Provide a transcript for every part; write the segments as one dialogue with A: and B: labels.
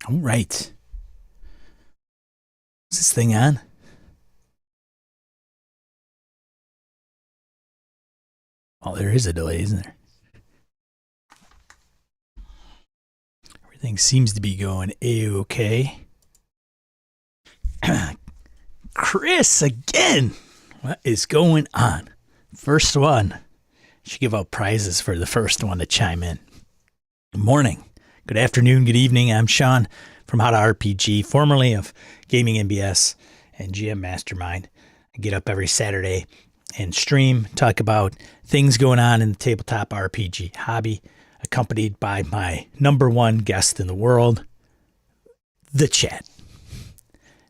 A: All right. Is this thing on? Oh, there is a delay, isn't there? Everything seems to be going A-okay. Chris, again. What is going on? First one. Should give out prizes for the first one to chime in. Good morning. Good afternoon. Good evening. I'm Sean from How to RPG, formerly of Gaming MBS and GM Mastermind. I get up every Saturday and stream, talk about things going on in the tabletop RPG hobby, accompanied by my number one guest in the world, the chat.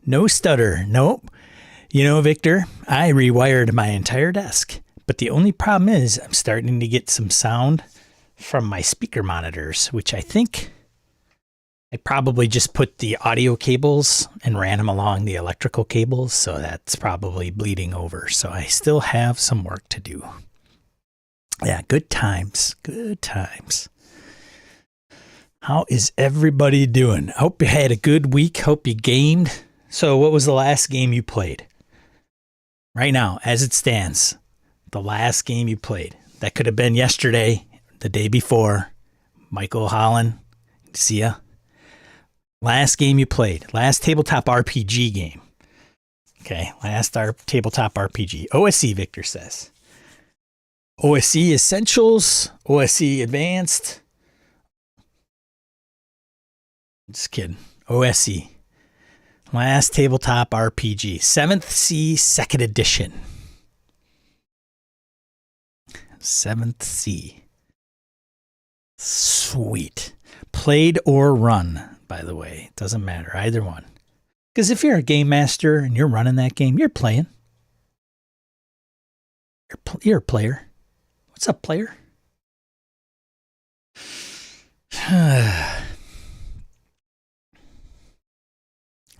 A: No stutter. Nope. You know, Victor, I rewired my entire desk, but the only problem is I'm starting to get some sound from my speaker monitors, which I think I probably just put the audio cables and ran them along the electrical cables, so that's probably bleeding over. So I still have some work to do. Yeah, good times. Good times. How is everybody doing? I hope you had a good week. Hope you gamed. So what was the last game you played? Right now, as it stands, the last game you played. That could have been yesterday, the day before. Michael Holland, see ya. Last game you played. Last tabletop RPG game. Okay, last tabletop RPG. OSE, Victor says. OSE Essentials, OSE Advanced. Just kidding. OSE. Last tabletop RPG. 7th C 2nd edition. 7th C. Sweet. Played or run, by the way. It doesn't matter. Either one. Because if you're a game master and you're running that game, you're playing. You're a player. What's up, player?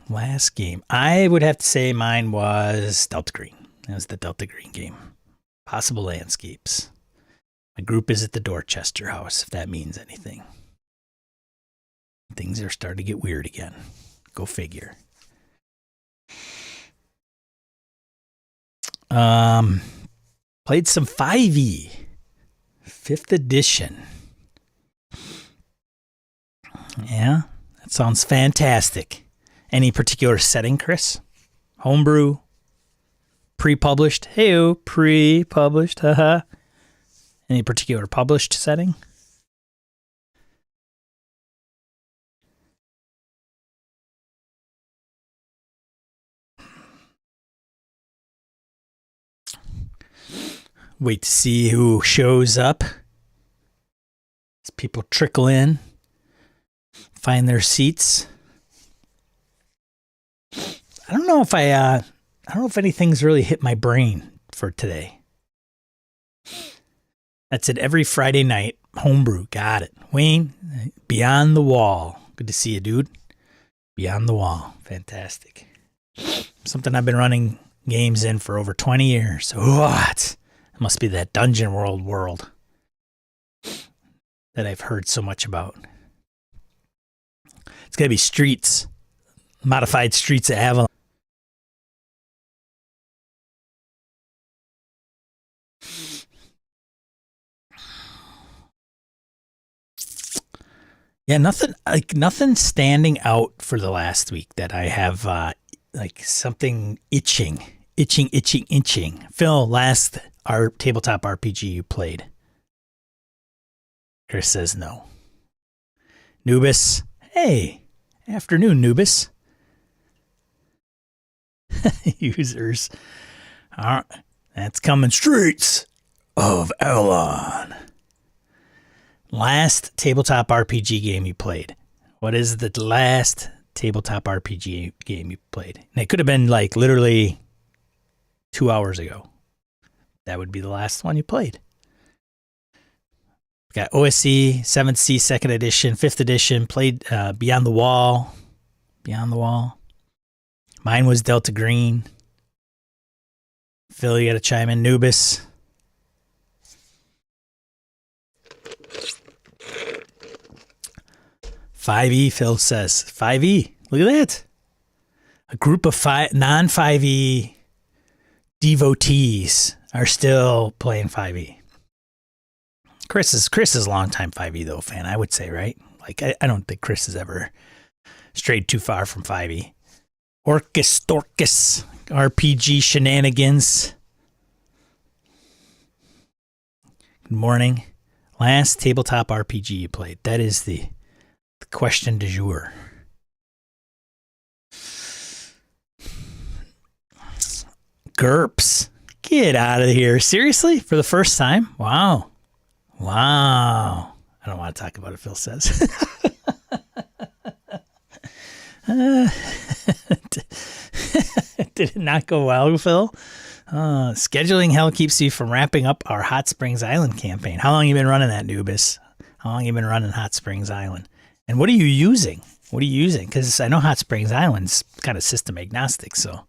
A: Last game. I would have to say mine was Delta Green. That was the Delta Green game. Possible Landscapes. My group is at the Dorchester house, if that means anything. Things are starting to get weird again. Go figure. Played some 5e. 5th edition. Yeah, that sounds fantastic. Any particular setting, Chris? Homebrew? Pre-published? Hey-o, pre-published, haha. Any particular published setting? Wait to see who shows up. As people trickle in, find their seats. I don't know if anything's really hit my brain for today. That's it. Every Friday night, homebrew. Got it. Wayne, Beyond the Wall. Good to see you, dude. Beyond the Wall. Fantastic. Something I've been running games in for over 20 years. What? It must be that Dungeon world that I've heard so much about. It's going to be Streets. Modified Streets of Avalon. Yeah, nothing standing out for the last week that I have like something itching. Phil, last our tabletop RPG you played. Chris says no. Nubis, hey, afternoon, Nubis. Users. All right, that's coming. Streets of Avalon. Last tabletop RPG game you played. What is the last tabletop RPG game you played? And it could have been like literally 2 hours ago. That would be the last one you played. Got OSE, 7th C, 2nd edition, 5th edition, played Beyond the Wall. Beyond the Wall. Mine was Delta Green. Phil, you got to chime in. Nubis. 5e, Phil says. 5e. Look at that. A group of non-5e devotees are still playing 5e. Chris is a longtime 5e though fan, I would say, right? Like I don't think Chris has ever strayed too far from 5e. Orcus Dorcus RPG shenanigans. Good morning. Last tabletop RPG you played. That is the question du jour. GURPS. Get out of here. Seriously? For the first time? Wow. I don't want to talk about it, Phil says. Did it not go well, Phil? Scheduling hell keeps you from wrapping up our Hot Springs Island campaign. How long have you been running that, Nubis? How long have you been running Hot Springs Island? And what are you using? Because I know Hot Springs Island's kind of system agnostic, so.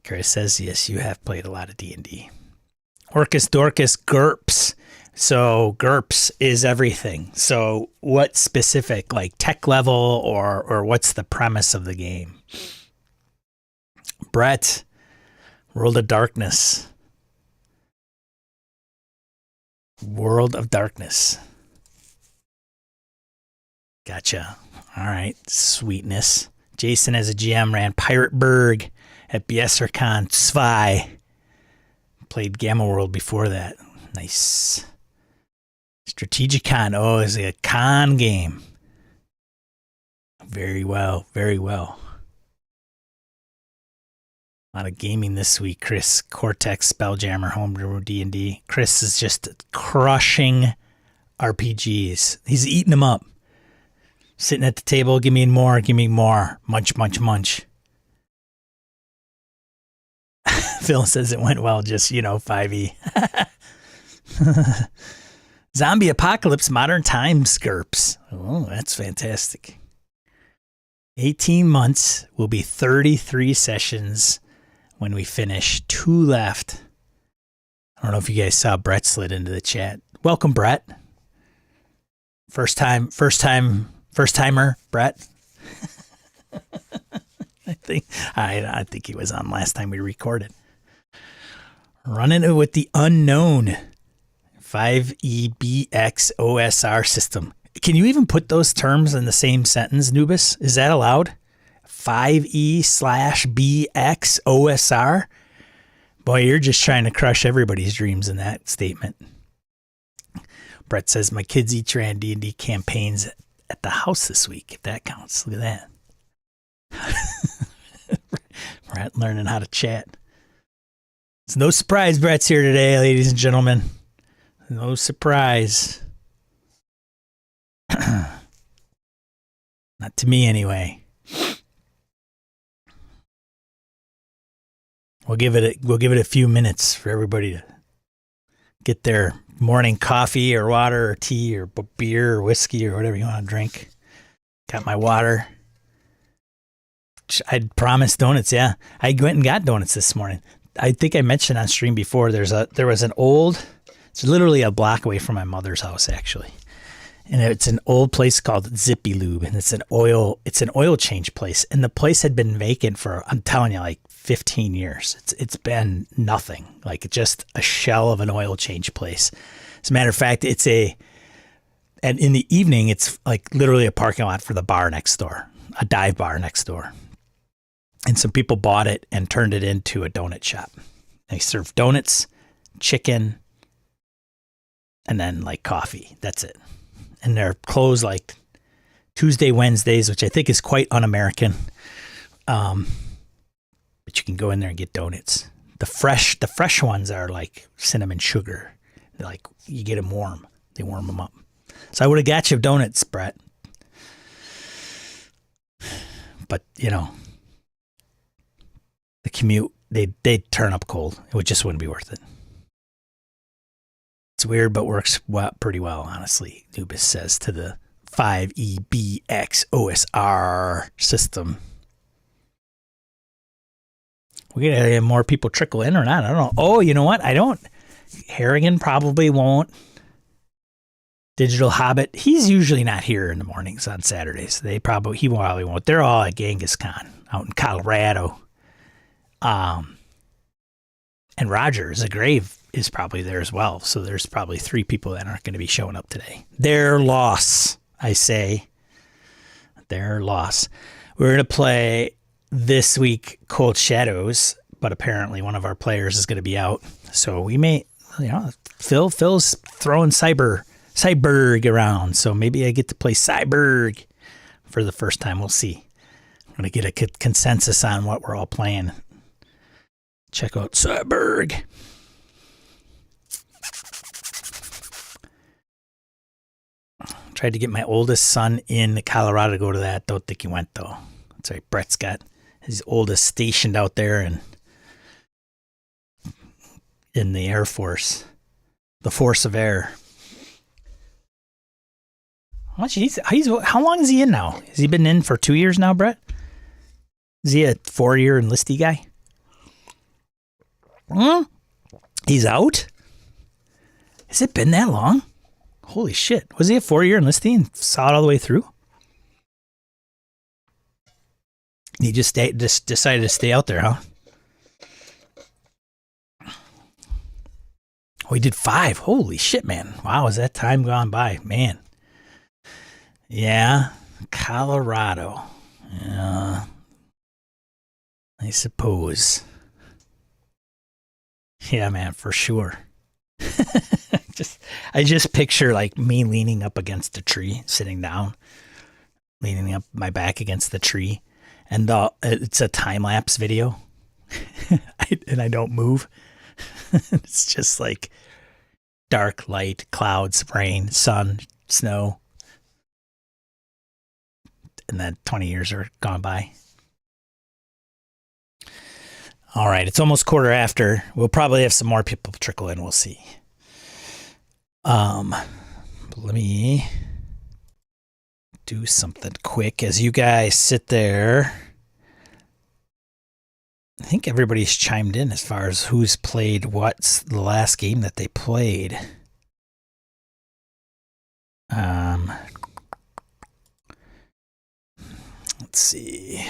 A: Chris says, yes, you have played a lot of D&D. Orcus Dorcus GURPS. So GURPS is everything. So what specific, like tech level or what's the premise of the game? Brett, World of Darkness. World of Darkness. Gotcha. All right. Sweetness. Jason as a GM ran Pirate Berg at BSRCon 2. Played Gamma World before that. Nice. Strategicon. Oh, it's a con game. Very well. Very well. A lot of gaming this week. Chris, Cortex, Spelljammer, Homebrew, D&D. Chris is just crushing RPGs. He's eating them up. Sitting at the table, give me more, give me more. Munch, munch, munch. Phil says it went well, just, 5e. Zombie Apocalypse Modern Times GURPS. Oh, that's fantastic. 18 months will be 33 sessions when we finish. 2 left. I don't know if you guys saw Brett slid into the chat. Welcome, Brett. First timer, Brett. I think he was on last time we recorded. Running it with the unknown 5EBX OSR system. Can you even put those terms in the same sentence, Nubis? Is that allowed? 5E/BX OSR? Boy, you're just trying to crush everybody's dreams in that statement. Brett says, my kids each ran D&D campaigns at the house this week, if that counts. Look at that. Brett learning how to chat. It's no surprise Brett's here today, ladies and gentlemen. No surprise. Not to me, anyway. We'll give it a few minutes for everybody to get their morning coffee or water or tea or beer or whiskey or whatever you want to drink. Got my water. I promised donuts. Yeah, I went and got donuts this morning. I think I mentioned on stream before. There was an old. It's literally a block away from my mother's house, actually, and it's an old place called Zippy Lube, and it's an oil change place. And the place had been vacant for, I'm telling you, like 15 years. It's been nothing, like just a shell of an oil change place. As a matter of fact, and in the evening, it's like literally a parking lot for the bar next door, a dive bar next door. And some people bought it and turned it into a donut shop. They serve donuts, chicken, and then like coffee. That's it. And they're closed like Tuesday, Wednesdays, which I think is quite un-American. But you can go in there and get donuts. The fresh ones are like cinnamon sugar. They're like, you get them warm. They warm them up. So I would have got you donuts, Brett. But, the commute, they'd turn up cold. It just wouldn't be worth it. It's weird, but works pretty well, honestly, Nubis says to the 5EBX OSR system. We're going to have more people trickle in or not. I don't know. Oh, you know what? Harrigan probably won't. Digital Hobbit. He's usually not here in the mornings on Saturdays. He probably won't. They're all at Genghis Khan out in Colorado. And Roger Zagrave is probably there as well. So there's probably 3 people that aren't going to be showing up today. Their loss, I say. Their loss. We're going to play this week Cold Shadows, but apparently one of our players is going to be out. So we may, Phil's throwing Cyberg around. So maybe I get to play Cyberg for the first time. We'll see. I'm going to get a consensus on what we're all playing. Check out Cyberg. Tried to get my oldest son in Colorado to go to that. Don't think he went, though. That's right. Brett's got his oldest stationed out there and in the Air Force, the Force of Air. How long is he in now? Has he been in for 2 years now, Brett? Is he a 4-year enlistee guy? He's out? Has it been that long? Holy shit. Was he a 4-year enlistee and saw it all the way through? He just decided to stay out there, huh? Oh, he did 5. Holy shit, man. Wow, has that time gone by? Man. Yeah, Colorado. Yeah, I suppose. Yeah, man, for sure. I just picture like me leaning up against a tree, sitting down, leaning up my back against the tree, and it's a time-lapse video, and I don't move. It's just like dark, light, clouds, rain, sun, snow. And then 20 years are gone by. All right, it's almost 1:15. We'll probably have some more people trickle in. We'll see. Let me do something quick as you guys sit there. I think everybody's chimed in as far as who's played what's the last game that they played. Let's see.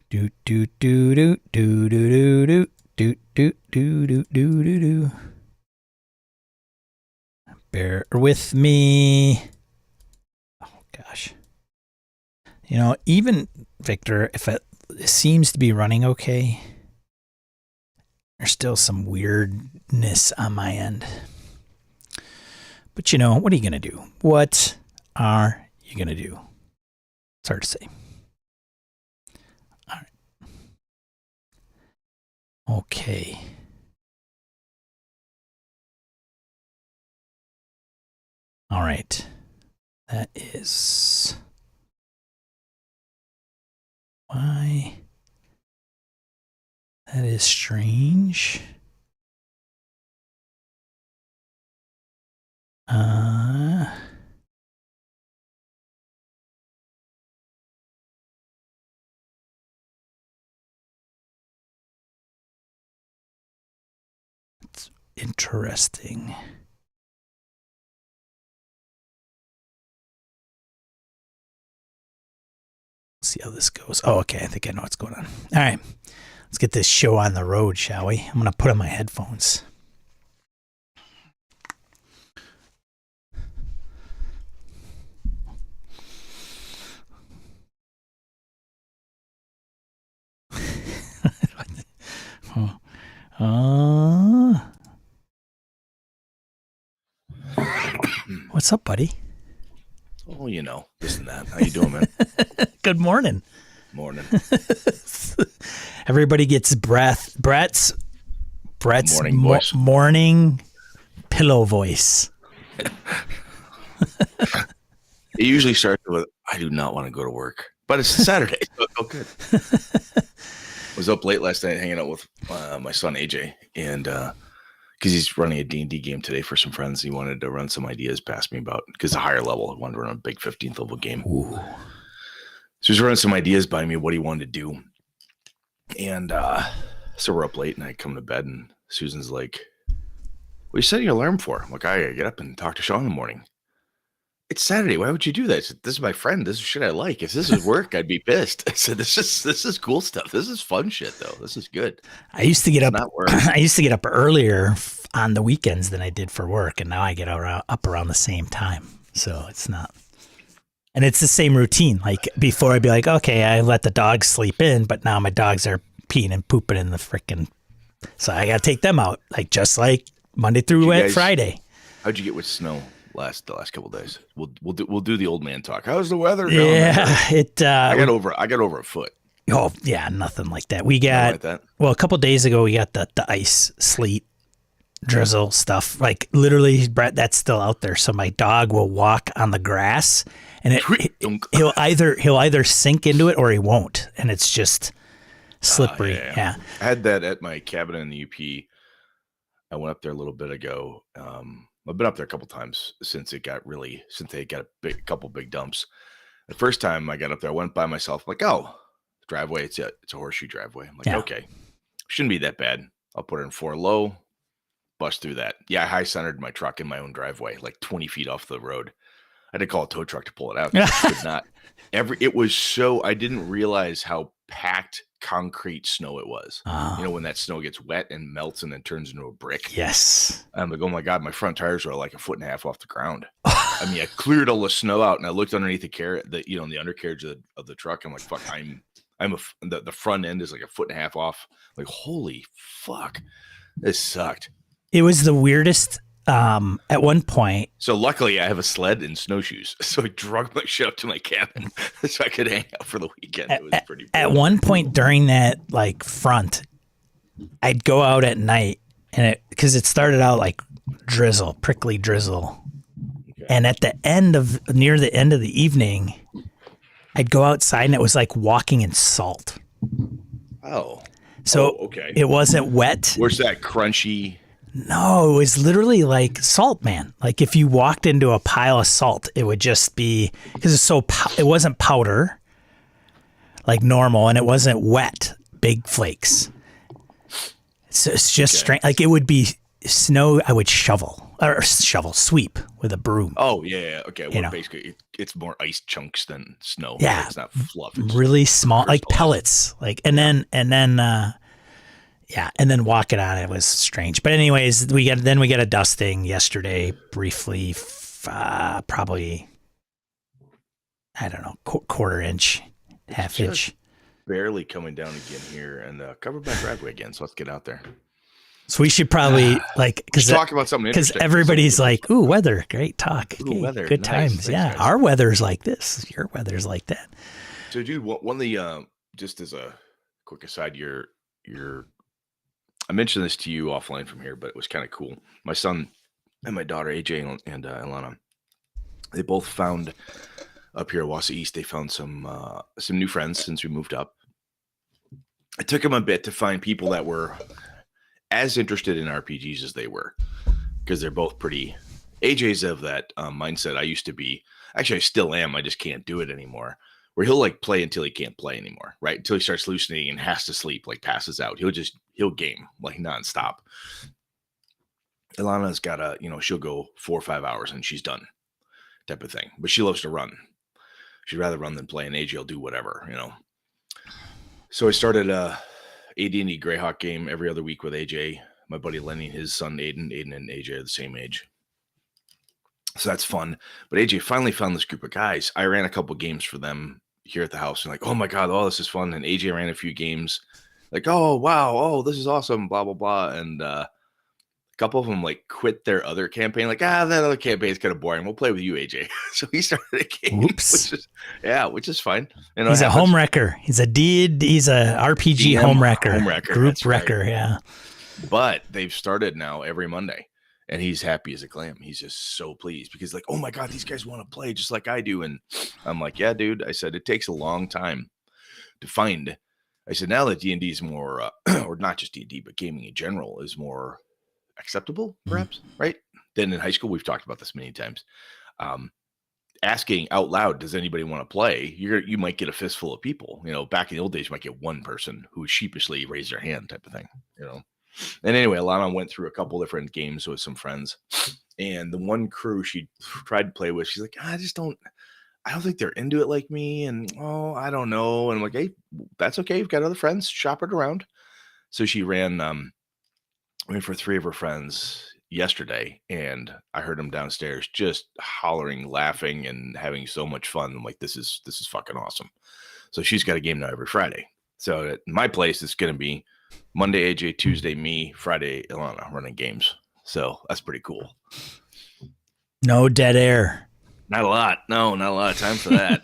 A: Do do do do do do do do do do do do do do. Bear with me. Oh gosh. Even Victor, if it seems to be running okay, there's still some weirdness on my end. But what are you going to do? What are you going to do? It's hard to say. All right. Okay. All right. That is why. That is strange. It's interesting. See how this goes. Oh, okay. I think I know what's going on. All right. Let's get this show on the road, shall we? I'm going to put on my headphones. What's up, buddy?
B: Oh, this and that. How you doing, man?
A: Good morning.
B: Morning.
A: Everybody gets Brett's
B: morning voice.
A: Morning pillow voice.
B: It usually starts with, I do not want to go to work. But it's Saturday, so it's all good. Was up late last night hanging out with my son, AJ, and because he's running a D&D game today for some friends. He wanted to run some ideas past me about, because a higher level, he wanted to run a big 15th level game.
A: Ooh.
B: So he's running some ideas by me, what he wanted to do. And So we're up late and I come to bed and Susan's like, "What are you setting your alarm for?" I'm like, "I gotta get up and talk to Sean in the morning." "It's Saturday. Why would you do that?" I said, "This is my friend. This is shit I like. If this is work, I'd be pissed." I said, This is cool stuff. This is fun shit though. This is good.
A: I used to get
B: It's
A: up.
B: not work."
A: I used to get up earlier on the weekends than I did for work, and now I get up around the same time. So it's not. And it's the same routine. Like before, I'd be like, okay, I let the dogs sleep in, but now my dogs are peeing and pooping in the frickin'. So I got to take them out, like just like Monday through Friday.
B: How'd you get with snow the last couple of days? We'll do the old man talk. How's the weather?
A: Yeah,
B: I got over a foot.
A: Oh yeah, nothing like that. We got
B: like that.
A: Well, a couple of days ago we got the ice, sleet, drizzle stuff. Like literally, Brett, that's still out there. So my dog will walk on the grass, and he'll either sink into it or he won't, and it's just slippery. Yeah.
B: I had that at my cabin in the UP. I went up there a little bit ago. I've been up there a couple times since they got a couple big dumps. The first time I got up there, I went by myself. I'm like, oh, driveway. It's a horseshoe driveway. I'm like, okay, shouldn't be that bad. I'll put it in 4 low, bust through that. Yeah, I high centered my truck in my own driveway, like 20 feet off the road. I had to call a tow truck to pull it out. It was so, I didn't realize how packed concrete snow it was. When that snow gets wet and melts and then turns into a brick.
A: Yes.
B: I'm like, oh my God, my front tires are like 1.5 feet off the ground. I mean, I cleared all the snow out and I looked underneath the undercarriage of the truck. I'm like, fuck, the front end is like 1.5 feet off. Like, holy fuck, this sucked.
A: It was the weirdest. At one point.
B: So luckily I have a sled and snowshoes. So I drug my shit up to my cabin so I could hang out for the weekend. It was pretty cool.
A: At one point during that front, I'd go out at night and because it started out like drizzle, prickly drizzle. Okay. And near the end of the evening, I'd go outside and it was like walking in salt.
B: Oh.
A: So
B: okay.
A: It wasn't wet.
B: Where's that crunchy?
A: No, it was literally like salt, man. Like if you walked into a pile of salt, it would just be, because it wasn't powder like normal, and it wasn't wet, big flakes. So it's just strange. Like it would be snow. I would sweep with a broom.
B: Oh yeah. Okay. Well, basically it's more ice chunks than snow.
A: Yeah.
B: It's not fluff. It's
A: really small, like pellets. And then walking on it was strange. But anyways, we got a dusting yesterday briefly, probably, I don't know, quarter inch, half inch.
B: Barely coming down again here and covered my driveway again. So let's get out there.
A: So we should probably
B: talk about something interesting.
A: Because everybody's like, ooh, weather, great talk.
B: Ooh, weather,
A: good
B: nice.
A: times.
B: Thanks,
A: yeah.
B: guys.
A: Our weather's like this. Your weather's like that.
B: So dude, one of the, just as a quick aside, I mentioned this to you offline from here, but it was kind of cool. My son and my daughter, AJ and Alana, they both found up here at Wausau East, they found some new friends since we moved up. It took them a bit to find people that were as interested in RPGs as they were, because they're both pretty. AJ's of that mindset I used to be. Actually, I still am. I just can't do it anymore. Where he'll play until he can't play anymore, right? Until he starts hallucinating and has to sleep, passes out. He'll game nonstop. Ilana's got she'll go 4 or 5 hours and she's done, type of thing. But she loves to run. She'd rather run than play, and AJ will do whatever, So I started a AD&D Greyhawk game every other week with AJ. My buddy Lenny, his son Aiden and AJ are the same age. So that's fun. But AJ finally found this group of guys. I ran a couple games for them here at the house. And oh my God, this is fun. And AJ ran a few games. Oh, wow. Oh, this is awesome. Blah, blah, blah. And a couple of them quit their other campaign. That other campaign is kind of boring. We'll play with you, AJ. So he started a game.
A: Oops.
B: Which is fine.
A: He's a home wrecker. He's a RPG home wrecker. Group wrecker. Right. Yeah.
B: But they've started now every Monday. And he's happy as a clam. He's just so pleased because oh my God, these guys want to play just like I do. And I'm like, yeah, dude. I said, it takes a long time to find. I said, now that D&D is more, or not just D&D, but gaming in general is more acceptable, perhaps, right? Then in high school, we've talked about this many times. asking out loud, does anybody want to play? You might get a fistful of people. Back in the old days, you might get one person who sheepishly raised their hand, type of thing. And anyway, Alana went through a couple different games with some friends, and the one crew she tried to play with, she's like, I don't think they're into it like me, and I don't know. And I'm like, hey, that's okay. You've got other friends. Shop it around. So she ran for 3 of her friends yesterday, and I heard them downstairs just hollering, laughing, and having so much fun. I'm like, this is fucking awesome. So she's got a game now every Friday. So at my place, it's going to be Monday AJ, Tuesday me, Friday Ilana running games. So that's pretty cool.
A: No dead air.
B: Not a lot. No, not a lot of time for that.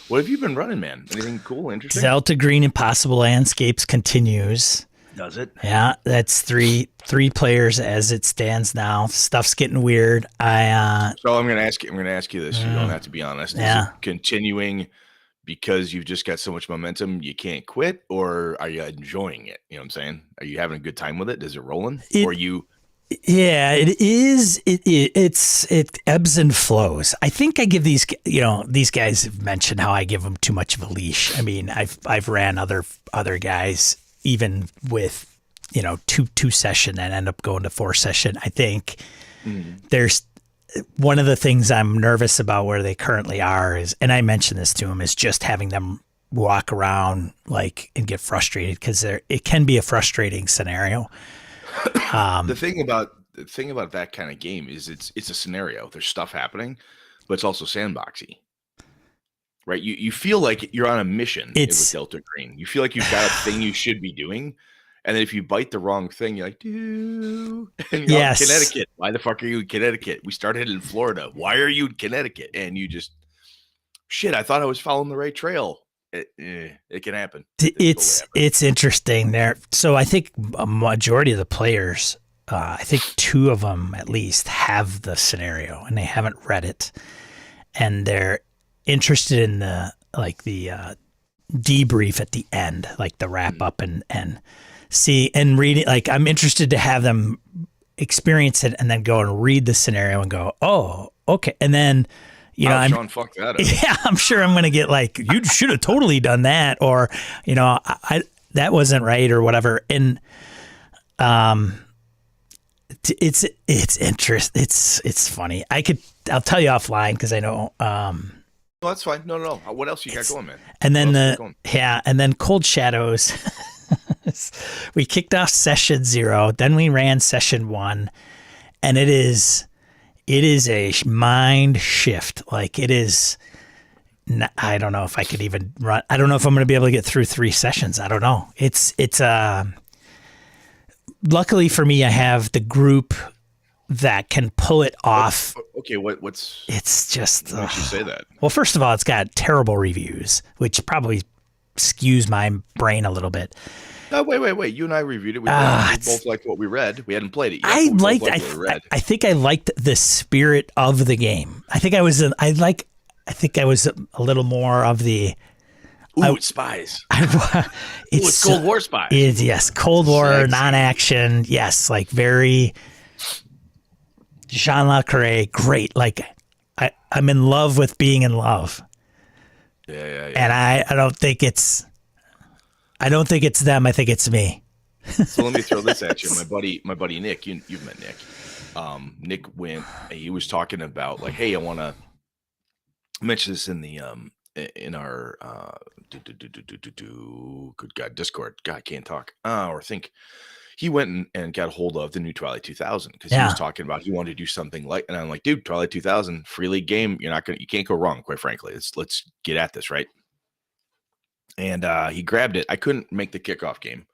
B: What have you been running, man? Anything cool, interesting?
A: Delta Green Impossible Landscapes continues.
B: Does it?
A: Yeah, that's three players as it stands now. Stuff's getting weird.
B: So I'm going to ask you this. You don't have to be honest.
A: Yeah.
B: Is it continuing because you've just got so much momentum you can't quit, or are you enjoying it? You know what I'm saying? Are you having a good time with it? Is it rolling? Or you?
A: Yeah, it is. It ebbs and flows. I think I give these guys have mentioned how I give them too much of a leash. I mean, I've ran other guys even with, 2 session and end up going to 4 session. I think there's one of the things I'm nervous about where they currently are is, and I mentioned this to them, is just having them walk around and get frustrated, because it can be a frustrating scenario.
B: The thing about that kind of game is it's a scenario. There's stuff happening, but it's also sandboxy. Right? You feel like you're on a mission with Delta Green. You feel like you've got a thing you should be doing, and then if you bite the wrong thing, you're like, and you're out in Connecticut. Why the fuck are you in Connecticut? We started in Florida. Why are you in Connecticut? And you just, shit, I thought I was following the right trail. It can happen.
A: It's interesting there. So I think a majority of the players, I think 2 of them at least, have the scenario and they haven't read it, and they're interested in the debrief at the end, like the wrap up and see and read it. Like, I'm interested to have them experience it and then go and read the scenario and go, oh, okay. And then,
B: Sean fucked that up.
A: Yeah, I'm sure I'm going to get like, you should have totally done that, or, that wasn't right, or whatever. And, it's interesting. It's funny. I'll tell you offline, because I know,
B: well, that's fine. No. What else you got going, man?
A: And then and then Cold Shadows. We kicked off session 0, then we ran session 1, and it is a mind shift. Like, it is. I don't know if I could even run. I don't know if I'm going to be able to get through 3 sessions. I don't know. It's luckily for me, I have the group that can pull it off.
B: Okay, what's?
A: It's just.
B: Why don't you say that?
A: Well, first of all, it's got terrible reviews, which probably skews my brain a little bit.
B: No, wait. You and I reviewed it. We both liked what we read. We hadn't played it yet.
A: I think I liked the spirit of the game. I think I was a little more of the.
B: It's spies. It's Cold War spies.
A: Yes, Cold War, non-action. Yes, like very Jean Le Carré. Great. Like, I'm in love with being in love.
B: Yeah.
A: And I don't think it's them. I think it's me.
B: So let me throw this at you. My buddy Nick, you've met Nick. Nick went, he was talking about like, hey, I want to mention this in our good God, Discord. God, I can't talk. Or think. He went and got a hold of the new Twilight 2000, because he was talking about he wanted to do something like, and I'm like, dude, Twilight 2000 free league game. You can't go wrong. Quite frankly, let's get at this, right? And he grabbed it. I couldn't make the kickoff game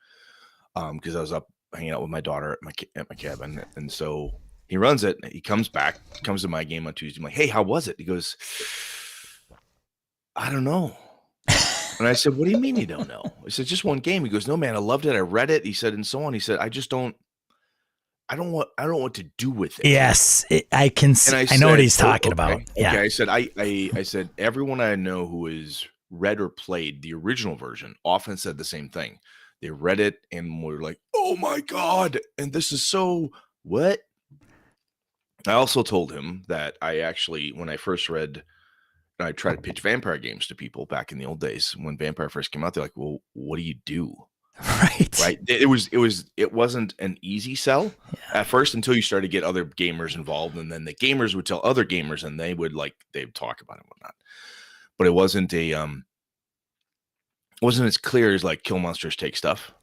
B: because I was up hanging out with my daughter at my cabin, and so he runs it. He comes to my game on Tuesday. I'm like, hey, how was it? He goes, I don't know. And I said, what do you mean you don't know? I said, just one game. He goes, no, man, I loved it. I read it. He said, and so on. He said, I don't know what to do with it.
A: Yes, I can see. I know what he's talking about. Yeah.
B: Okay. I said, everyone I know who has read or played the original version often said the same thing. They read it and were like, oh my God. And this is so what? I also told him that I actually, when I first read, I tried to pitch vampire games to people back in the old days when Vampire first came out. They're like, "Well, what do you do?"
A: Right.
B: Right? It wasn't an easy sell at first until you started to get other gamers involved, and then the gamers would tell other gamers, and they'd talk about it and whatnot. But it wasn't as clear as like Kill Monsters Take Stuff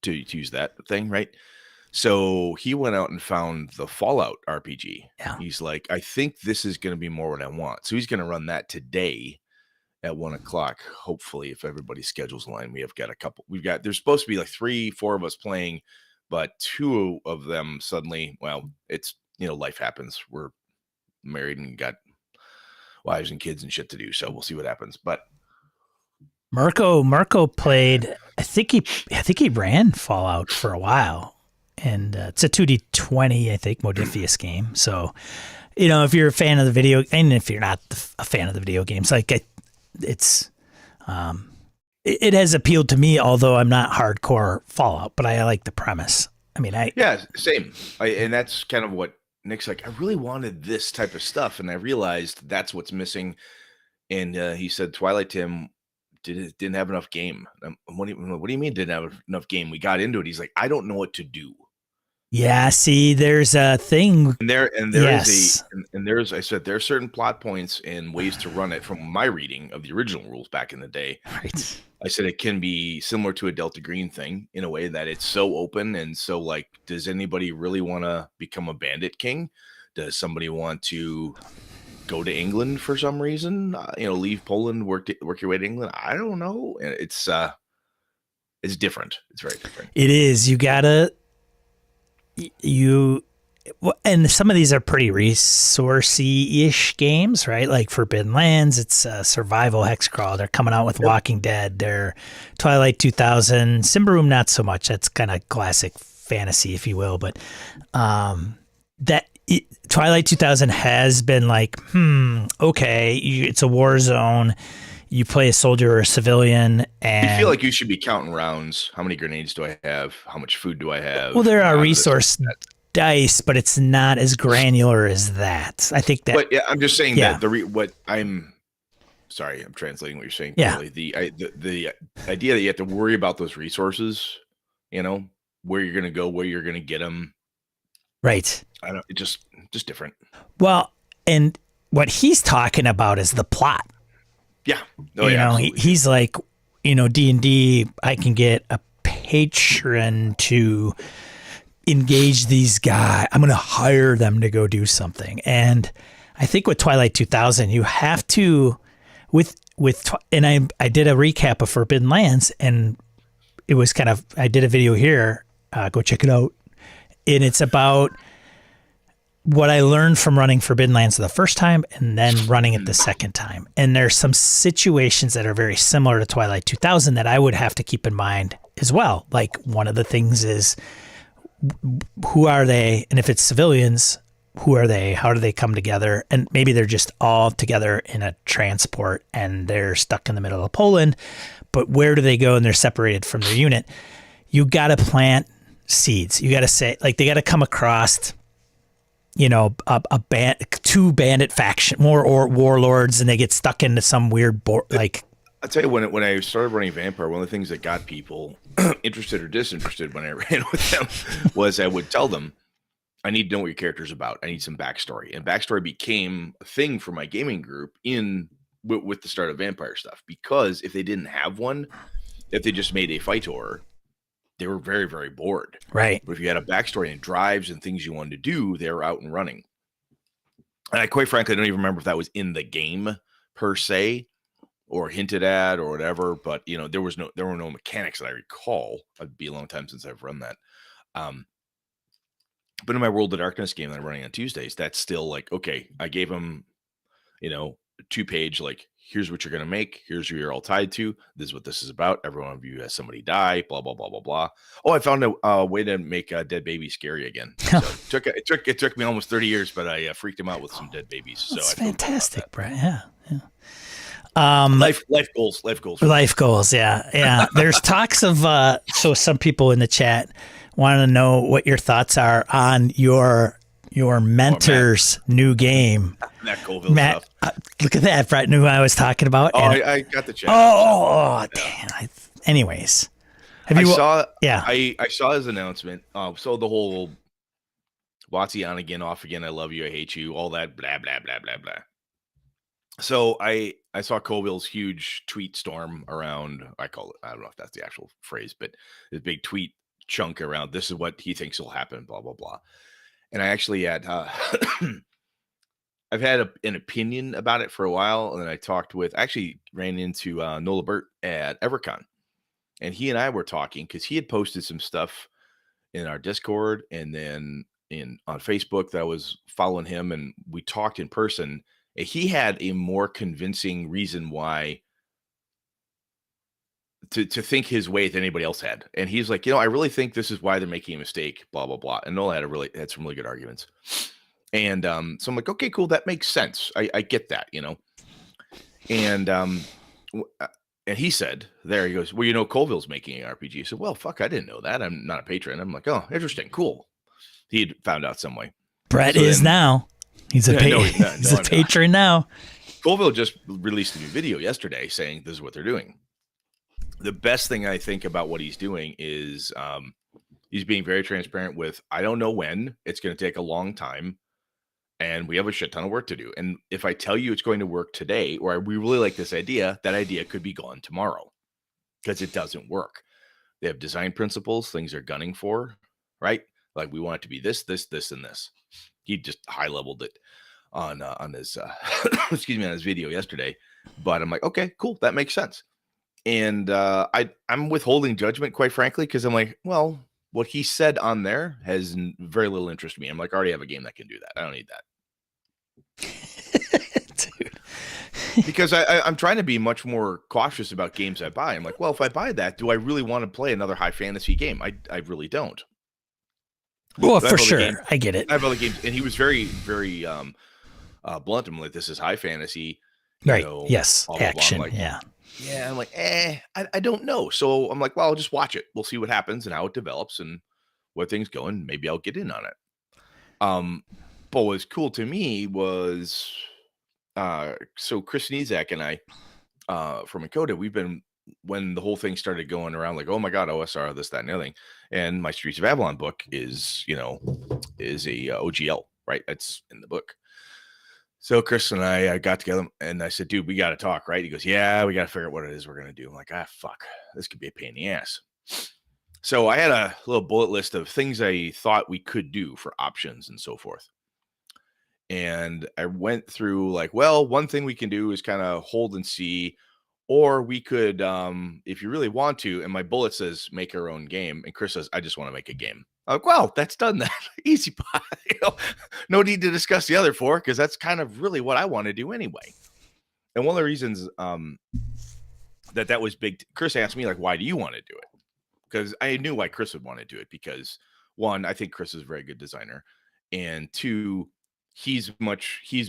B: to use that thing, right? So he went out and found the Fallout RPG.
A: Yeah.
B: He's like, I think this is going to be more what I want. So he's going to run that today at 1:00. Hopefully, if everybody's schedules align, there's supposed to be like 3-4 of us playing, but 2 of them suddenly, well, it's, life happens. We're married and got wives and kids and shit to do. So we'll see what happens. But
A: Marco played, I think he ran Fallout for a while. And it's a 2D20, I think, Modifius game. So, if you're a fan of the video, and if you're not a fan of the video games, like it has appealed to me, although I'm not hardcore Fallout, but I like the premise. I mean,
B: same. And that's kind of what Nick's like. I really wanted this type of stuff, and I realized that's what's missing. And he said, Twilight Tim didn't have enough game. What do you mean didn't have enough game? We got into it. He's like, I don't know what to do.
A: Yeah, see, there's a thing.
B: And there's I said there are certain plot points and ways to run it from my reading of the original rules back in the day.
A: Right.
B: I said it can be similar to a Delta Green thing in a way that it's so open and so like, does anybody really want to become a bandit king? Does somebody want to go to England for some reason? Leave Poland, work your way to England. I don't know. It's different. It's very different.
A: It is. And some of these are pretty resourcey-ish games, right? Like Forbidden Lands, it's a survival hex crawl. They're coming out with Walking Dead. They're Twilight 2000. Symbaroum, not so much. That's kind of classic fantasy, if you will. But Twilight 2000 has been like, okay, it's a war zone. You play a soldier or a civilian, and
B: you feel like you should be counting rounds. How many grenades do I have? How much food do I have?
A: Well, there are resource dice, but it's not as granular as that. I think that.
B: But yeah, I'm just saying that I'm translating what you're saying.
A: Yeah.
B: Totally. The idea that you have to worry about those resources, where you're going to go, where you're going to get them.
A: Right.
B: I don't. It's just different.
A: Well, and what he's talking about is the plot.
B: Yeah.
A: He's like, D&D, I can get a patron to engage these guys. I'm going to hire them to go do something. And I think with Twilight 2000, you have to, and I did a recap of Forbidden Lands, and it was I did a video here. Go check it out. And it's about what I learned from running Forbidden Lands the first time and then running it the second time. And there's some situations that are very similar to Twilight 2000 that I would have to keep in mind as well. Like one of the things is, who are they? And if it's civilians, who are they? How do they come together? And maybe they're just all together in a transport and they're stuck in the middle of Poland, but where do they go? And they're separated from their unit. You got to plant seeds. You got to say, like, they got to come across two bandit faction, or warlords, and they get stuck into some weird
B: I'll tell you, when I started running Vampire, one of the things that got people interested or disinterested when I ran with them was I would tell them, I need to know what your character's about. I need some backstory. And backstory became a thing for my gaming group with the start of Vampire stuff, because if they didn't have one, if they just made a fighter, they were very, very bored.
A: Right.
B: But if you had a backstory and drives and things you wanted to do, they were out and running. And I quite frankly don't even remember if that was in the game per se or hinted at or whatever. But there were no mechanics that I recall. It'd be a long time since I've run that. But in my World of Darkness game that I'm running on Tuesdays, that's still like, okay, I gave them, 2-page, like, here's what you're going to make. Here's who you're all tied to. This is what this is about. Every one of you has somebody die, blah, blah, blah, blah, blah. Oh, I found a way to make a dead baby scary again. So it took me almost 30 years, but I freaked him out with some dead babies. So
A: that's
B: I
A: fantastic, Brett. Yeah.
B: Life goals.
A: Yeah. There's talks of, so some people in the chat want to know what your thoughts are on your your mentor's new game.
B: That Colville
A: Matt,
B: stuff.
A: Look at that. Brett knew who I was talking about.
B: Oh, I got the chat.
A: Damn. Anyways, have
B: I
A: you?
B: saw.
A: Yeah.
B: I saw his announcement. So the whole Watsy on again, off again. I love you. I hate you. All that blah blah blah blah blah. So I saw Colville's huge tweet storm around. I call it. I don't know if that's the actual phrase, but this big tweet chunk around. This is what he thinks will happen. Blah blah blah. And I actually had. I've had an opinion about it for a while, and then I actually ran into Nola Burt at EverCon, and he and I were talking because he had posted some stuff in our Discord and then on Facebook that I was following him, and we talked in person. And he had a more convincing reason why to think his way than anybody else had, and he's like, I really think this is why they're making a mistake. Blah blah blah. And Nola had some really good arguments. And so I'm like, okay, cool. That makes sense. I get that, And and he said, he goes, well, Colville's making an RPG. I said, well, fuck, I didn't know that. I'm not a patron. I'm like, oh, interesting. Cool. He had found out some way.
A: Brett is now. He's a he's a patron now.
B: Colville just released a new video yesterday saying this is what they're doing. The best thing I think about what he's doing is he's being very transparent with, I don't know when. It's going to take a long time. And we have a shit ton of work to do. And if I tell you it's going to work today, or we really like this idea, that idea could be gone tomorrow because it doesn't work. They have design principles, things they're gunning for, right? Like we want it to be this, this, this, and this. He just high leveled it on his on his video yesterday. But I'm like, okay, cool, that makes sense. And I'm withholding judgment, quite frankly, because I'm like, well, what he said on there has very little interest in me. I'm like, I already have a game that can do that. I don't need that. Dude. Because I'm trying to be much more cautious about games I buy. I'm like, well, if I buy that, do I really want to play another high fantasy game? I really don't.
A: Well, for sure. I get it.
B: I have other games. And he was very, very blunt. I'm like, this is high fantasy.
A: Right. Yes. Action.
B: Like,
A: yeah.
B: Yeah, I'm like, I don't know. So I'm like, well, I'll just watch it. We'll see what happens and how it develops and where things go, and maybe I'll get in on it. But what was cool to me was, so Chris Nizak and I, from Encoda, we've been, when the whole thing started going around, like, oh my God, OSR, this, that, and everything. And my Streets of Avalon book is a OGL, right? That's in the book. So Chris and I got together and I said, dude, we got to talk, right? He goes, yeah, we got to figure out what it is we're going to do. I'm like, fuck, this could be a pain in the ass. So I had a little bullet list of things I thought we could do for options and so forth. And I went through like, well, one thing we can do is kind of hold and see, or we could, if you really want to, and my bullet says make our own game. And Chris says, I just want to make a game. I'm like, well, that's done that. Easy pie. No need to discuss the other four because that's kind of really what I want to do anyway. And one of the reasons that was big. Chris asked me, like, why do you want to do it? Because I knew why Chris would want to do it. Because one, I think Chris is a very good designer. And two, he's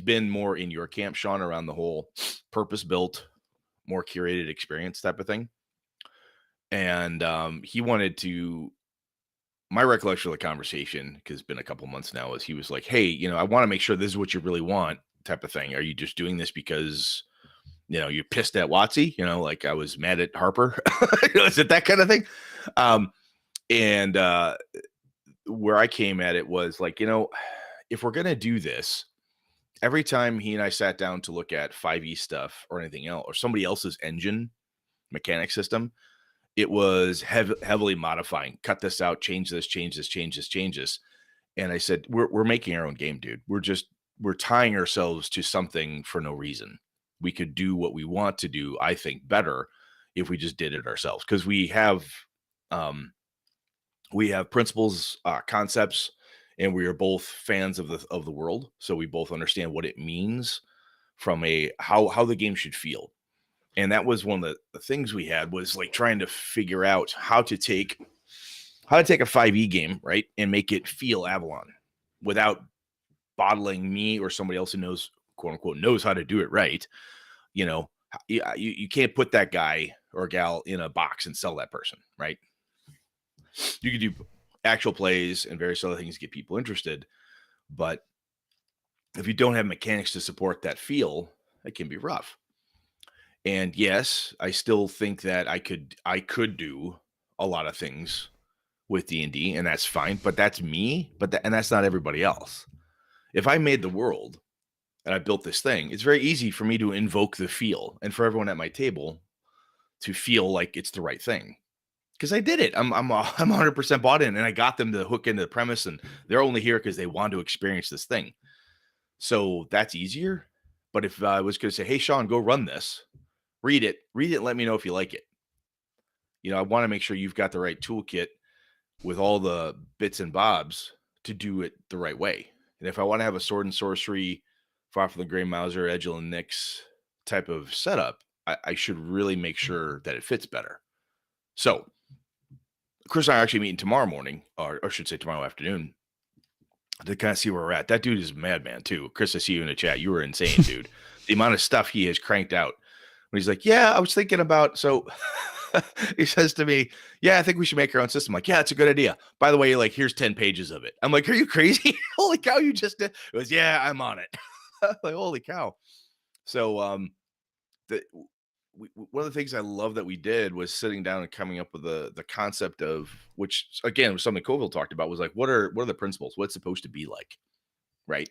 B: been more in your camp, Sean, around the whole purpose-built, more curated experience type of thing. And he wanted to, my recollection of the conversation, because it's been a couple months now, is he was like, hey, I want to make sure this is what you really want type of thing. Are you just doing this because, you're pissed at Watsy? Like I was mad at Harper. Is it that kind of thing? And where I came at it was like, if we're going to do this, every time he and I sat down to look at 5e stuff or anything else, or somebody else's engine mechanic system, it was heavily modifying, cut this out, change this, change this, change this, change this. And I said, we're making our own game, dude. We're tying ourselves to something for no reason. We could do what we want to do, I think, better if we just did it ourselves. Because we have principles, concepts, and we are both fans of the world. So we both understand what it means from how the game should feel. And that was one of the things we had, was like trying to figure out how to take a 5e game, right, and make it feel Avalon without bottling me or somebody else who knows, quote unquote, knows how to do it right. You can't put that guy or gal in a box and sell that person, right? You could do actual plays and various other things to get people interested, But if you don't have mechanics to support that feel, it can be rough. And yes, I still think that I could do a lot of things with D&D, and that's fine, but that's me, and that's not everybody else. If I made the world and I built this thing, it's very easy for me to invoke the feel and for everyone at my table to feel like it's the right thing. Because I did it. I'm 100% bought in, and I got them to hook into the premise, and they're only here because they want to experience this thing. So that's easier. But if I was going to say, hey, Sean, go run this, read it, and let me know if you like it. I want to make sure you've got the right toolkit with all the bits and bobs to do it the right way. And if I want to have a sword and sorcery, Far from the Grey Mouser, Edgel and Nyx type of setup, I should really make sure that it fits better. So Chris and I are actually meeting tomorrow morning, or I should say tomorrow afternoon, to kind of see where we're at. That dude is a madman too. Chris, I see you in the chat. You were insane, dude. The amount of stuff he has cranked out. When he's like, yeah, I was thinking about, so he says to me, yeah, I think we should make our own system. I'm like, yeah, it's a good idea. By the way, like, here's 10 pages of it. I'm like, are you crazy? Holy cow, you just did. It was, yeah, I'm on it. Like, holy cow. So one of the things I love that we did was sitting down and coming up with the concept of, which again was something Colville talked about, was like, what are the principles? What's supposed to be like, right?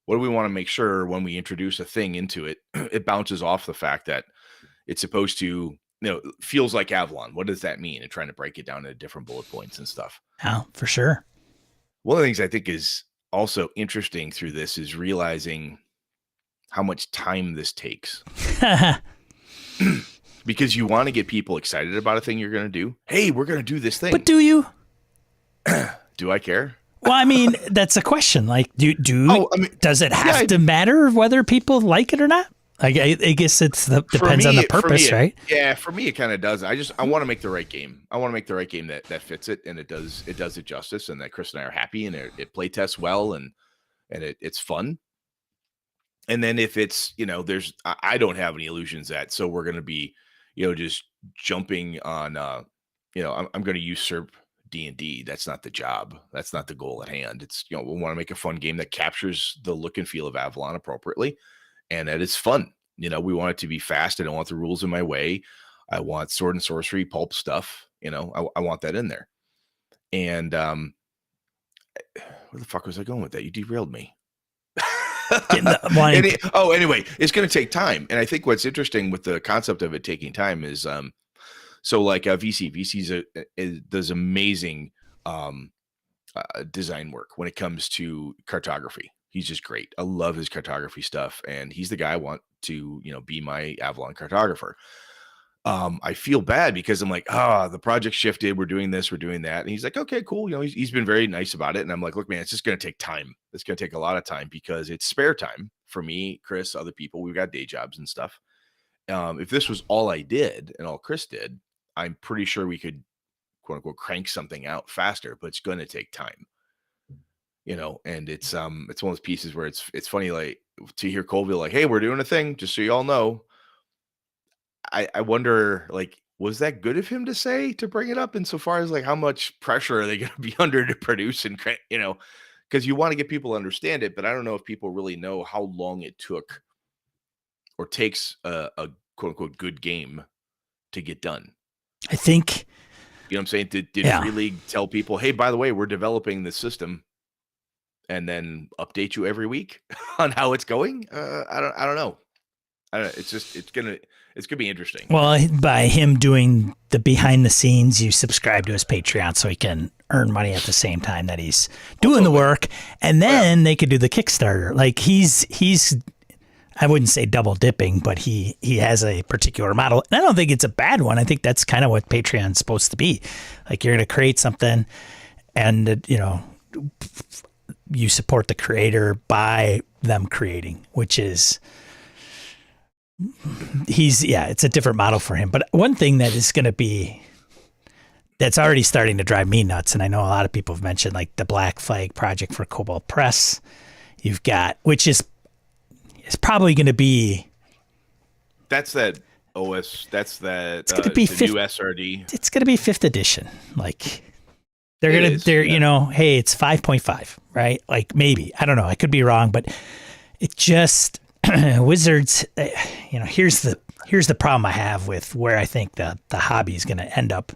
B: What do we want to make sure when we introduce a thing into it, it bounces off the fact that it's supposed to, feels like Avalon. What does that mean? And trying to break it down into different bullet points and stuff.
A: Oh, for sure.
B: One of the things I think is also interesting through this is realizing how much time this takes. Because you want to get people excited about a thing you're going to do. Hey, we're going to do this thing.
A: But do you?
B: Do I care?
A: Well, I mean, that's a question. Like, does it have to matter whether people like it or not? Like, I guess depends on the purpose, right?
B: Yeah, for me, it kind of does. I want to make the right game. I want to make the right game that fits it, and it does it justice, and that Chris and I are happy, and it play tests well, and it's fun. And then if it's, I don't have any illusions that, so we're going to be, just jumping on, I'm going to usurp D&D. That's not the job. That's not the goal at hand. It's, we want to make a fun game that captures the look and feel of Avalon appropriately, and that it's fun. We want it to be fast. I don't want the rules in my way. I want sword and sorcery, pulp stuff. I want that in there. And where the fuck was I going with that? You derailed me. Anyway, it's going to take time. And I think what's interesting with the concept of it taking time is, so like VC's does amazing design work when it comes to cartography. He's just great. I love his cartography stuff. And he's the guy I want to, be my Avalon cartographer. I feel bad because I'm like, the project shifted. We're doing this, we're doing that. And he's like, okay, cool. He's been very nice about it. And I'm like, look, man, it's just going to take time. It's going to take a lot of time because it's spare time for me, Chris, other people. We've got day jobs and stuff. If this was all I did and all Chris did, I'm pretty sure we could, quote unquote, crank something out faster, but it's going to take time. And it's one of those pieces where it's funny, like, to hear Colville like, hey, we're doing a thing, just so you all know. I wonder, like, was that good of him to say, to bring it up insofar as like how much pressure are they going to be under to produce and because you want to get people to understand it, but I don't know if people really know how long it took or takes a quote unquote good game to get done.
A: I think,
B: what I'm saying? Did Free League tell people, hey, by the way, we're developing this system, and then update you every week on how it's going? I don't know. It's gonna be interesting.
A: Well, by him doing the behind the scenes, you subscribe to his Patreon so he can earn money at the same time that he's doing the work, and then they could do the Kickstarter. Like he's I wouldn't say double dipping, but he has a particular model, and I don't think it's a bad one. I think that's kind of what Patreon's supposed to be. Like, you're going to create something, and you support the creator by them creating, which is it's a different model for him. But one thing that is going to be, that's already starting to drive me nuts, and I know a lot of people have mentioned, like the Black Flag project for Cobalt Press. You've got, which is probably going to be.
B: That's that OS. That's that.
A: It's going to be
B: new SRD.
A: It's going to be 5th edition. Like, they're
B: yeah.
A: you know, hey, it's 5.5, right? Like maybe, I don't know, I could be wrong, but it just Wizards, you know, here's the problem I have with where I think the hobby is going to end up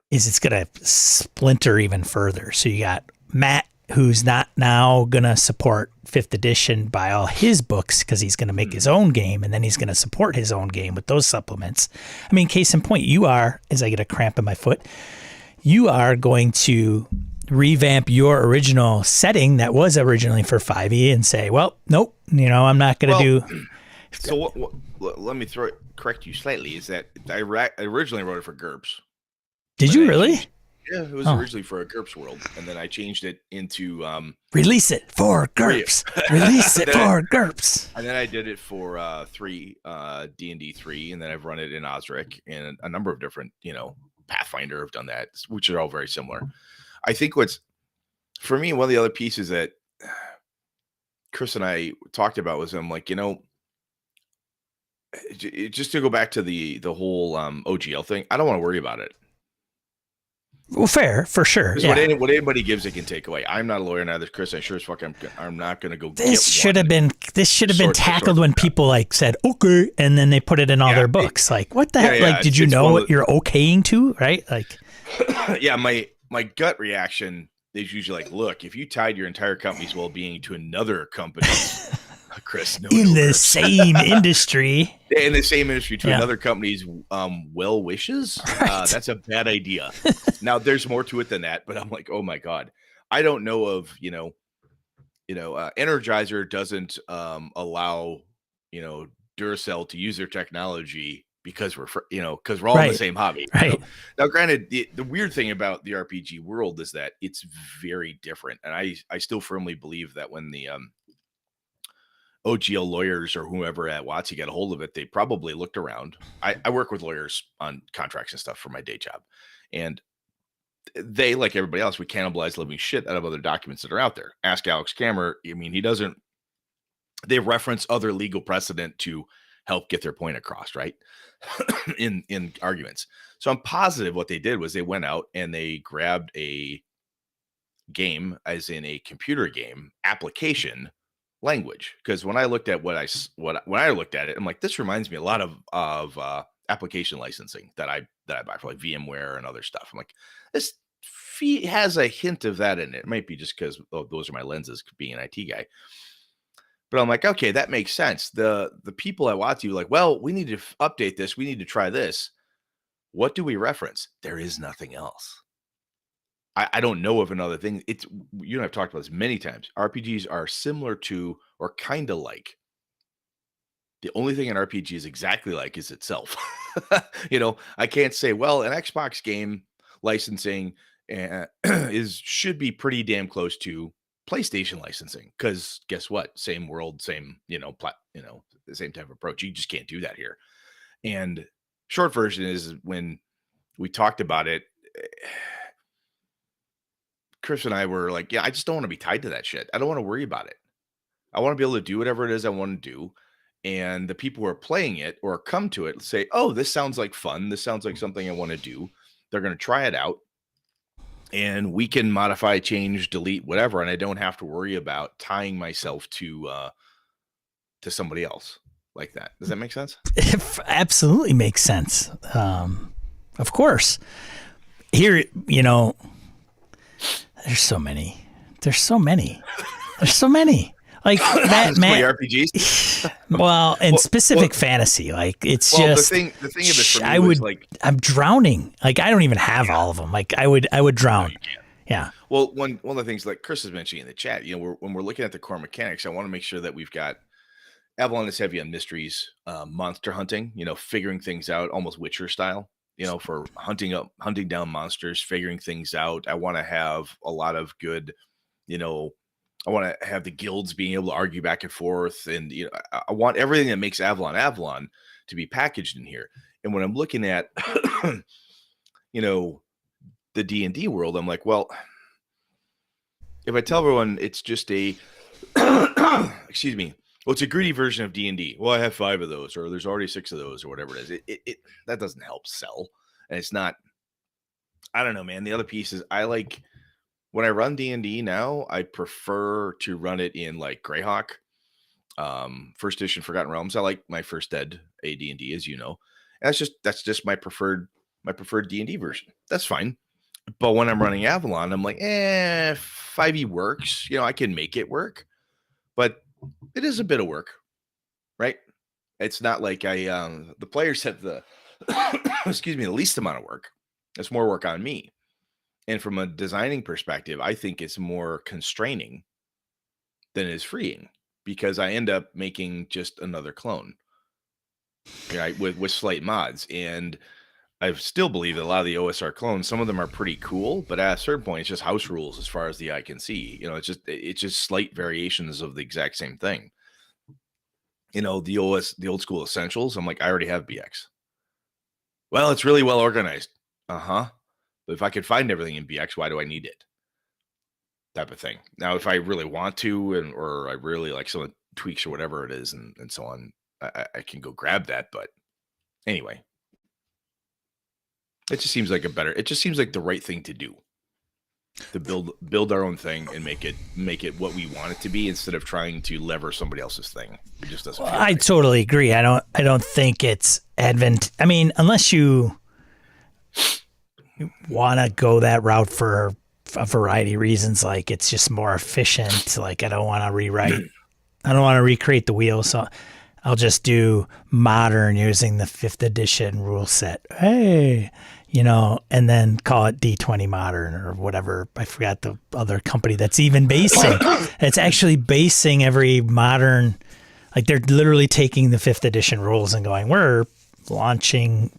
A: is it's going to splinter even further. So you got Matt, who's not now going to support 5th edition by all his books because he's going to make his own game, and then he's going to support his own game with those supplements. I mean, case in point, you are, as I get a cramp in my foot, you are going to revamp your original setting that was originally for 5e and say, well, nope, you know, I'm not going to do.
B: So let me correct you slightly. Is that I originally wrote it for GURPS.
A: Did you really?
B: Yeah, it was originally for a GURPS world, and then I changed it into
A: release it for GURPS. Release it for GURPS.
B: And then I did it for D&D 3, and then I've run it in Osric and a number of different, you know, Pathfinder have done that, which are all very similar. I think for me, one of the other pieces that Chris and I talked about was I'm like, you know, just to go back to the whole OGL thing, I don't want to worry about it.
A: Well, fair, for sure. Yeah.
B: What anybody gives, it can take away. I'm not a lawyer, neither is Chris. I sure as fuck I'm not going to go.
A: This should have been tackled when people like said okay, and then they put it in all their books. Like, what the heck? Like, did you know what you're okaying to? Right? Like,
B: yeah. My gut reaction is usually like, look, if you tied your entire company's well-being to another company, Chris,
A: in the same industry.
B: In the same industry to another company's well wishes, right. That's a bad idea. Now, there's more to it than that, but I'm like, oh my god, I don't know of Energizer doesn't allow Duracell to use their technology because we're because we're all in the same hobby.
A: Right.
B: Now, granted, the weird thing about the RPG world is that it's very different, and I still firmly believe that when the OGL lawyers or whoever at WotC got a hold of it, they probably looked around. I work with lawyers on contracts and stuff for my day job. And they, like everybody else, we cannibalize living shit out of other documents that are out there. Ask Alex Kammer. I mean, they reference other legal precedent to help get their point across, right? in arguments. So I'm positive what they did was they went out and they grabbed a game, as in a computer game application language, because when I looked at when I looked at it, I'm like, this reminds me a lot of application licensing that I buy for like VMware and other stuff. I'm like, this has a hint of that in it. It might be just because those are my lenses, being an IT guy. But I'm like, okay, that makes sense. The people at WotC like, well, we need to update this. We need to try this. What do we reference? There is nothing else. I don't know of another thing. You and I have talked about this many times. RPGs are similar to, or kind of like, the only thing an RPG is exactly like is itself. I can't say, well, an Xbox game licensing should be pretty damn close to PlayStation licensing, because guess what? Same world, same the same type of approach. You just can't do that here. And short version is, when we talked about it, Chris and I were like, yeah, I just don't want to be tied to that shit. I don't want to worry about it. I want to be able to do whatever it is I want to do. And the people who are playing it or come to it say, oh, this sounds like fun. This sounds like something I want to do. They're going to try it out. And we can modify, change, delete, whatever. And I don't have to worry about tying myself to somebody else like that. Does that make sense?
A: It absolutely makes sense. Of course. Here, there's so many. Like Matt
B: RPGs.
A: Well, and specific fantasy. Like, it's just
B: the thing of it for me
A: I'm drowning. Like, I don't even have all of them. Like, I would drown. Yeah.
B: Well, one of the things, like Chris is mentioning in the chat, when we're looking at the core mechanics, I want to make sure that we've got Avalon is heavy on mysteries, monster hunting, figuring things out, almost Witcher style. For hunting down monsters, figuring things out. I want to have a lot of good, I want to have the guilds being able to argue back and forth. And, I want everything that makes Avalon to be packaged in here. And when I'm looking at, the D&D world, I'm like, well, if I tell everyone it's just excuse me, well, it's a greedy version of D&D. Well, I have 5 of those, or there's already 6 of those, or whatever it is. It that doesn't help sell, and it's not I don't know, man. The other piece is I like when I run D&D now, I prefer to run it in like Greyhawk, first edition Forgotten Realms. I like my first ed AD&D, as you know. And that's just my preferred D&D version. That's fine. But when I'm running Avalon, I'm like, 5e works. You know, I can make it work, but it is a bit of work, right? It's not like the players have the excuse me, the least amount of work. It's more work on me. And from a designing perspective, I think it's more constraining than it is freeing because I end up making just another clone, right? With slight mods. And I still believe that a lot of the OSR clones, some of them are pretty cool, but at a certain point, it's just house rules as far as the eye can see. You know, it's just slight variations of the exact same thing. You know, the old school essentials. I'm like, I already have BX. Well, it's really well organized. Uh-huh. But if I could find everything in BX, why do I need it? Type of thing. Now, if I really want to, or I really like some of the tweaks or whatever it is, and so on, I can go grab that. But anyway, it just seems like the right thing to do. To build our own thing and make it what we want it to be instead of trying to lever somebody else's thing. It just doesn't feel
A: I
B: right.
A: totally agree. I don't think it's I mean, unless you want to go that route for a variety of reasons, like it's just more efficient. Like I don't want to recreate the wheel, so I'll just do modern using the 5th edition rule set. Hey, and then call it D20 modern or whatever. I forgot the other company that's even basing. It's actually basing every modern, like they're literally taking the 5th edition rules and going, we're launching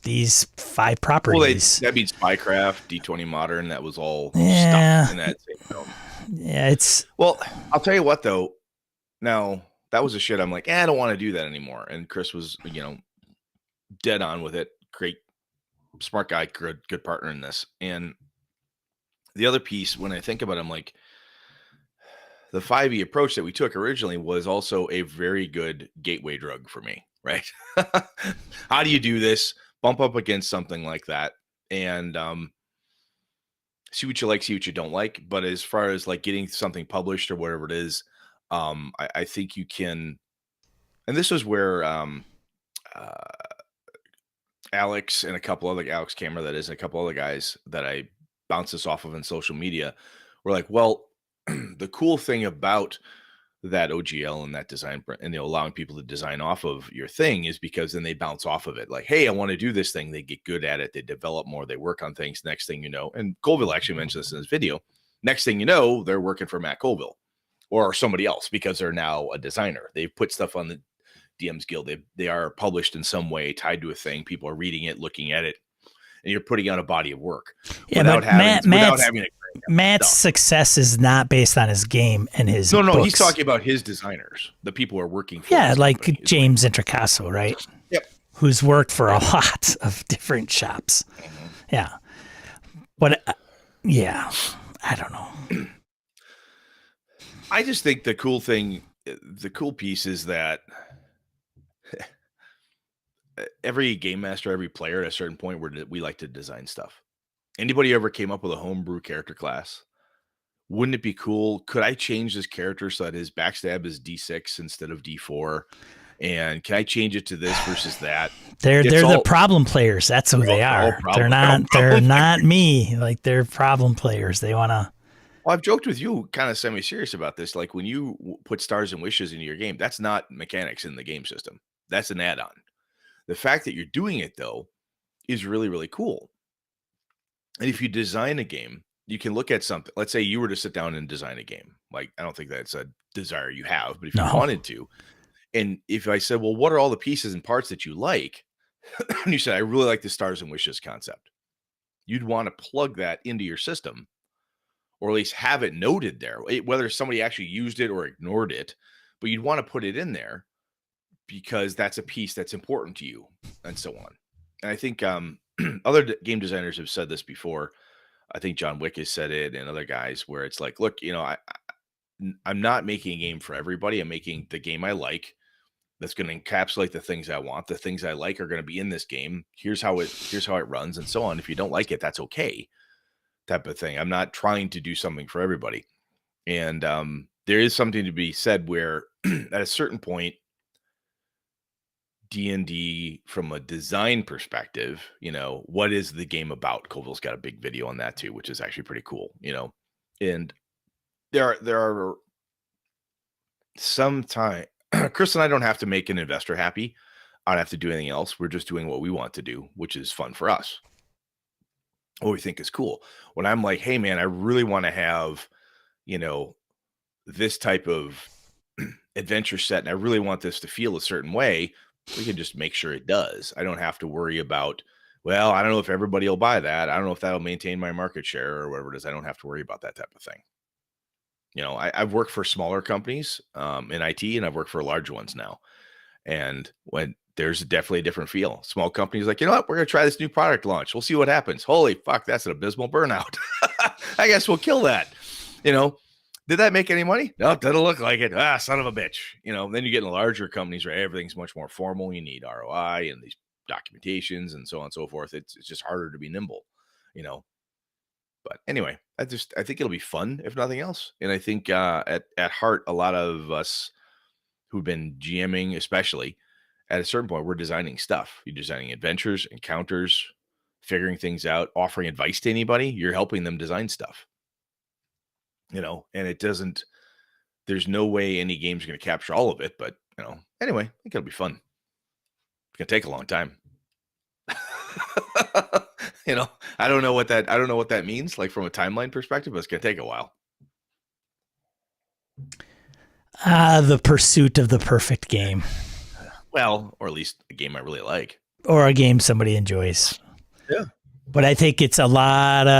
A: these 5 properties.
B: Well, that means Spycraft, D20 modern. That was all stuff in that same film.
A: Yeah,
B: well, I'll tell you what though. Now that was a shit. I'm like, I don't want to do that anymore. And Chris was, dead on with it. Great, smart guy, good partner in this. And the other piece, when I think about it, I'm like, the 5e approach that we took originally was also a very good gateway drug for me, right? How do you do this? Bump up against something like that and see what you like, see what you don't like. But as far as like getting something published or whatever it is, I think you can. And this is where Alex and Alex Camera, that is, and a couple other guys that I bounce this off of in social media were like, well, the cool thing about that OGL and that design and allowing people to design off of your thing is because then they bounce off of it. Like, hey, I want to do this thing. They get good at it. They develop more. They work on things. Next thing you know, and Colville actually mentioned this in his video. Next thing you know, they're working for Matt Colville or somebody else because they're now a designer. They've put stuff on the DM's Guild. They are published in some way, tied to a thing. People are reading it, looking at it, and you're putting out a body of work without having
A: Matt's success is not based on his game and his
B: no.
A: books.
B: He's talking about his designers, the people who are working for.
A: Yeah, like James Intricasso, right?
B: Yep.
A: Who's worked for a lot of different shops. Mm-hmm. Yeah, but I don't know.
B: I just think the cool piece is that every game master, every player at a certain point where we like to design stuff. Anybody ever came up with a homebrew character class? Wouldn't it be cool? Could I change this character so that his backstab is D6 instead of D4? And can I change it to this versus that?
A: They're the problem players. That's who they are. They're not me. Like they're problem players. They want to.
B: Well, I've joked with you kind of semi-serious about this. Like when you put stars and wishes into your game, that's not mechanics in the game system. That's an add-on. The fact that you're doing it, though, is really, really cool. And if you design a game, you can look at something. Let's say you were to sit down and design a game. Like, I don't think that's a desire you have, but if you wanted to, and if I said, well, what are all the pieces and parts that you like? And you said, I really like the stars and wishes concept. You'd want to plug that into your system, or at least have it noted there, whether somebody actually used it or ignored it, but you'd want to put it in there because that's a piece that's important to you and so on. And I think other game designers have said this before. I think John Wick has said it and other guys where it's like, look, I'm not making a game for everybody. I'm making the game I like. that's going to encapsulate the things I want. The things I like are going to be in this game. Here's how it runs, and so on. If you don't like it, that's okay. Type of thing. I'm not trying to do something for everybody. And there is something to be said where at a certain point, D&D from a design perspective, what is the game about? Colville's got a big video on that too, which is actually pretty cool, and there are some time Chris and I don't have to make an investor happy. I don't have to do anything else. We're just doing what we want to do, which is fun for us. What we think is cool. When I'm like, hey man, I really want to have, this type of adventure set, and I really want this to feel a certain way, we can just make sure it does. I don't have to worry about, well, I don't know if everybody will buy that. I don't know if that'll maintain my market share or whatever it is. I don't have to worry about that type of thing. I've worked for smaller companies in IT, and I've worked for large ones now. And when there's definitely a different feel. Small companies like, you know what, we're going to try this new product launch. We'll see what happens. Holy fuck, that's an abysmal burnout. I guess we'll kill that. Did that make any money? No, it doesn't look like it. Son of a bitch. Then you get in larger companies where everything's much more formal. You need ROI and these documentations and so on and so forth. It's just harder to be nimble, But anyway, I think it'll be fun, if nothing else. And I think at heart, a lot of us who've been GMing, especially, at a certain point, we're designing stuff. You're designing adventures, encounters, figuring things out, offering advice to anybody. You're helping them design stuff. And there's no way any game's going to capture all of it, but anyway, I think it'll be fun. It's going to take a long time. I don't know what that means, like from a timeline perspective, but it's going to take a while.
A: The pursuit of the perfect game.
B: Well, or at least a game I really like.
A: Or a game somebody enjoys.
B: Yeah.
A: But I think it's a lot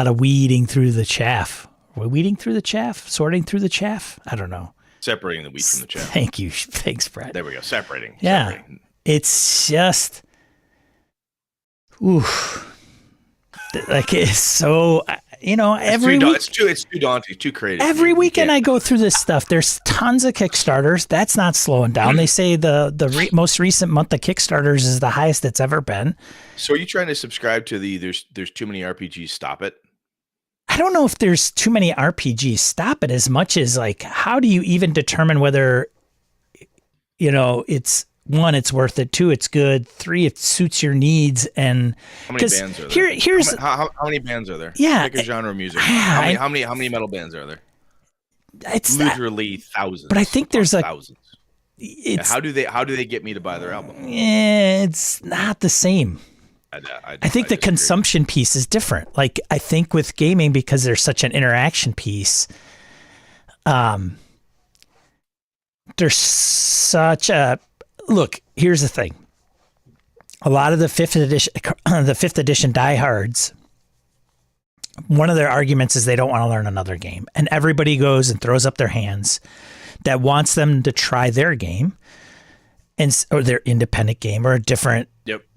A: of weeding through the chaff. Are we weeding through the chaff? Sorting through the chaff? I don't know.
B: Separating the wheat from the chaff.
A: Thank you. Thanks, Brad.
B: There we go. Separating.
A: Yeah.
B: Separating.
A: It's just, like it's so,
B: it's too daunting, too creative.
A: Every weekend I go through this stuff. There's tons of Kickstarters. That's not slowing down. They say the most recent month of Kickstarters is the highest it's ever been.
B: So are you trying to subscribe to there's too many RPGs, stop it?
A: I don't know if there's too many RPGs, stop it, as much as like, how do you even determine whether, it's one, it's worth it. Two, it's good. Three, it suits your needs. And
B: how many bands are there?
A: Here's
B: how many bands are there?
A: Yeah,
B: pick a genre of music.
A: Yeah,
B: how many metal bands are there?
A: It's
B: literally thousands.
A: But I think there's
B: thousands. How do they get me to buy their album?
A: Yeah, it's not the same. I think the consumption piece is different. Like I think with gaming, because there's such an interaction piece, there's such a look. Here's the thing: a lot of the fifth edition diehards, one of their arguments is they don't want to learn another game, and everybody goes and throws up their hands that wants them to try their game, or their independent game, or a different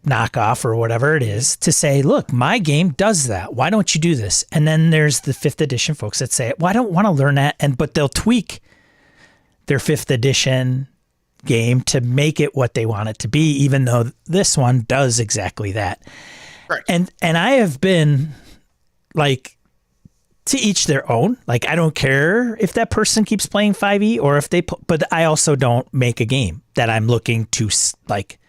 A: knockoff or whatever it is, to say, look, my game does that. Why don't you do this? And then there's the fifth edition folks that say, well, I don't want to learn that. But they'll tweak their fifth edition game to make it what they want it to be, even though this one does exactly that.
B: Right.
A: And I have been like, to each their own. Like, I don't care if that person keeps playing 5e or if they, but I also don't make a game that I'm looking to like,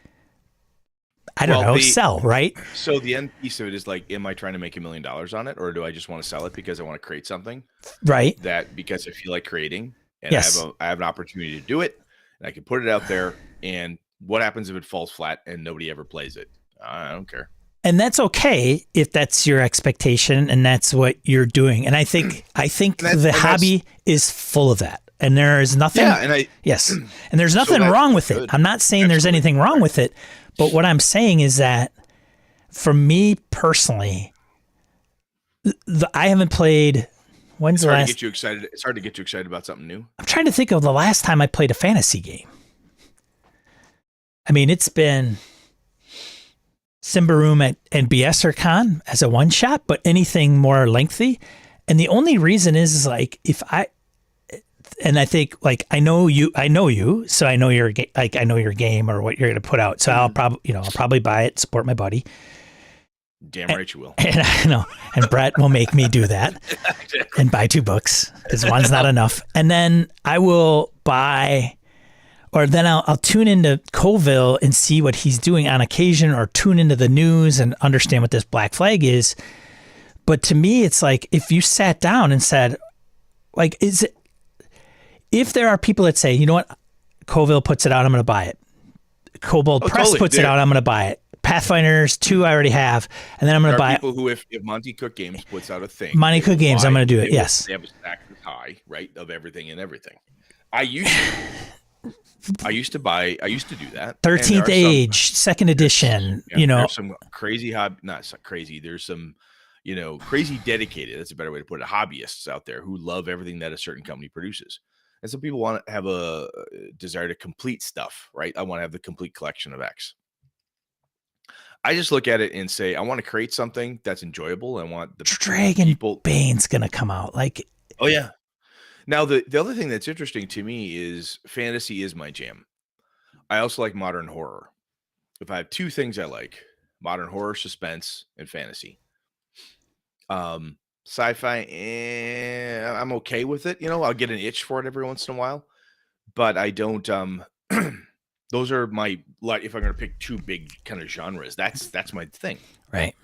A: I don't know, sell, right?
B: So the end piece of it is like, am I trying to make $1 million on it, or do I just want to sell it because I want to create something?
A: Right.
B: That because I feel like creating, and
A: yes.
B: I have an opportunity to do it, and I can put it out there. And what happens if it falls flat and nobody ever plays it? I don't care.
A: And that's okay if that's your expectation and that's what you're doing. And I think the hobby is full of that. And there is nothing. Yeah, yes. And there's nothing wrong with it. I'm not saying there's anything wrong with it. But what I'm saying is that for me personally, I haven't played. When's the last?
B: It's hard to get you excited about something new.
A: I'm trying to think of the last time I played a fantasy game. I mean, it's been Symbaroum and BSRCon as a one shot, but anything more lengthy. And the only reason is like, and I think like I know you, so I know I know your game or what you're going to put out. So I'll probably buy it, support my buddy.
B: Damn right you will.
A: And I know, and Brett will make me do that and buy 2 books because one's not enough. And then I will buy, or then I'll tune into Colville and see what he's doing on occasion, or tune into the news and understand what this Black Flag is. But to me, it's like if you sat down and said, like, if there are people that say, you know what, Colville puts it out, I'm going to buy it. Kobold Press puts it out, I'm going to buy it. Pathfinders 2 I already have, and then I'm going to buy
B: people who, if Monty Cook Games puts out a thing,
A: Monty Cook Games, I'm going to do it. Yes,
B: they have a stack that's high, right, of everything and everything. I used to do that.
A: 13th Age, second edition.
B: There's some crazy not so crazy. There's some, crazy dedicated. That's a better way to put it. Hobbyists out there who love everything that a certain company produces, and some people want to have a desire to complete stuff, right? I want to have the complete collection of X. I just look at it and say, I want to create something that's enjoyable. I want the
A: Dragon Bane's going to come out. Like,
B: oh yeah. Now the other thing that's interesting to me is fantasy is my jam. I also like modern horror. If I have 2 things I like, modern horror, suspense, and fantasy. Sci-fi, I'm okay with it. I'll get an itch for it every once in a while, but I don't. Those are my, like, if I'm going to pick 2 big kind of genres, that's my thing.
A: Right.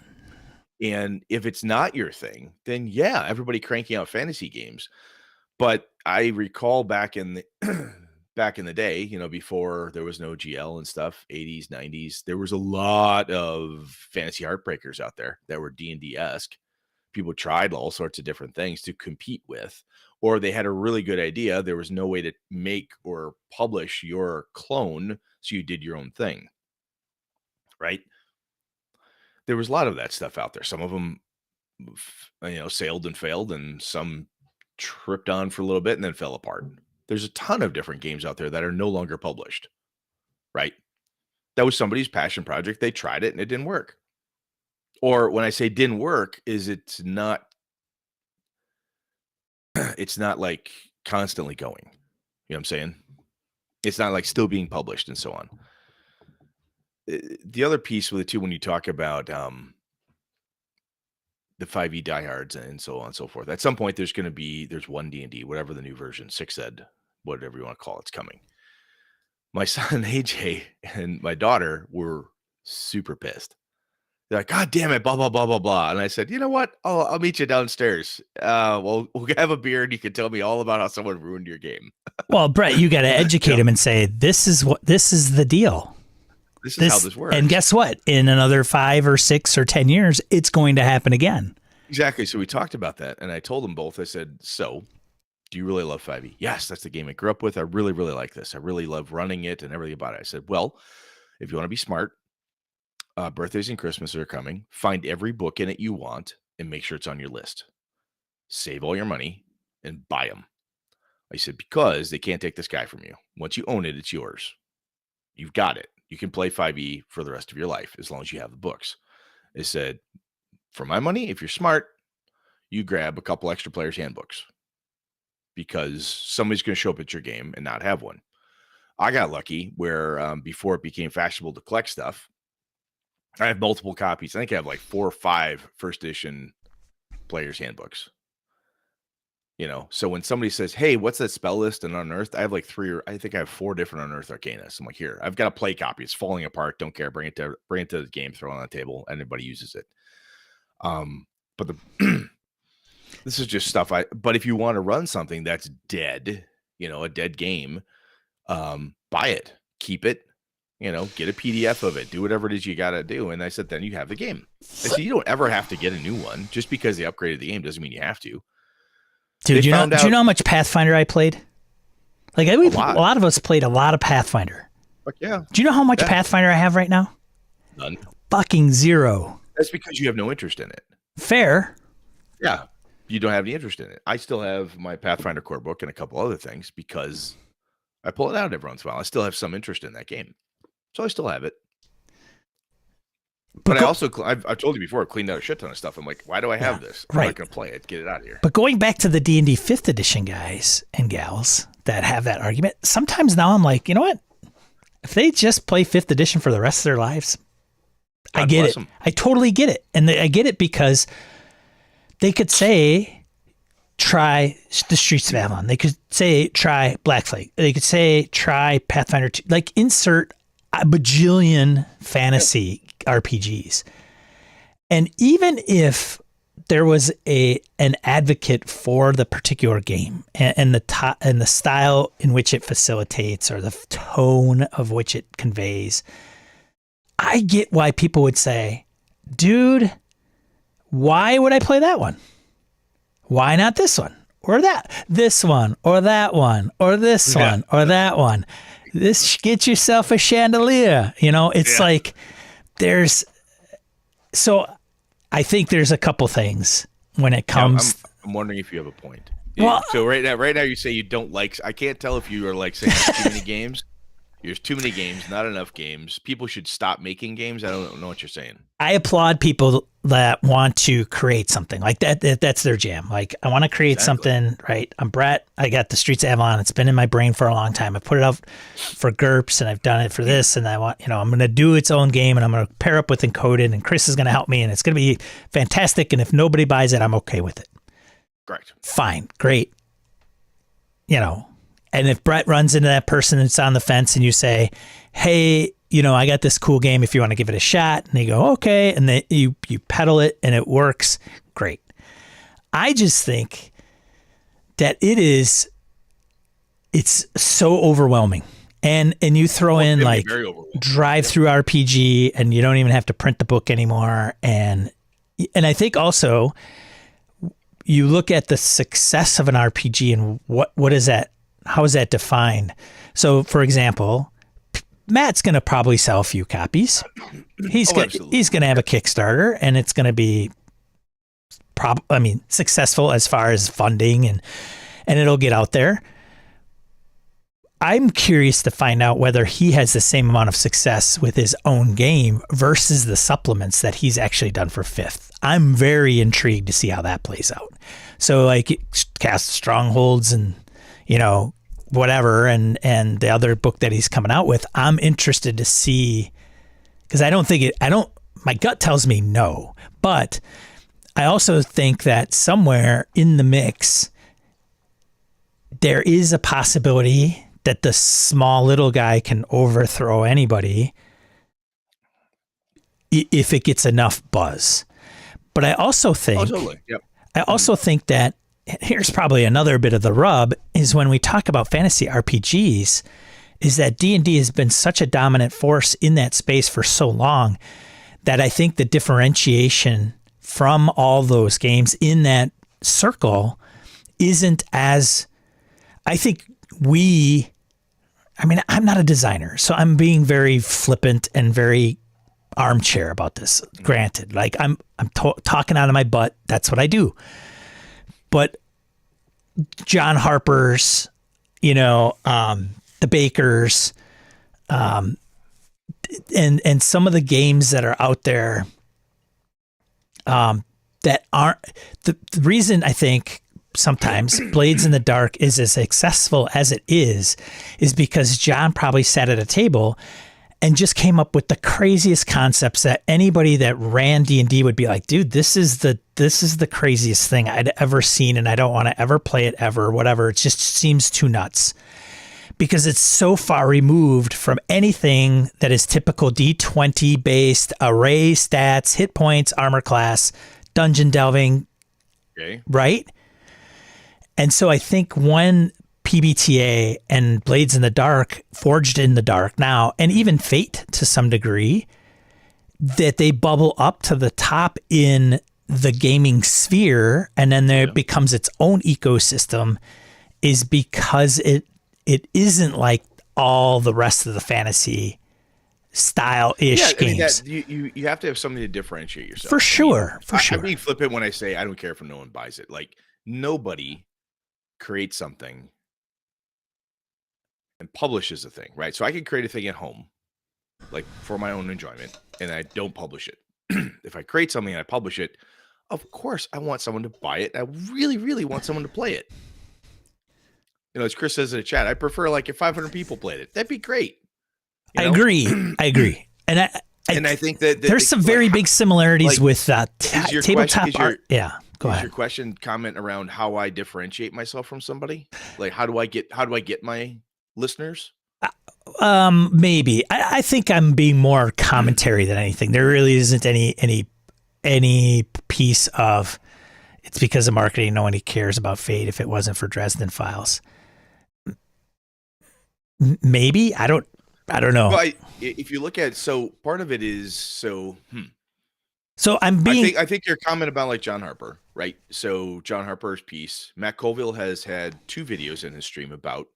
B: And if it's not your thing, then yeah, everybody cranking out fantasy games. But I recall back in the day, before there was no GL and stuff, 80s, 90s, there was a lot of fantasy heartbreakers out there that were D&D-esque. People tried all sorts of different things to compete with, or they had a really good idea. There was no way to make or publish your clone, so you did your own thing, right? There was a lot of that stuff out there. Some of them, sailed and failed, and some tripped on for a little bit and then fell apart. There's a ton of different games out there that are no longer published, right? That was somebody's passion project. They tried it and it didn't work. Or when I say didn't work, it's not like constantly going. You know what I'm saying? It's not like still being published and so on. The other piece with it too, when you talk about the 5e diehards and so on and so forth, at some point there's one D&D, whatever the new version, 6th ed, whatever you want to call it's coming. My son AJ and my daughter were super pissed. They're like, God damn it, blah, blah, blah, blah, blah. And I said, you know what? I'll meet you downstairs. We'll have a beer and you can tell me all about how someone ruined your game.
A: Well, Brett, you got to educate him and say, this is the deal.
B: This is how this works.
A: And guess what? In another 5 or 6 or 10 years, it's going to happen again.
B: Exactly. So we talked about that. And I told them both, I said, so do you really love 5e? Yes, that's the game I grew up with. I really, really like this. I really love running it and everything about it. I said, well, if you want to be smart, birthdays and Christmas are coming. Find every book in it you want and make sure it's on your list. Save all your money and buy them. I said, because they can't take this guy from you. Once you own it, it's yours. You've got it. You can play 5e for the rest of your life as long as you have the books. I said, for my money, if you're smart, you grab a couple extra players' handbooks because somebody's going to show up at your game and not have one. I got lucky where before it became fashionable to collect stuff, I have multiple copies. I think I have like 4 or 5 first edition players' handbooks. So when somebody says, hey, what's that spell list and Unearthed? I have like I think I have 4 different Unearthed Arcanas. I'm like, here, I've got a play copy. It's falling apart. Don't care. Bring it to the game, throw it on the table. Anybody uses it. But this is just stuff but if you want to run something that's dead, a dead game, buy it, keep it, get a PDF of it, do whatever it is you got to do. And I said, then you have the game. I said, you don't ever have to get a new one. Just because they upgraded the game doesn't mean you have to.
A: Dude, do you know how much Pathfinder I played? Like, a lot of us played a lot of Pathfinder.
B: Fuck yeah.
A: Do you know how much Pathfinder I have right now?
B: None.
A: Fucking 0.
B: That's because you have no interest in it.
A: Fair.
B: Yeah. You don't have any interest in it. I still have my Pathfinder core book and a couple other things because I pull it out every once in a while. I still have some interest in that game. So I still have it. But I also, I've told you before, I cleaned out a shit ton of stuff. I'm like, why do I have this? I'm not going to play it. Get it out of here.
A: But going back to the D&D 5th edition guys and gals that have that argument, sometimes now I'm like, you know what? If they just play 5th edition for the rest of their lives, I get it. I totally get it. And I get it because they could say, try the Streets of Avalon. They could say, try Black Flag. They could say, try Pathfinder 2. Like, insert a bajillion fantasy RPGs. And even if there was an advocate for the particular game and the style in which it facilitates or the tone of which it conveys, I get why people would say, dude, why would I play that one? Why not this one or this one or that one or this one or that one? Get yourself a chandelier. It's like so I think there's a couple things when it comes.
B: I'm wondering if you have a point. Well, so right now you say you don't like. I can't tell if you are like saying there's too many games. There's too many games, not enough games. People should stop making games. I don't know what you're saying.
A: I applaud people that want to create something like that. That's their jam. Like, I want to create something, right? I'm Brett. I got the Streets of Avalon. It's been in my brain for a long time. I put it out for GURPS and I've done it for this. And I want, I'm going to do its own game and I'm going to pair up with Encoded and Chris is going to help me and it's going to be fantastic. And if nobody buys it, I'm okay with it.
B: Correct.
A: Fine. Great. And if Brett runs into that person that's on the fence and you say, hey, I got this cool game if you want to give it a shot. And they go, okay. And then you pedal it and it works. Great. I just think that it's so overwhelming. And you throw in like drive-through RPG and you don't even have to print the book anymore. And I think also you look at the success of an RPG and what is that? How is that defined? So, for example, Matt's going to probably sell a few copies. He's going to have a Kickstarter, and it's going to be successful as far as funding, and it'll get out there. I'm curious to find out whether he has the same amount of success with his own game versus the supplements that he's actually done for 5th. I'm very intrigued to see how that plays out. So, like, Cast Strongholds and whatever, and the other book that he's coming out with, I'm interested to see, because my gut tells me no, but I also think that somewhere in the mix, there is a possibility that the small little guy can overthrow anybody if it gets enough buzz. But I also think, that here's probably another bit of the rub is when we talk about fantasy RPGs is that D&D has been such a dominant force in that space for so long that I think the differentiation from all those games in that circle isn't as, I think I'm not a designer, so I'm being very flippant and very armchair about this. Granted, like I'm talking out of my butt. That's what I do. But John Harper's, the Bakers, and some of the games that are out there, that aren't the reason I think sometimes Blades in the Dark is as successful as it is because John probably sat at a table and just came up with the craziest concepts that anybody that ran D&D would be like, dude, this is the craziest thing I'd ever seen, and I don't want to ever play it ever, whatever. It just seems too nuts because it's so far removed from anything that is typical D20 based array stats, hit points, armor class, dungeon delving, right? And so I think when PBTA and Blades in the Dark, Forged in the Dark now, and even Fate to some degree, that they bubble up to the top in the gaming sphere, and then there becomes its own ecosystem, is because it isn't like all the rest of the fantasy style-ish games.
B: You have to have something to differentiate yourself.
A: For sure.
B: I'm being flippant when I say I don't care if no one buys it. Like, nobody creates something and publishes a thing, right? So I can create a thing at home like for my own enjoyment, and I don't publish it. If I create something and I publish it, of course I want someone to buy it. I really, really want someone to play it. As Chris says in the chat, I prefer like if 500 people played it. That'd be great.
A: I agree. And
B: I think that
A: there's some very big similarities with tabletop art. Yeah, go ahead.
B: Your question comment around how I differentiate myself from somebody? Like how do I get my listeners?
A: Maybe. I think I'm being more commentary than anything. There really isn't any piece of it's because of marketing. No one cares about Fate if it wasn't for Dresden Files. Maybe I don't know.
B: Well, if you look at part of it is So
A: I'm being.
B: I think your comment about like John Harper, right? So John Harper's piece, Matt Colville has had 2 videos in his stream about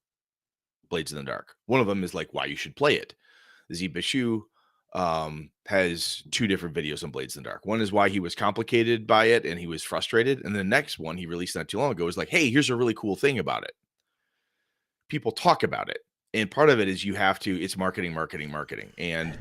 B: Blades in the Dark. One of them is like why you should play it. Z Bashu has 2 different videos on Blades in the Dark. One is why he was complicated by it and he was frustrated, and the next one he released not too long ago is like, hey, here's a really cool thing about it. People talk about it. And part of it is it's marketing. And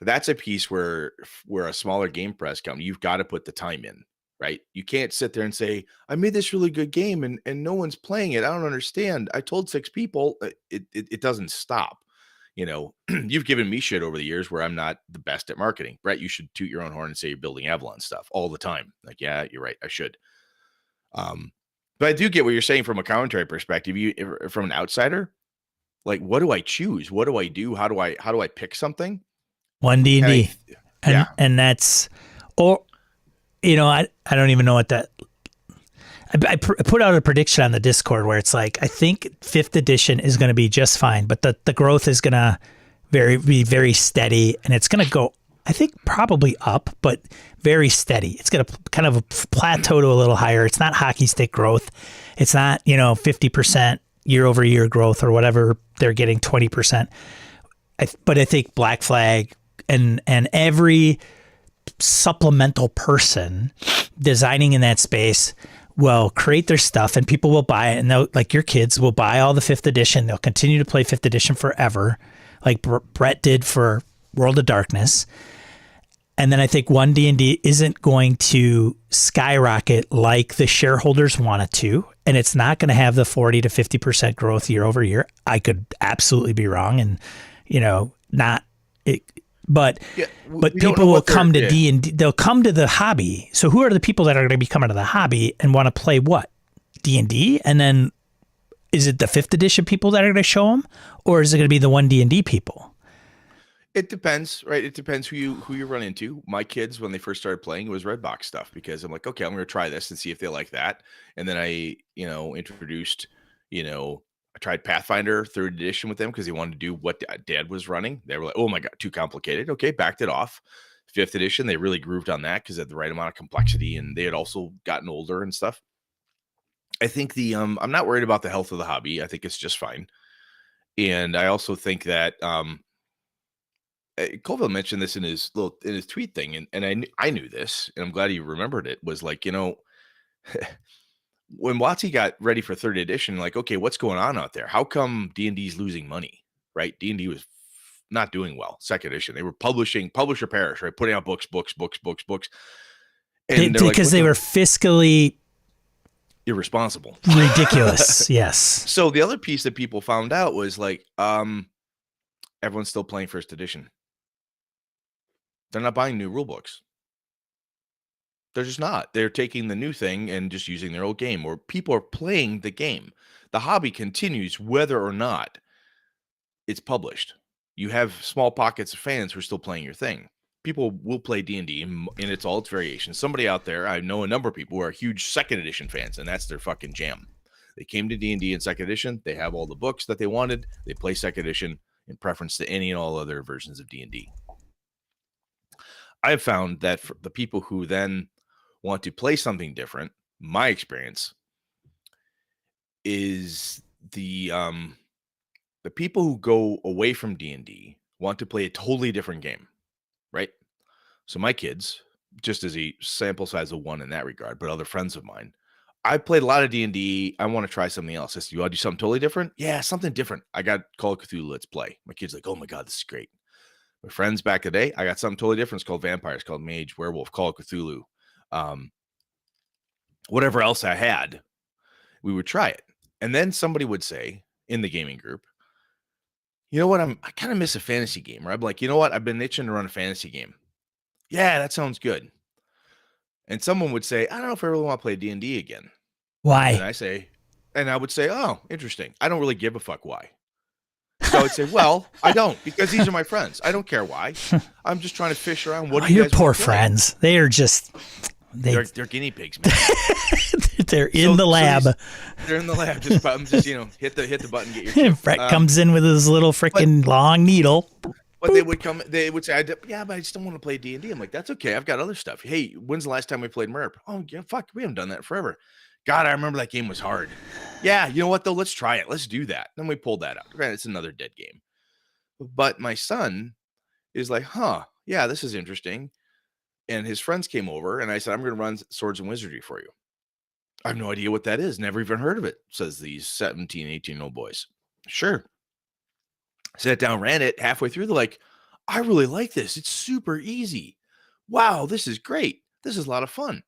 B: that's a piece where a smaller game press company, you've got to put the time in, right? You can't sit there and say, I made this really good game and no one's playing it. I don't understand. I told 6 people. It doesn't stop. You've given me shit over the years where I'm not the best at marketing. Brett, you should toot your own horn and say you're building Avalon stuff all the time. Like, yeah, you're right. I should. But I do get what you're saying from a commentary perspective. From an outsider, like, what do I choose? What do I do? How do I pick something?
A: One D&D. And that's, or, I don't even know what that, I put out a prediction on the Discord where it's like, I think 5th edition is going to be just fine, but the growth is going to be very steady, and it's going to go, I think, probably up, but very steady. It's going to kind of plateau to a little higher. It's not hockey stick growth. It's not, 50% year over year growth or whatever they're getting, 20%. But I think Black Flag and every supplemental person designing in that space will create their stuff and people will buy it, and they'll, like your kids will buy all the 5th edition. They'll continue to play 5th edition forever, like Brett did for World of Darkness. And then I think 1D&D isn't going to skyrocket like the shareholders want it to, and it's not going to have the 40 to 50% growth year over year. I could absolutely be wrong, and not it. But people will come to D&D. They'll come to the hobby. So who are the people that are going to be coming to the hobby and want to play what? D&D? And then is it the 5th edition people that are going to show them, or is it going to be the 1D&D people?
B: It depends, right? It depends who you run into. My kids, when they first started playing, it was Redbox stuff because I'm like, okay, I'm going to try this and see if they like that. And then I, introduced, I tried Pathfinder 3rd edition with them because they wanted to do what Dad was running. They were like, oh my God, too complicated. Okay, backed it off. 5th edition, they really grooved on that because they had the right amount of complexity, and they had also gotten older and stuff. I think I'm not worried about the health of the hobby. I think it's just fine. And I also think that Colville mentioned this in his tweet thing, and I knew this, and I'm glad he remembered it. Was like, when WotC got ready for 3rd edition, like, okay, what's going on out there? How come D&D is losing money? Right? D&D was not doing well. 2nd edition, they were publisher perish, right? Putting out books, and
A: because they were fiscally
B: irresponsible,
A: ridiculous. Yes.
B: So the other piece that people found out was like, everyone's still playing 1st edition. They're not buying new rule books. They're just not. They're taking the new thing and just using their old game, or people are playing the game. The hobby continues whether or not it's published. You have small pockets of fans who are still playing your thing. People will play D&D in its all its variations. Somebody out there, I know a number of people who are huge 2nd edition fans, and that's their fucking jam. They came to D&D in 2nd edition. They have all the books that they wanted. They play 2nd edition in preference to any and all other versions of D&D. I've found that for the people who then want to play something different, my experience is the people who go away from D&D want to play a totally different game, right? So my kids, just as a sample size of 1 in that regard, but other friends of mine, I played a lot of D&D. I want to try something else. I said, you want to do something totally different? Yeah, something different. I got Call of Cthulhu. Let's play. My kid's like, oh my God, this is great. My friends back in the day, I got something totally different. It's called vampires, called mage, werewolf, call of Cthulhu. Whatever else I had, we would try it. And then somebody would say in the gaming group, you know what? I kind of miss a fantasy game. Or I'm like, you know what? I've been itching to run a fantasy game. Yeah, that sounds good. And someone would say, I don't know if I really want to play D&D again.
A: Why?
B: And I would say, oh, interesting. I don't really give a fuck why. So I would say, well, I don't, because these are my friends. I don't care why. I'm just trying to fish around. What do you
A: your
B: guys
A: poor
B: want to play?
A: friends. They are just
B: They're guinea pigs, man.
A: they're in the lab.
B: They're in the lab. Just hit the button, get your chip.
A: Brett comes in with his little freaking long needle.
B: But they would say, yeah, but I just don't want to play D&D. I'm like, that's okay. I've got other stuff. Hey, when's the last time we played MERP? Oh, yeah, fuck, we haven't done that forever. God, I remember that game was hard. Yeah, you know what, though? Let's try it. Let's do that. Then we pulled that out. Granted, it's another dead game. But my son is like, yeah, this is interesting. And his friends came over, and I said, I'm going to run Swords and Wizardry for you. I have no idea what that is. Never even heard of it, says these 17, 18-year-old boys. Sure. Sat down, ran it. Halfway through, they're like, I really like this. It's super easy. Wow, this is great. This is a lot of fun.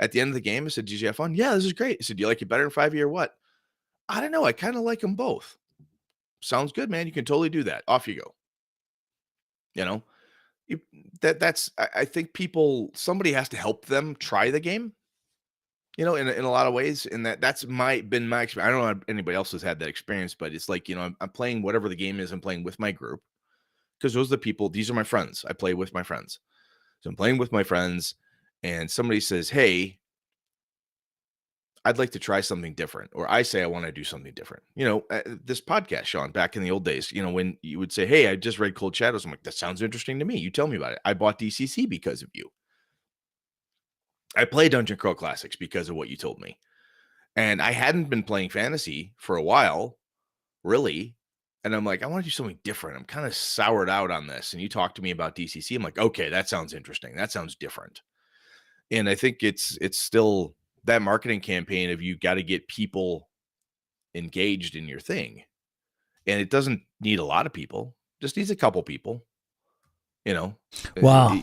B: At the end of the game, I said, did you have fun? Yeah, this is great. I said, do you like it better in 5e or what? I don't know. I kind of like them both. Sounds good, man. You can totally do that. Off you go. You know, I think somebody has to help them try the game, you know, in a lot of ways. And that's been my experience. I don't know if anybody else has had that experience, but it's like, you know, I'm playing whatever the game is. I'm playing with my group because those are the people, these are my friends. I play with my friends. So I'm playing with my friends and somebody says, hey, I'd like to try something different. Or I say, I want to do something different. You know, this podcast, Sean, back in the old days, you know, when you would say, hey, I just read Cold Shadows. I'm like, that sounds interesting to me. You tell me about it. I bought DCC because of you. I play Dungeon Crawl Classics because of what you told me. And I hadn't been playing fantasy for a while, really. And I'm like, I want to do something different. I'm kind of soured out on this. And you talked to me about DCC. I'm like, okay, that sounds interesting. That sounds different. And I think it's still that marketing campaign of you got to get people engaged in your thing. And it doesn't need a lot of people, just needs a couple people, you know.
A: Wow.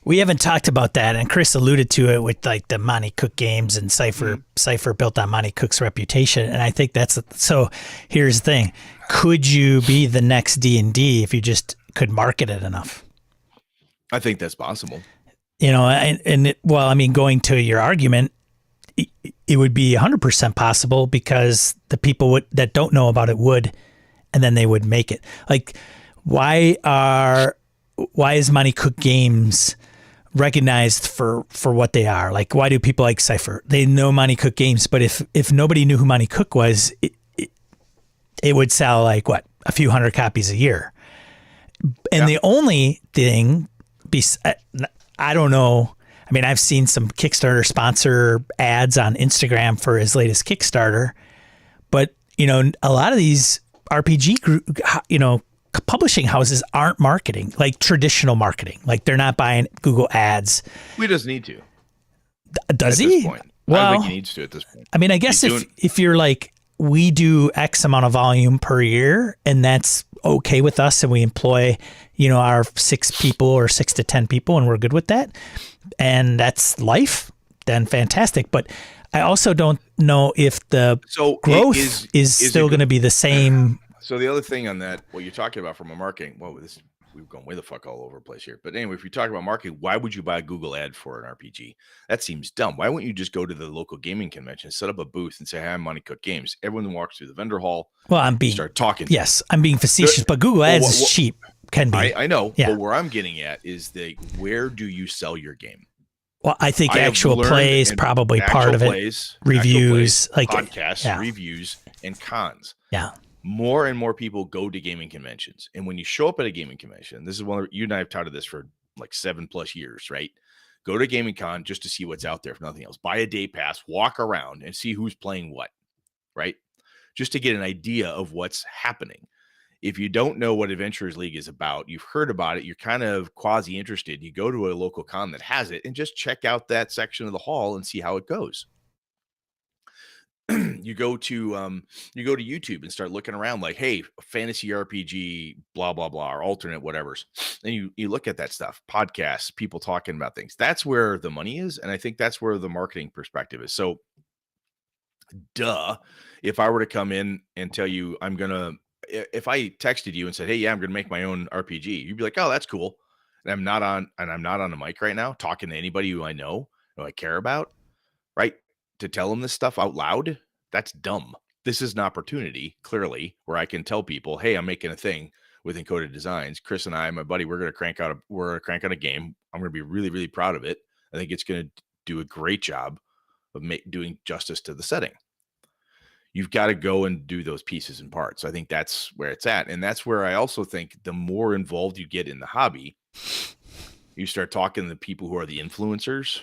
A: We haven't talked about that, and Chris alluded to it with like the Monty Cook games and Cypher. Cypher built on Monty Cook's reputation, and I think that's so. Here's the thing: could you be the next D&D if you just could market it enough?
B: I think that's possible.
A: You know, I mean, going to your argument, it would be 100% possible because the people that don't know about it would, and then they would make it. Like, why is Monty Cook Games recognized for what they are? Like, why do people like Cypher? They know Monty Cook Games, but if nobody knew who Monty Cook was, it would sell like what, a few hundred copies a year. And the only thing, I don't know. I mean, I've seen some Kickstarter sponsor ads on Instagram for his latest Kickstarter, but you know, a lot of these RPG group, you know, publishing houses aren't marketing like traditional marketing. Like they're not buying Google ads.
B: He doesn't need to.
A: Does he?
B: Well, I don't think he needs to at this point.
A: I mean, I guess if you're like, we do X amount of volume per year and that's okay with us and we employ, you know, our 6 people or 6 to 10 people and we're good with that and that's life, then fantastic. But I also don't know if the growth is still going to be the same.
B: So the other thing on that, what you're talking about from a marketing, we've gone way the fuck all over the place here. But anyway, if you're talking about marketing, why would you buy a Google ad for an RPG? That seems dumb. Why wouldn't you just go to the local gaming convention, set up a booth and say, hey, I'm Monty Cook Games. Everyone walks through the vendor hall.
A: Well,
B: start talking.
A: Yes, I'm being facetious, but Google ads is cheap. Can be.
B: I know. Yeah. But where I'm getting at is where do you sell your game?
A: Well, I think actual play is probably part of it. Reviews, like
B: podcasts, reviews, and cons.
A: Yeah.
B: More and more people go to gaming conventions. And when you show up at a gaming convention, this is you and I have touted this for like 7+ years, right? Go to gaming con just to see what's out there, if nothing else. Buy a day pass, walk around and see who's playing what, right? Just to get an idea of what's happening. If you don't know what Adventurers League is about, you've heard about it, you're kind of quasi interested, you go to a local con that has it and just check out that section of the hall and see how it goes. you go to YouTube and start looking around like, hey, fantasy RPG, blah, blah, blah, or alternate whatever's. And you look at that stuff, podcasts, people talking about things. That's where the money is. And I think that's where the marketing perspective is. So if I were to come in and tell you if I texted you and said, hey, yeah, I'm gonna make my own RPG, you'd be like, oh, that's cool. And I'm not on the mic right now talking to anybody who I know, who I care about, right? To tell them this stuff out loud, that's dumb. This is an opportunity, clearly, where I can tell people, hey, I'm making a thing with Encoded Designs. Chris and I, my buddy, we're gonna crank out a game. I'm gonna be really, really proud of it. I think it's gonna do a great job of doing justice to the setting. You've got to go and do those pieces and parts. I think that's where it's at. And that's where I also think the more involved you get in the hobby, you start talking to the people who are the influencers,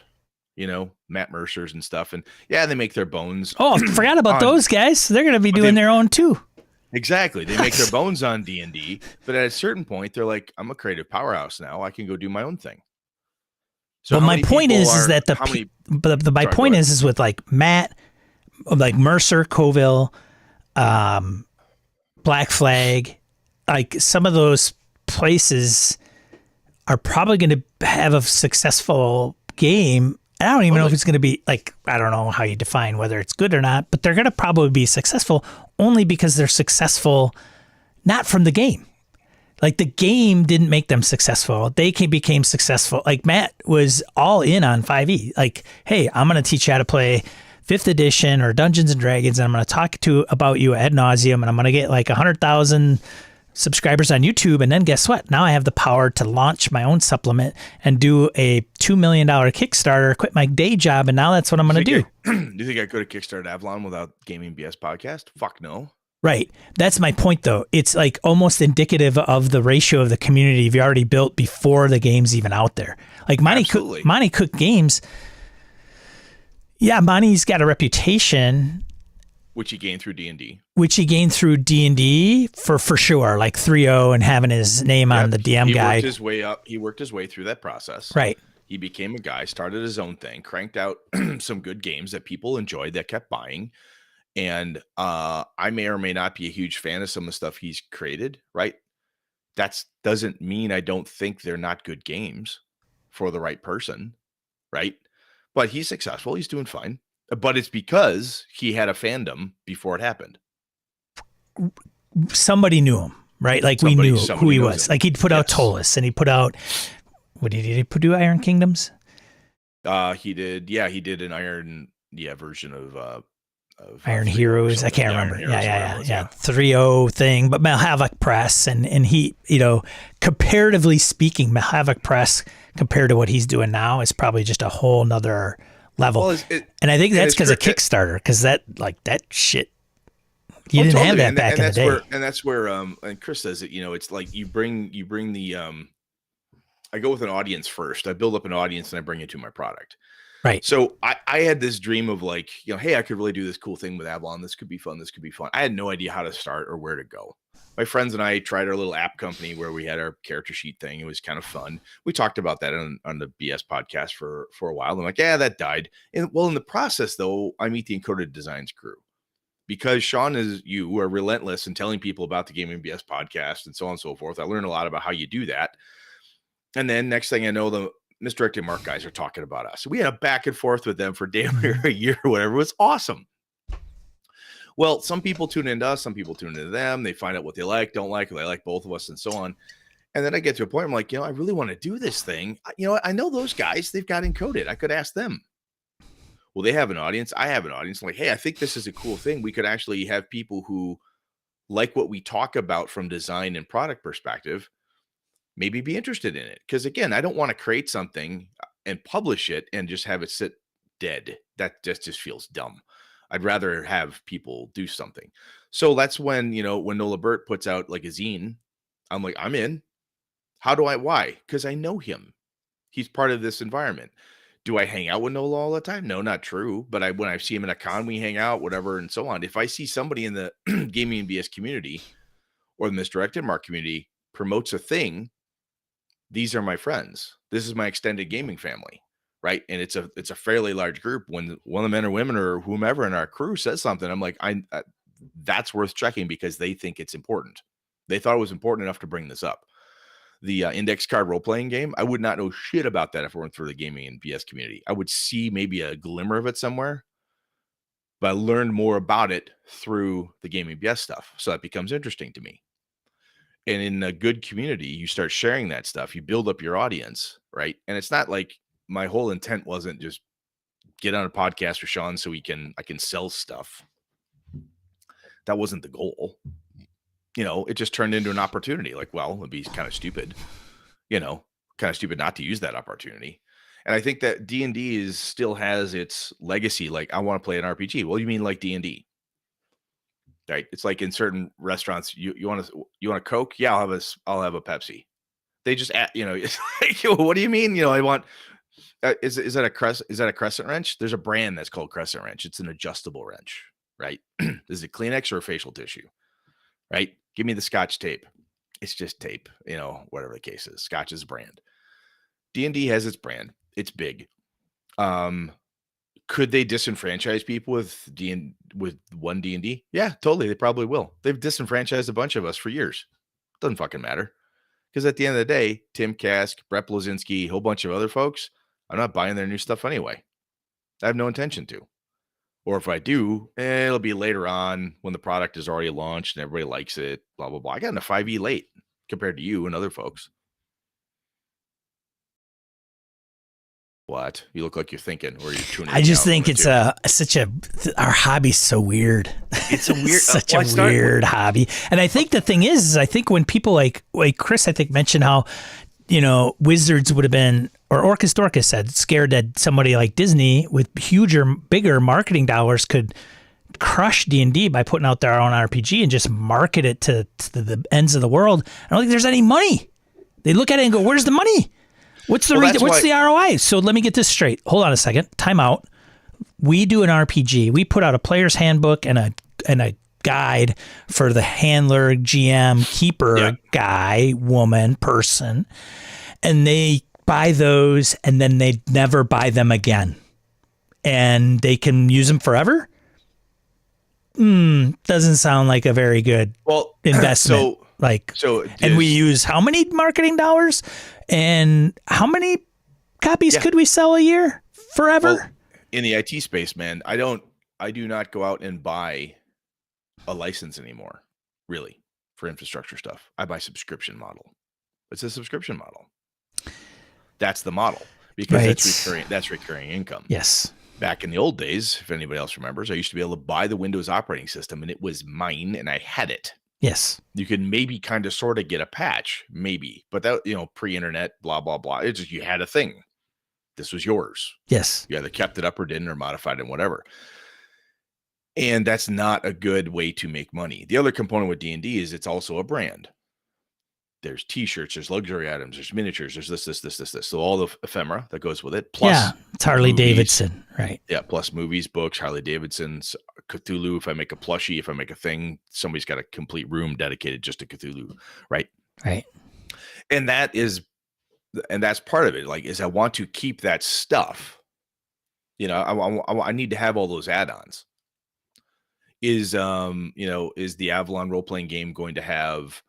B: Matt Mercers and stuff. And yeah, they make their bones.
A: Oh, I forgot about those guys. They're going to be doing their own too.
B: Exactly. They make their bones on D&D, but at a certain point, they're like, I'm a creative powerhouse now. I can go do my own thing.
A: So my point is that my point is with like Matt, like Mercer, Coville, Black Flag, like some of those places are probably going to have a successful game. And I don't even know if it's going to be like, I don't know how you define whether it's good or not, but they're going to probably be successful only because they're successful, not from the game. Like the game didn't make them successful. They became successful. Like Matt was all in on 5e. Like, hey, I'm going to teach you how to play 5th edition or Dungeons and Dragons, and I'm going to talk about you ad nauseum, and I'm going to get like 100,000 subscribers on YouTube. And then guess what? Now I have the power to launch my own supplement and do a $2 million Kickstarter, quit my day job, and now that's what I'm going to do.
B: Do you think I could have kickstarted Avalon without Gaming BS podcast? Fuck no.
A: Right. That's my point, though. It's like almost indicative of the ratio of the community you've already built before the game's even out there. Like Monty Cook Games. Yeah, Monty's got a reputation,
B: which he gained through D&D.
A: For sure, like 3.0 and having his name on the DM guide.
B: Worked his way up. He worked his way through that process.
A: Right.
B: He became a guy, started his own thing, cranked out some good games that people enjoyed, that kept buying. And I may or may not be a huge fan of some of the stuff he's created, right? That doesn't mean I don't think they're not good games for the right person, right? But he's successful. He's doing fine. But it's because he had a fandom before it happened.
A: Somebody knew him, right? Like we knew who he was. Like he'd put out Tolus, and he put out, what did he do? Iron Kingdoms?
B: He did. Yeah, he did an Iron version of
A: Iron Heroes. I can't remember. Yeah. 3.0 thing, but Havoc Press, and he, comparatively speaking, Havoc Press compared to what he's doing now is probably just a whole nother level. Well, and I think that's because of Kickstarter, because that shit, you didn't have that back in the day.
B: And that's where and Chris says it, it's like you bring the I go with an audience first. I build up an audience and I bring it to my product.
A: Right.
B: So I had this dream of like, hey, I could really do this cool thing with Avalon. This could be fun. I had no idea how to start or where to go. My friends and I tried our little app company where we had our character sheet thing. It was kind of fun. We talked about that on the BS podcast for a while. I'm like, yeah, that died. And well, in the process though, I meet the Encoded Designs crew, because Sean you are relentless in telling people about the Gaming BS podcast and so on and so forth. I learned a lot about how you do that. And then next thing I know, the Misdirected Mark guys are talking about us. We had a back and forth with them for damn near a year or whatever. It was awesome. Well, some people tune into us, some people tune into them. They find out what they like, don't like, or they like both of us and so on. And then I get to a point, I'm like, I really want to do this thing. I know those guys, they've got Encoded. I could ask them. Well, they have an audience. I have an audience. I'm like, hey, I think this is a cool thing. We could actually have people who like what we talk about from design and product perspective, maybe be interested in it. Because again, I don't want to create something and publish it and just have it sit dead. That just feels dumb. I'd rather have people do something. So that's when, when Nola Burt puts out like a zine, I'm like, I'm in. Why? Because I know him. He's part of this environment. Do I hang out with Nola all the time? No, not true. But when I see him in a con, we hang out, whatever, and so on. If I see somebody in the Gaming and BS community or the Misdirected Mark community promotes a thing, these are my friends. This is my extended gaming family, right? And it's a fairly large group. When one of the men or women or whomever in our crew says something, I'm like, that's worth checking because they think it's important. They thought it was important enough to bring this up. The index card role-playing game, I would not know shit about that if it weren't through the gaming and BS community. I would see maybe a glimmer of it somewhere, but I learned more about it through the gaming BS stuff. So that becomes interesting to me. And in a good community, you start sharing that stuff. You build up your audience, right? And it's not like my whole intent wasn't just get on a podcast with Sean so I can sell stuff. That wasn't the goal. It just turned into an opportunity. Like, well, it'd be kind of stupid, not to use that opportunity. And I think that D&D still has its legacy. Like, I want to play an RPG. Well, you mean like D&D, right? It's like in certain restaurants, you want a Coke? Yeah, I'll have a Pepsi. They just, it's like, what do you mean? I want. Is that a crescent wrench? There's a brand that's called Crescent Wrench. It's an adjustable wrench, right? Is it Kleenex or facial tissue? Right? Give me the Scotch tape. It's just tape, whatever the case is. Scotch is a brand. D&D has its brand. It's big. Could they disenfranchise people with one D&D? Yeah, totally. They probably will. They've disenfranchised a bunch of us for years. Doesn't fucking matter. Because at the end of the day, Tim Kask, Brett Blazinski, a whole bunch of other folks, I'm not buying their new stuff anyway. I have no intention to. Or if I do, it'll be later on when the product is already launched and everybody likes it, blah, blah, blah. I got in a 5e late compared to you and other folks. What? You look like you're thinking, or you're tuning.
A: I just think it's our hobby's so weird.
B: It's a weird,
A: such a weird hobby. And I think the thing is I think when people like Chris, I think mentioned how, Wizards would have been, or Orcus Dorcas said, scared that somebody like Disney with bigger marketing dollars could crush D&D by putting out their own RPG and just market it to the ends of the world. I don't think there's any money. They look at it and go, where's the money? What's the what's the ROI? So let me get this straight. Hold on a second. Time out. We do an RPG. We put out a player's handbook and a guide for the handler, GM, keeper, guy, woman, person. And they buy those and then they never buy them again. And they can use them forever? Doesn't sound like a very good investment. And we use how many marketing dollars? And how many copies could we sell a year? Forever?
B: Well, in the IT space, man, I do not go out and buy a license anymore, really, for infrastructure stuff. I buy subscription model. It's a subscription model. That's the model because that's recurring income.
A: Yes.
B: Back in the old days, if anybody else remembers, I used to be able to buy the Windows operating system and it was mine and I had it.
A: Yes.
B: You could maybe kind of sort of get a patch, maybe, but that, pre-internet, blah, blah, blah. It's just, you had a thing. This was yours.
A: Yes.
B: You either kept it up or didn't, or modified it, whatever. And that's not a good way to make money. The other component with D&D is it's also a brand. There's t-shirts, there's luxury items, there's miniatures, there's this. So all the ephemera that goes with it. Plus
A: it's Harley Davidson, right?
B: Yeah, plus movies, books, Harley Davidson's, Cthulhu. If I make a plushie, if I make a thing, somebody's got a complete room dedicated just to Cthulhu, right?
A: Right.
B: And that's part of it. Like, is I want to keep that stuff. I need to have all those add-ons. Is the Avalon role-playing game going to have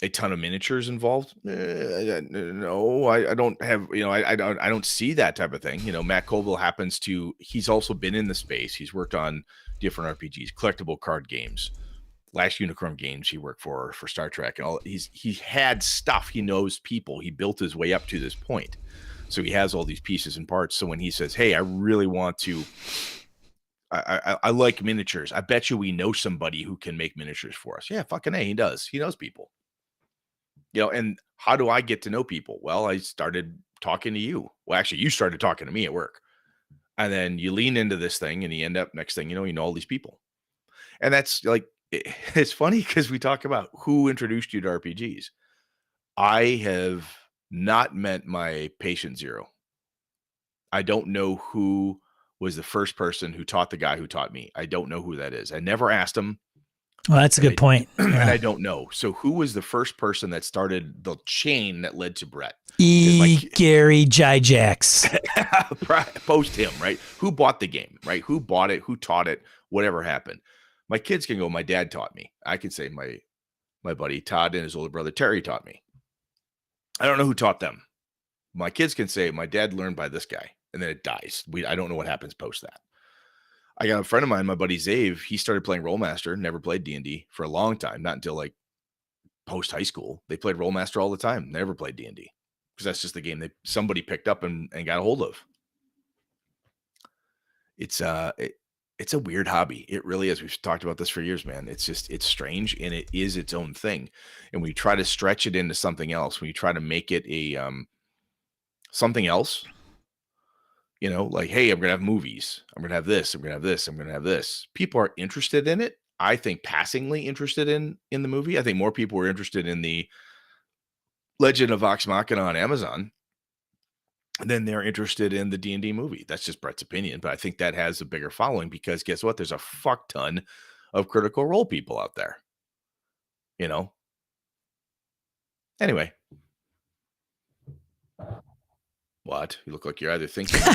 B: a ton of miniatures involved? No, I don't have, I don't see that type of thing. Matt Colville he's also been in the space. He's worked on different RPGs, collectible card games, Last Unicorn Games he worked for Star Trek and all. He had stuff. He knows people. He built his way up to this point. So he has all these pieces and parts. So when he says, hey, I really want to, I like miniatures. I bet you we know somebody who can make miniatures for us. Yeah, fucking A, he does. He knows people. And how do I get to know people? Well, I started talking to you. Well, actually, you started talking to me at work. And then you lean into this thing and you end up, next thing you know all these people. And that's like, it's funny because we talk about who introduced you to RPGs. I have not met my patient zero. I don't know who was the first person who taught the guy who taught me. I don't know who that is. I never asked him.
A: Well, that's a good point.
B: And I don't know. So who was the first person that started the chain that led to Brett?
A: E. Gary Jijax.
B: Post him, right? Who bought the game, right? Who bought it? Who taught it? Whatever happened. My kids can go, my dad taught me. I can say my buddy Todd and his older brother Terry taught me. I don't know who taught them. My kids can say, my dad learned by this guy, and then it dies. I don't know what happens post that. I got a friend of mine, my buddy Zave. He started playing Rollmaster, never played D&D for a long time, not until like post high school. They played Rollmaster all the time, never played D&D because that's just the game that somebody picked up and got a hold of. It's a weird hobby. It really is. We've talked about this for years, man. It's strange, and it is its own thing. And when you try to stretch it into something else, when you try to make it a something else, like, hey, I'm going to have movies. I'm going to have this. I'm going to have this. I'm going to have this. People are interested in it. I think passingly interested in the movie. I think more people were interested in the Legend of Vox Machina on Amazon than they're interested in the D&D movie. That's just Brett's opinion, but I think that has a bigger following because guess what? There's a fuck ton of Critical Role people out there. Anyway. What? You look like you're either thinking or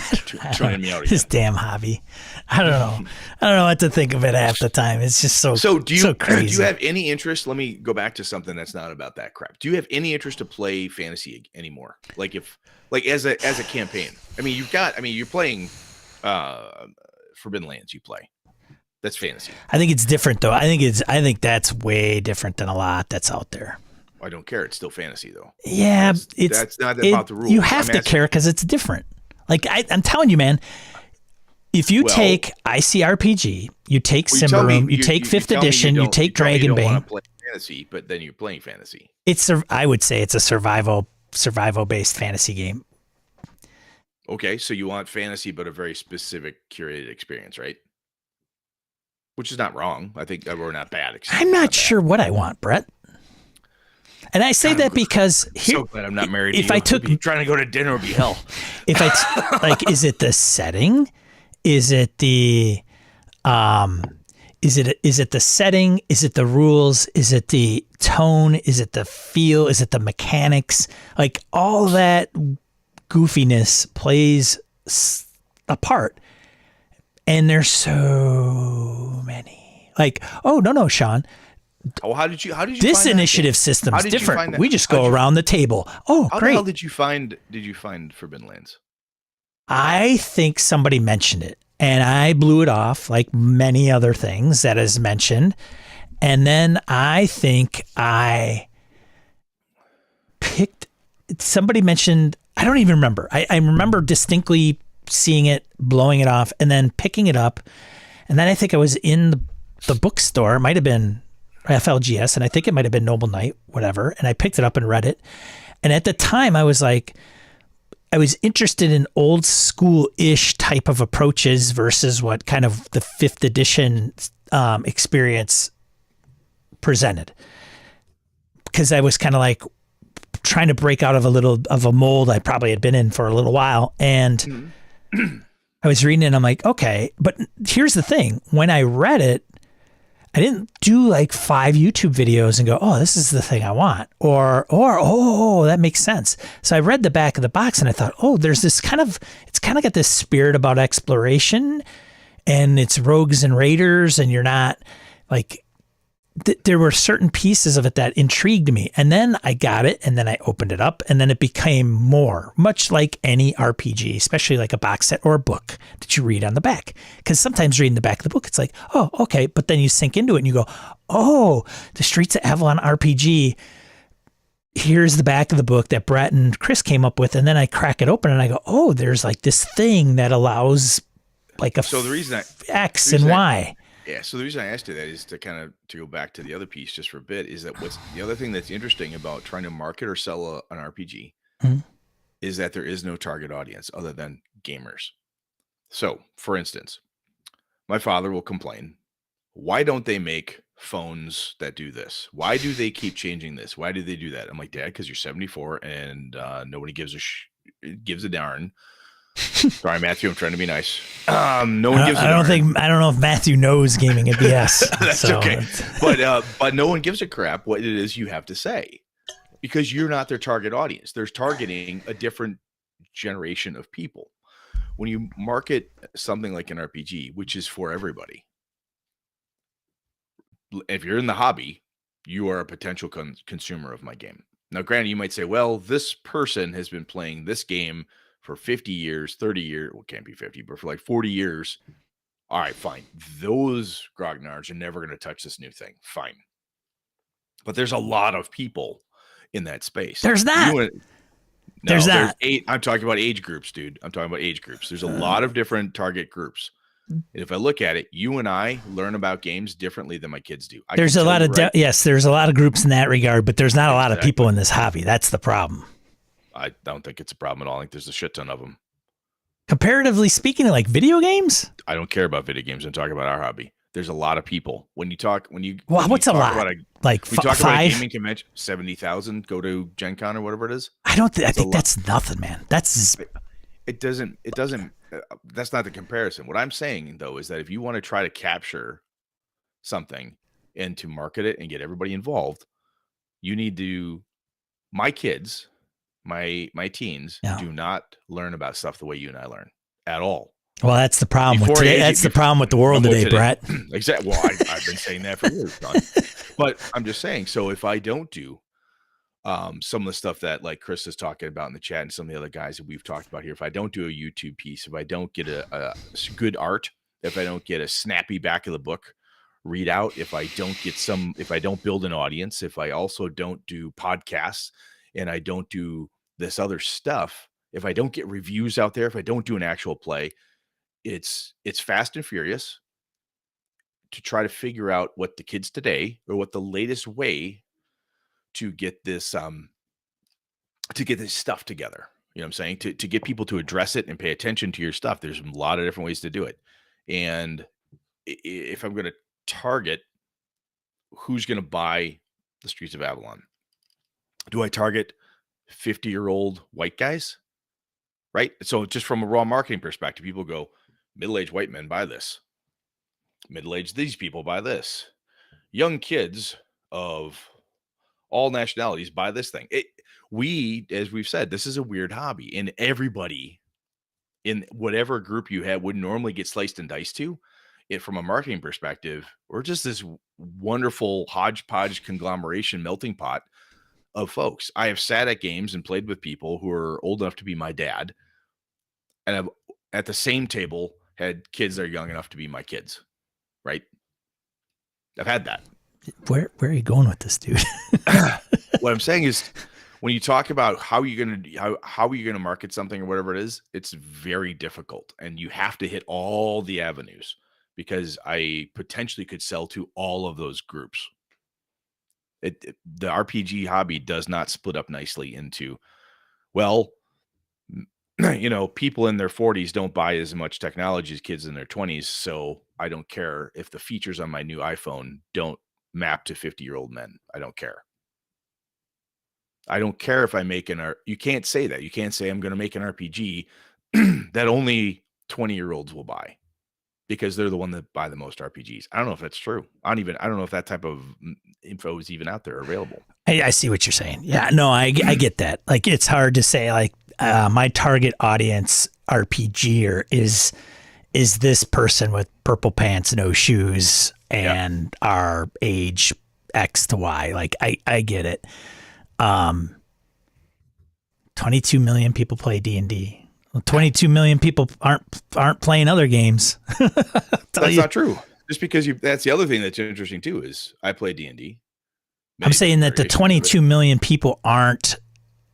B: tuning me out again.
A: This damn hobby. I don't know. I don't know what to think of it half the time. It's just so crazy.
B: Do you have any interest? Let me go back to something that's not about that crap. Do you have any interest to play fantasy anymore? Like as a campaign? I mean, you're playing Forbidden Lands. You play. That's fantasy.
A: I think it's different though. I think that's way different than a lot that's out there.
B: I don't care. It's still fantasy, though.
A: Yeah,
B: that's not about the rules.
A: You have to care because it's different. Like I'm telling you, man. If you take ICRPG, you take Symbaroum, you take 5th edition, you take Dragonbane. You don't want to
B: play fantasy, but then you're playing fantasy.
A: I would say it's a survival based fantasy game.
B: Okay, so you want fantasy, but a very specific curated experience, right? Which is not wrong. I think we're not bad.
A: I'm not sure what I want, Brett. And I say that because
B: so glad I'm not married.
A: If I took
B: trying to go to dinner would be hell.
A: If I is it the setting? Is it the is it the setting? Is it the rules? Is it the tone? Is it the feel? Is it the mechanics? Like all that goofiness plays a part, and there's so many. Like, oh no, Sean.
B: Oh, how did you
A: this
B: find
A: initiative system is different. We just go around the table. Oh,
B: how
A: great.
B: The hell did you find Forbidden Lands?
A: I think somebody mentioned it and I blew it off like many other things that is mentioned. And then I think I picked, somebody mentioned, I don't even remember. I remember distinctly seeing it, blowing it off, and then picking it up. And then I think I was in the bookstore. It might have been FLGS, and I think it might have been Noble Knight, whatever. And I picked it up and read it. And at the time, I was interested in old school-ish type of approaches versus what kind of the 5th edition experience presented. Because I was kind of like trying to break out of a little of a mold I probably had been in for a little while. And I was reading it and I'm like, okay, but here's the thing. When I read it, I didn't do like 5 YouTube videos and go, oh, this is the thing I want. Or, oh, that makes sense. So I read the back of the box and I thought, oh, there's this it's kind of got this spirit about exploration and it's rogues and raiders and you're not like, there were certain pieces of it that intrigued me. And then I got it and then I opened it up and then it became more, much like any RPG, especially like a box set or a book that you read on the back. Because sometimes reading the back of the book, it's like, oh, okay. But then you sink into it and you go, oh, the Streets of Avalon RPG. Here's the back of the book that Brett and Chris came up with. And then I crack it open and I go, oh, there's like this thing that allows like a X and Y.
B: Yeah, so the reason I asked you that is to go back to the other piece just for a bit, is that what's the other thing that's interesting about trying to market or sell an RPG is that there is no target audience other than gamers. So, for instance, my father will complain, why don't they make phones that do this? Why do they keep changing this? Why do they do that? I'm like, Dad, because you're 74 and nobody gives a darn. Sorry, Matthew, I'm trying to be nice. No one gives a darn.
A: I don't know if Matthew knows gaming at BS.
B: That's okay. But no one gives a crap what it is you have to say. because you're not their target audience. They're targeting a different generation of people. When you market something like an RPG, which is for everybody, if you're in the hobby, you are a potential consumer of my game. Now, granted, you might say, well, this person has been playing this game for 50 years, 30 years. Well, it can't be 50, but for like 40 years. All right, fine. Those grognards are never going to touch this new thing. Fine. But there's a lot of people in that space.
A: There's not.
B: There's eight. I'm talking about age groups, dude. I'm talking about age groups. There's a lot of different target groups. And if I look at it, you and I learn about games differently than my kids do.
A: There's a lot of yes, there's a lot of groups in that regard, but there's not a lot of people in this hobby. That's the problem.
B: I don't think it's a problem at all. I think there's a shit ton of them.
A: Comparatively speaking, like video games,
B: I don't care about video games. I'm talking about our hobby. There's a lot of people.
A: What's a lot? Like
B: we talk
A: 5?
B: About a gaming convention, 70,000 go to Gen Con or whatever it is.
A: I think that's nothing, man.
B: It doesn't. That's not the comparison. What I'm saying though is that if you want to try to capture something and to market it and get everybody involved, you need to. My kids, my teens, do not learn about stuff the way you and I learn at all.
A: Well, that's the problem with today. That's the problem with the world today, Brett.
B: Exactly. Well, I've been saying that for years, John. But I'm just saying. So if I don't do some of the stuff that like Chris is talking about in the chat and some of the other guys that we've talked about here, if I don't do a YouTube piece, if I don't get a good art, if I don't get a snappy back of the book readout, if I don't build an audience, if I also don't do podcasts and I don't do this other stuff, if I don't get reviews out there, if I don't do an actual play, it's fast and furious to try to figure out what the kids today or what the latest way to get this stuff together. You know what I'm saying? To get people to address it and pay attention to your stuff. There's a lot of different ways to do it. And if I'm going to target who's going to buy the Streets of Avalon, do I target 50-year-old white guys? Right? So just from a raw marketing perspective, people go, middle-aged white men buy this. Middle-aged these people buy this. Young kids of all nationalities buy this thing. As we've said, this is a weird hobby, and everybody in whatever group you have would normally get sliced and diced to. It from a marketing perspective, we're just this wonderful hodgepodge conglomeration melting pot of folks. I have sat at games and played with people who are old enough to be my dad, and I've at the same table had kids that are young enough to be my kids. Right? I've had that.
A: Where are you going with this, dude?
B: What I'm saying is, when you talk about how are you going to market something or whatever it is, it's very difficult, and you have to hit all the avenues because I potentially could sell to all of those groups. The RPG hobby does not split up nicely into, well, people in their 40s don't buy as much technology as kids in their 20s, so I don't care if the features on my new iPhone don't map to 50-year-old men. I don't care. I don't care if I make you can't say that. You can't say I'm going to make an RPG that only 20-year-olds will buy because they're the one that buy the most RPGs. I don't know if that's true. I don't know if that type of info is even out there available.
A: I see what you're saying. Yeah, no, I get that. Like, it's hard to say like my target audience RPGer is this person with purple pants, no shoes, and our age X to Y. Like, I get it. 22 million people play D&D. Well, 22 million people aren't playing other games.
B: That's not true. Just because that's the other thing that's interesting too is I play D&D.
A: I'm saying that the 22 million people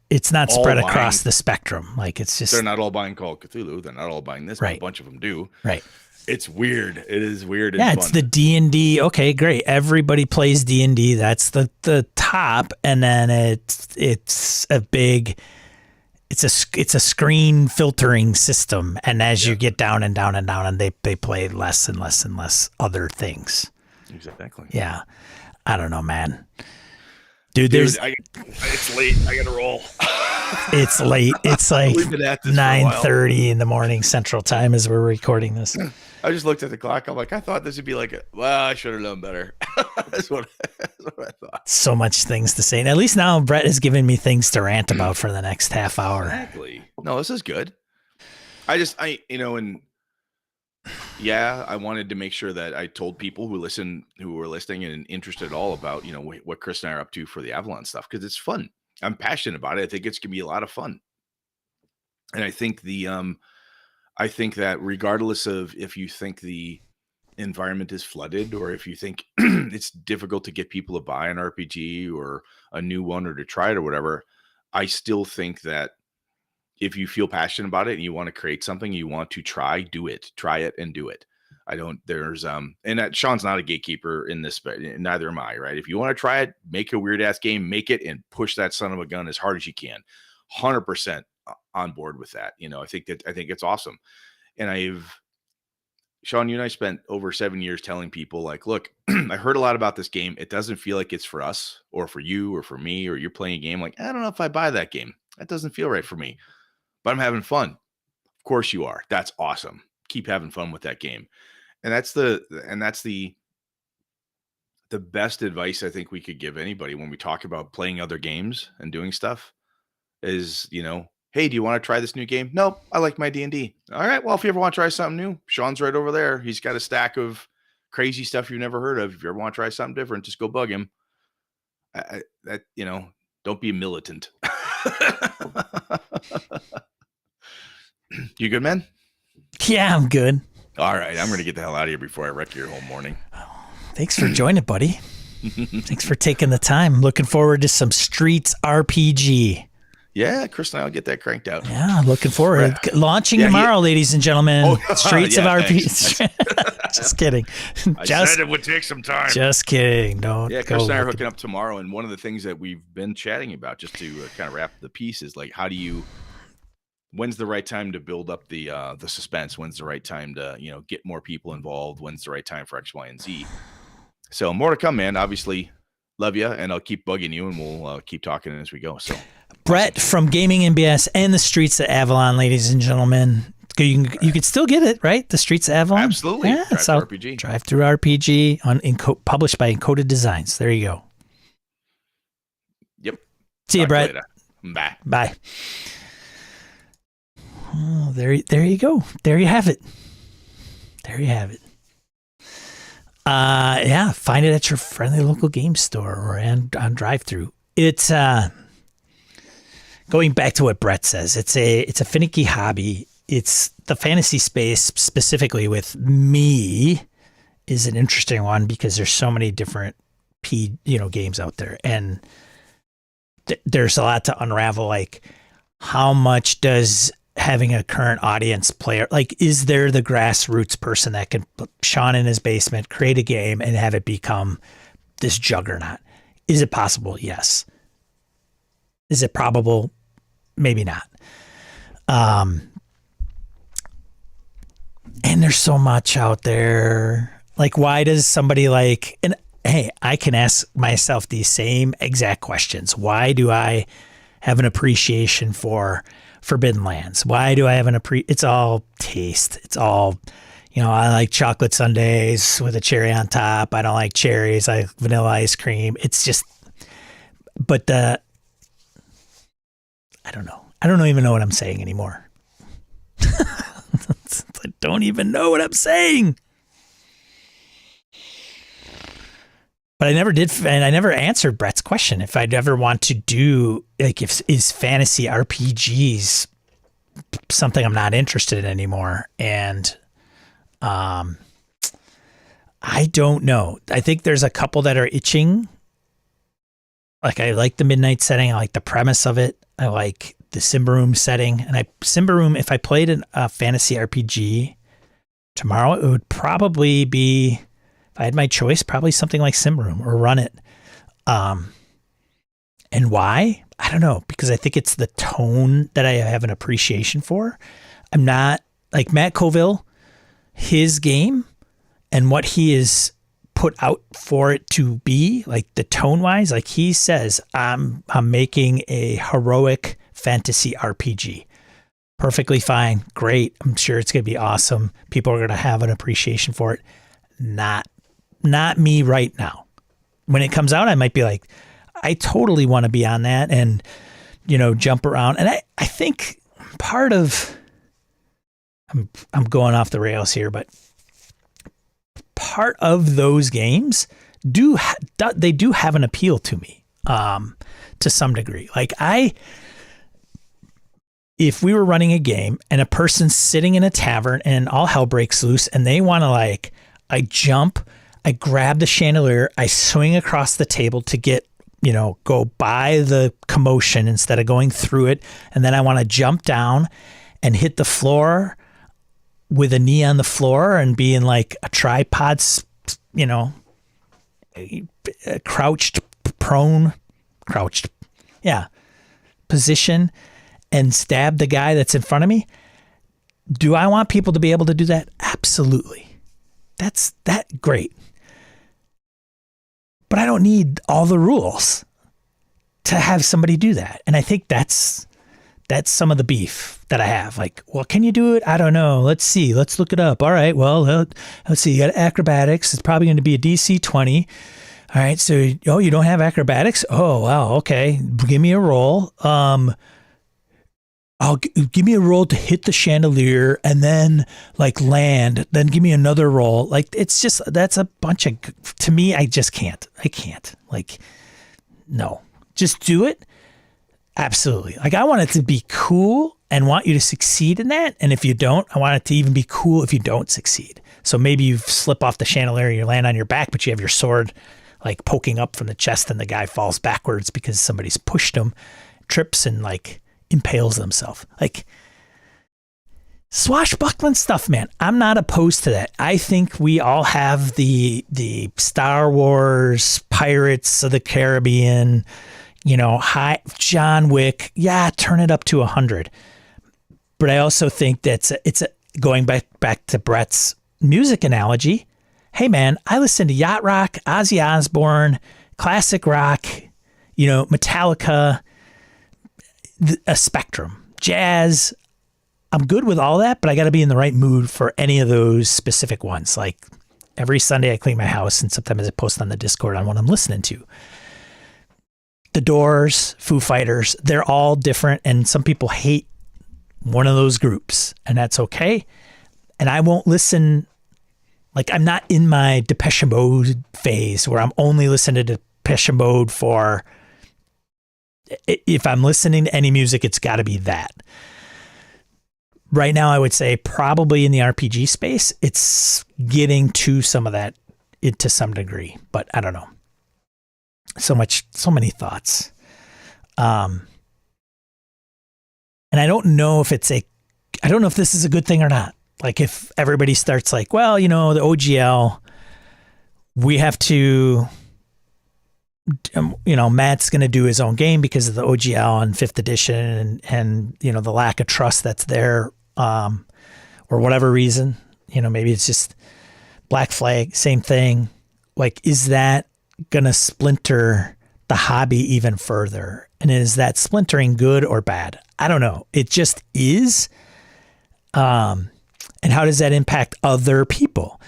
A: it's not spread across the spectrum. Like, it's just,
B: they're not all buying Call of Cthulhu. They're not all buying this. Right. But a bunch of them do.
A: Right.
B: It's weird. It is weird.
A: Yeah, it's the D&D. Okay, great. Everybody plays D&D. That's the top, and then it's a screen filtering system. And as you get down and down and down, and they play less and less and less other things.
B: Exactly.
A: Yeah, I don't know, man. Dude,
B: it's late. I gotta roll.
A: It's late. It's like
B: We've been at this
A: 9:30 in the morning Central Time as we're recording this.
B: I just looked at the clock. I'm like, I thought this would be like, I should have known better. That's what I thought.
A: So much things to say. And at least now Brett has given me things to rant about for the next half hour.
B: Exactly. No, this is good. I wanted to make sure that I told people who were listening and interested at all about, what Chris and I are up to for the Avalon stuff, because it's fun. I'm passionate about it. I think it's going to be a lot of fun. And I think I think that regardless of if you think the environment is flooded or if you think it's difficult to get people to buy an RPG or a new one or to try it or whatever, I still think that if you feel passionate about it and you want to create something you want to try it and do it. And that Sean's not a gatekeeper in this, but neither am I, right? If you want to try it, make a weird ass game, make it and push that son of a gun as hard as you can. 100% on board with that. I think it's awesome. And Sean, you and I spent over 7 years telling people like, look, I heard a lot about this game. It doesn't feel like it's for us or for you or for me, or you're playing a game. Like, I don't know if I buy that game. That doesn't feel right for me, but I'm having fun. Of course you are. That's awesome. Keep having fun with that game. And that's the best advice I think we could give anybody when we talk about playing other games and doing stuff is, hey, do you want to try this new game? Nope, I like my D&D. All right, well, if you ever want to try something new, Sean's right over there. He's got a stack of crazy stuff you've never heard of. If you ever want to try something different, just go bug him. Don't be a militant. You good, man?
A: Yeah, I'm good.
B: All right, I'm going to get the hell out of here before I wreck your whole morning.
A: Thanks for joining, buddy. Thanks for taking the time. Looking forward to some Streets RPG.
B: Yeah, Chris and I will get that cranked out.
A: Yeah, looking forward. Launching tomorrow, ladies and gentlemen. Streets of RPG. Just kidding.
B: I said it would take some time.
A: Just kidding. Don't.
B: Yeah, Chris and I are hooking up tomorrow, and one of the things that we've been chatting about, just to kind of wrap the piece, is like, when's the right time to build up the suspense? When's the right time to get more people involved? When's the right time for X, Y, and Z? So more to come, man. Obviously, love you, and I'll keep bugging you, and we'll keep talking as we go. So,
A: Brett from Gaming MBS and the Streets of Avalon, ladies and gentlemen. You could still get it, right? The Streets of Avalon.
B: Absolutely.
A: Yeah,
B: Drive Through RPG.
A: Drive Through RPG published by Encoded Designs. There you go.
B: Yep.
A: See you, Brett.
B: Bye.
A: Bye. Oh, there you go. There you have it. There you have it. Yeah, find it at your friendly local game store or on drive-through. It's going back to what Brett says. It's a finicky hobby. It's the fantasy space specifically with me is an interesting one because there's so many different games out there, and there's a lot to unravel. Like, how much does having a current audience player, like, is there the grassroots person that can put Sean in his basement, create a game and have it become this juggernaut? Is it possible? Yes. Is it probable? Maybe not. And there's so much out there. Like, why does somebody and hey, I can ask myself these same exact questions. Why do I have an appreciation for Forbidden Lands? Why do I have it's all taste. It's all, I like chocolate sundaes with a cherry on top. I don't like cherries. I like vanilla ice cream. It's just, but I don't know. I don't even know what I'm saying anymore. I don't even know what I'm saying. But I never did, and I never answered Brett's question. If I'd ever want to do, is fantasy RPGs something I'm not interested in anymore? And I don't know. I think there's a couple that are itching. Like, I like the Midnight setting. I like the premise of it. I like the Symbaroum setting. And Symbaroum, if I played a fantasy RPG tomorrow, it would probably be, if I had my choice, probably something like Symbaroum or Run It. And why? I don't know, because I think it's the tone that I have an appreciation for. I'm not like Matt Colville, his game and what he is put out for it to be, like the tone wise. Like he says, I'm making a heroic fantasy RPG. Perfectly fine. Great. I'm sure it's going to be awesome. People are going to have an appreciation for it. Not me right now. When it comes out, I might be like, I totally want to be on that and, jump around. And I think part of, I'm going off the rails here, but part of those games they do have an appeal to me, to some degree. Like if we were running a game and a person's sitting in a tavern and all hell breaks loose and they want to I jump, I grab the chandelier, I swing across the table to get, go by the commotion instead of going through it. And then I want to jump down and hit the floor with a knee on the floor and be in like a tripod, crouched position and stab the guy that's in front of me. Do I want people to be able to do that? Absolutely. That's great. But I don't need all the rules to have somebody do that. And I think that's some of the beef that I have. Like, well, can you do it? I don't know. Let's see. Let's look it up. All right. Well, let's see. You got acrobatics. It's probably going to be a DC 20. All right. So, you don't have acrobatics? Oh, wow. Okay. Give me a roll. Give me a roll to hit the chandelier and then land, then give me another roll. That's a bunch of, to me, I just can't. I can't. No, just do it. Absolutely. I want it to be cool and want you to succeed in that. And if you don't, I want it to even be cool if you don't succeed. So maybe you slip off the chandelier, you land on your back, but you have your sword poking up from the chest and the guy falls backwards because somebody's pushed him, trips and impales themselves. Swashbuckling stuff, man. I'm not opposed to that. I think we all have the Star Wars, Pirates of the Caribbean, high John Wick. Yeah, turn it up to 100. But I also think it's going back to Brett's music analogy. Hey man, I listen to yacht rock, Ozzy Osbourne, classic rock, Metallica, a spectrum, jazz. I'm good with all that, but I got to be in the right mood for any of those specific ones. Every Sunday I clean my house and sometimes I post on the Discord on what I'm listening to. The Doors, Foo Fighters, they're all different. And some people hate one of those groups and that's okay. And I won't listen. I'm not in my Depeche Mode phase where I'm only listening to Depeche Mode for, if I'm listening to any music, it's got to be that. Right now, I would say probably in the RPG space, it's getting to some of that to some degree, but I don't know. So many thoughts. And I don't know if this is a good thing or not. If everybody starts the OGL, we have to, Matt's going to do his own game because of the OGL and 5th edition and the lack of trust that's there, or whatever reason, maybe it's just Black Flag, same thing. Is that going to splinter the hobby even further? And is that splintering good or bad? I don't know. It just is. And how does that impact other people?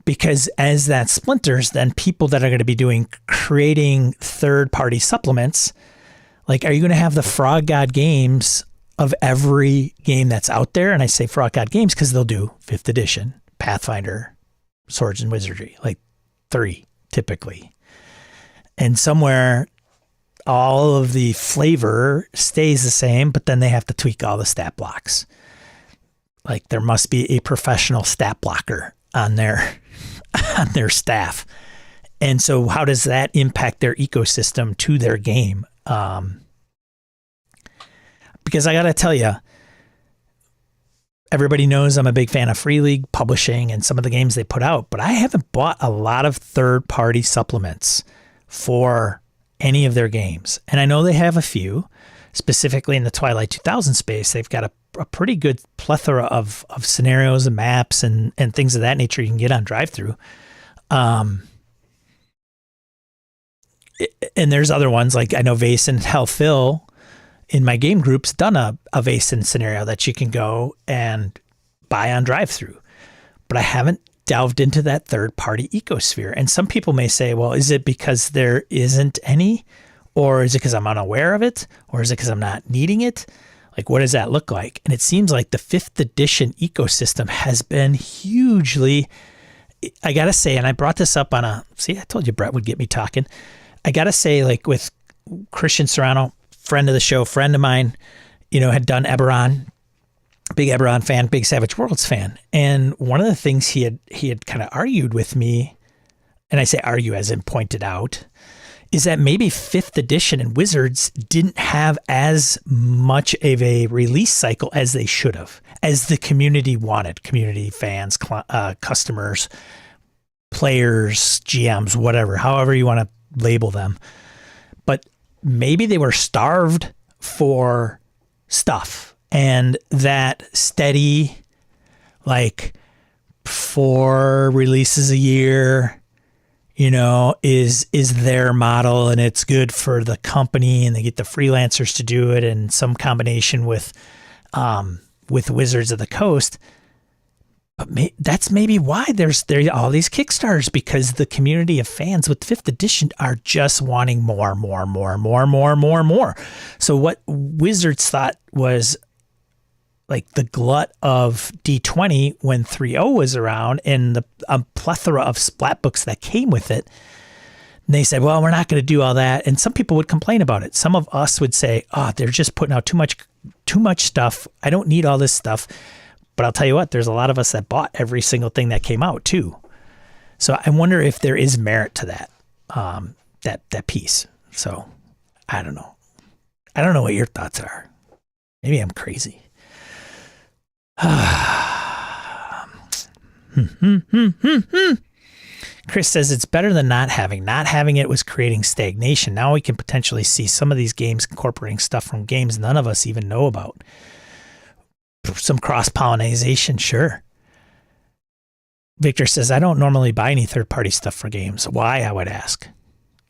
A: Because as that splinters, then people that are going to be creating third-party supplements, are you going to have the Frog God games of every game that's out there? And I say Frog God games because they'll do 5th edition, Pathfinder, Swords and Wizardry, 3 typically. And somewhere all of the flavor stays the same, but then they have to tweak all the stat blocks. There must be a professional stat blocker on their staff. And so how does that impact their ecosystem to their game? Because I got to tell you, everybody knows I'm a big fan of Free League publishing and some of the games they put out, but I haven't bought a lot of third-party supplements for any of their games. And I know they have a few, specifically in the Twilight 2000 space. They've got a pretty good plethora of scenarios and maps and things of that nature you can get on drive-through. and there's other ones like I know Vase and Hell Phil in my game group's done a Vason scenario that you can go and buy on drive-through. But I haven't delved into that third-party ecosphere. And some people may say, well, is it because there isn't any? Or is it because I'm unaware of it? Or is it because I'm not needing it? Like, what does that look like? And it seems like the 5th edition ecosystem has been hugely, I got to say, and I brought this up on see, I told you Brett would get me talking. I got to say, like with Christian Serrano, friend of the show, friend of mine, had done Eberron, big Eberron fan, big Savage Worlds fan. And one of the things he had kind of argued with me, and I say argue as in pointed out, is that maybe 5th edition and Wizards didn't have as much of a release cycle as they should have, as the community wanted, community fans, customers, players, GMs, whatever, however you want to label them. But maybe they were starved for stuff, and that steady, like 4 releases a year, is their model, and it's good for the company, and they get the freelancers to do it, and some combination with Wizards of the Coast. But that's maybe why there are all these Kickstarters, because the community of fans with 5th edition are just wanting more. So what Wizards thought was like the glut of D20 when 3.0 was around, and the plethora of splat books that came with it. And they said, well, we're not going to do all that. And some people would complain about it. Some of us would say, they're just putting out too much stuff. I don't need all this stuff. But I'll tell you what, there's a lot of us that bought every single thing that came out too. So I wonder if there is merit to that, that piece. So I don't know. I don't know what your thoughts are. Maybe I'm crazy. Chris says it's better than not having. Not having it was creating stagnation. Now we can potentially see some of these games incorporating stuff from games none of us even know about. Some cross-pollination, sure. Victor says, I don't normally buy any third-party stuff for games. Why, I would ask.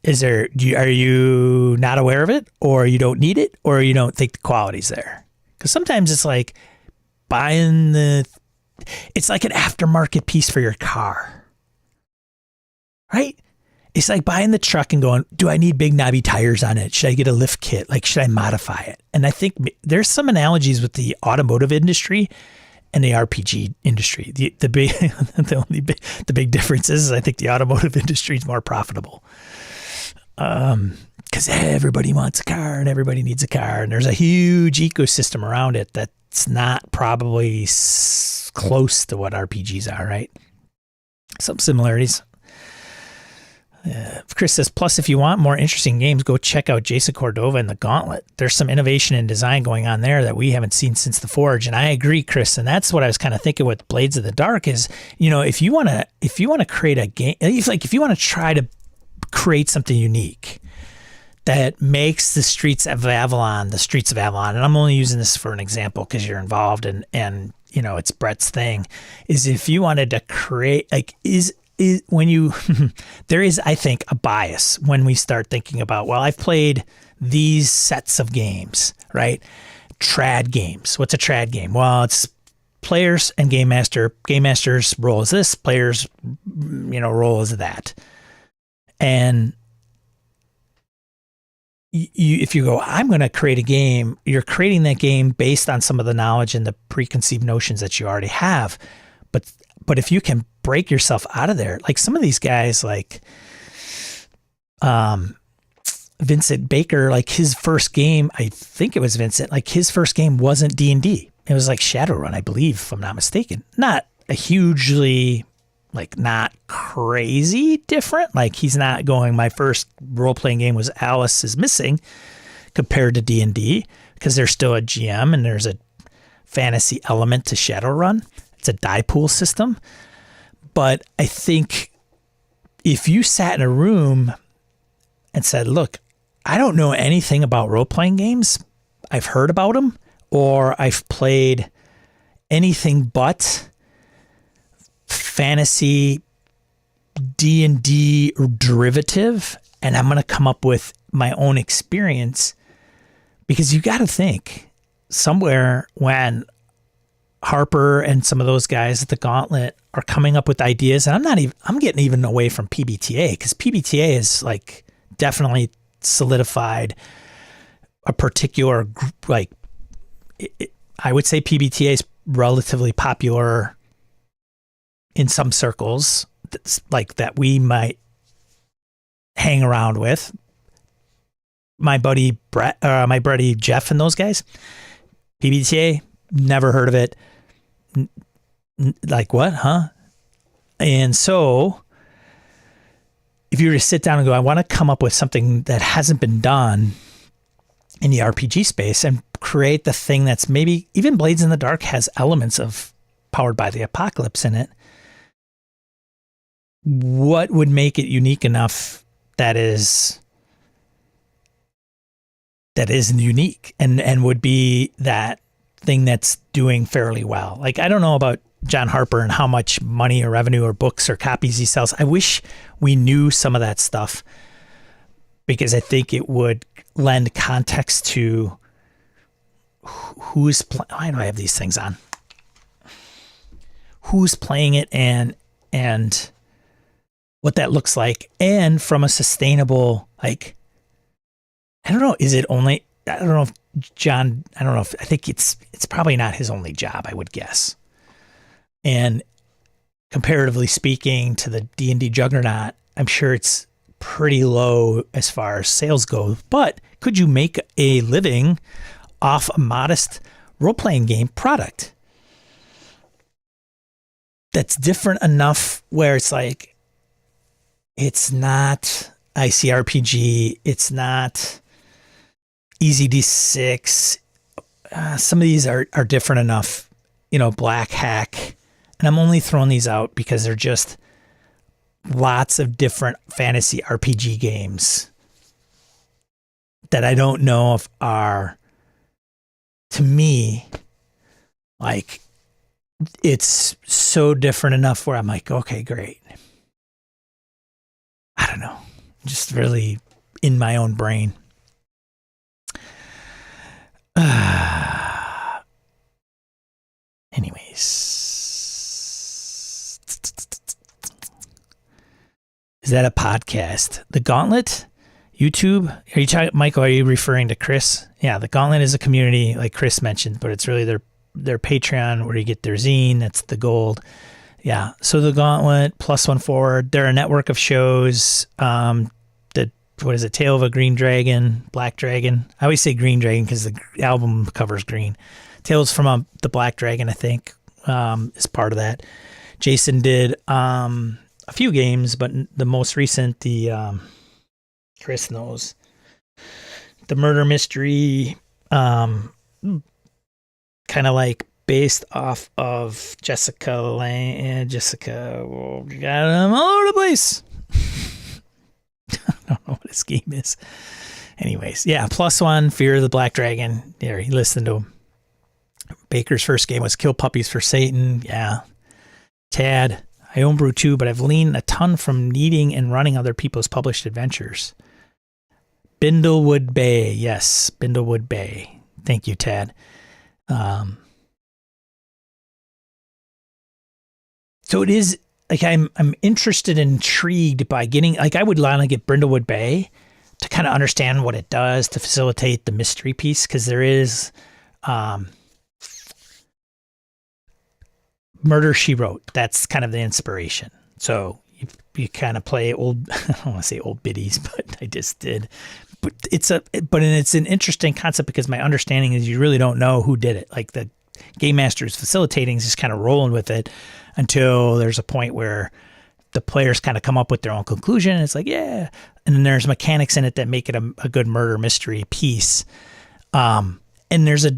A: Are you not aware of it, or you don't need it, or you don't think the quality's there? Because sometimes it's like it's like an aftermarket piece for your car, right? It's like buying the truck and going, do I need big knobby tires on it? Should I get a lift kit? Like, should I modify it? And I think there's some analogies with the automotive industry and the RPG industry. The big difference is I think the automotive industry is more profitable. Because everybody wants a car and everybody needs a car. And there's a huge ecosystem around it that's not probably close to what RPGs are, right? Some similarities. Chris says, plus, if you want more interesting games, go check out Jason Cordova and the Gauntlet. There's some innovation and design going on there that we haven't seen since the Forge. And I agree, Chris. And that's what I was kind of thinking with Blades of the Dark is, if you want to create a game, if you want to try to create something unique that makes the streets of Avalon, and I'm only using this for an example because you're involved and it's Brett's thing, is if you wanted to create, when you, there is, I think, a bias when we start thinking about, well, I've played these sets of games, right? Trad games. What's a trad game? Well, it's players and game master. Game master's role is this. Players, role is that. And if you go, I'm going to create a game, you're creating that game based on some of the knowledge and the preconceived notions that you already have. But if you can break yourself out of there, like some of these guys, like Vincent Baker, like his first game, I think it was Vincent, like his first game wasn't D&D. It was like Shadowrun, I believe, if I'm not mistaken. Not a hugely, like not crazy different. Like he's not going, my first role-playing game was Alice is Missing compared to D&D, because there's still a GM and there's a fantasy element to Shadowrun. It's a die pool system. But I think if you sat in a room and said, look, I don't know anything about role-playing games. I've heard about them, or I've played anything but fantasy, D&D or derivative, and I'm going to come up with my own experience, because you got to think somewhere when Harper and some of those guys at the Gauntlet are coming up with ideas, and I'm getting even away from PBTA, because PBTA is like definitely solidified a particular group. Like I would say PBTA is relatively popular in some circles, that's like that we might hang around with. My buddy Brett, my buddy Jeff, and those guys. PBTA, never heard of it. Like what, huh? And so, if you were to sit down and go, I want to come up with something that hasn't been done in the RPG space and create the thing that's maybe even Blades in the Dark has elements of Powered by the Apocalypse in it. What would make it unique enough that is unique and would be that thing that's doing fairly well? Like, I don't know about John Harper and how much money or revenue or books or copies he sells. I wish we knew some of that stuff, because I think it would lend context to who's playing. Why do I have these things on? Who's playing it and what that looks like, and from a sustainable, like, I don't know, is it only, I don't know if John, I don't know if, I think it's probably not his only job, I would guess. And comparatively speaking to the D&D juggernaut, I'm sure it's pretty low as far as sales go. But could you make a living off a modest role-playing game product that's different enough where it's like, it's not ICRPG, it's not Easy D6. Some of these are different enough, Black Hack. And I'm only throwing these out because they're just lots of different fantasy RPG games that I don't know if are, to me, like, it's so different enough where I'm like, okay, great. I don't know. Just really in my own brain. Anyways. Is that a podcast? The Gauntlet? YouTube? Are you talking, Michael, are you referring to Chris? Yeah, the Gauntlet is a community, like Chris mentioned, but it's really their Patreon where you get their zine. That's the gold. Yeah. So the Gauntlet, Plus One Forward, they're a network of shows. What is it? Tale of a Green Dragon, Black Dragon. I always say Green Dragon because the album cover's green. Tales from the Black Dragon, I think, is part of that. Jason did a few games, but the most recent, Chris knows, the murder mystery, kind of like based off of Jessica, I'm all over the place. I don't know what his game is. Anyways, yeah, Plus One, Fear of the Black Dragon. There, he listened to him. Baker's first game was Kill Puppies for Satan. Yeah. Tad, I homebrew too, but I've leaned a ton from needing and running other people's published adventures. Bindlewood Bay. Yes, Bindlewood Bay. Thank you, Tad. So it is, like, I'm interested and intrigued by getting, like, I would want to get Brindlewood Bay to kind of understand what it does to facilitate the mystery piece, because there is Murder, She Wrote. That's kind of the inspiration. So you kind of play old, I don't want to say old biddies, but I just did. But it's an interesting concept, because my understanding is you really don't know who did it. Like, the game master is facilitating, is just kind of rolling with it until there's a point where the players kind of come up with their own conclusion. And it's like, yeah. And then there's mechanics in it that make it a good murder mystery piece. And there's a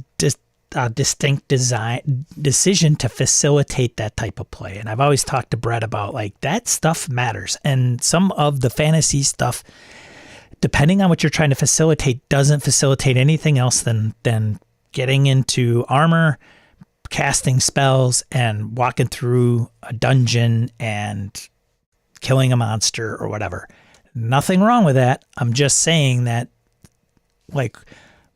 A: distinct decision to facilitate that type of play. And I've always talked to Brett about, like, that stuff matters. And some of the fantasy stuff, depending on what you're trying to facilitate, doesn't facilitate anything else than getting into armor, casting spells, and walking through a dungeon and killing a monster or whatever. Nothing wrong with that. I'm just saying that, like,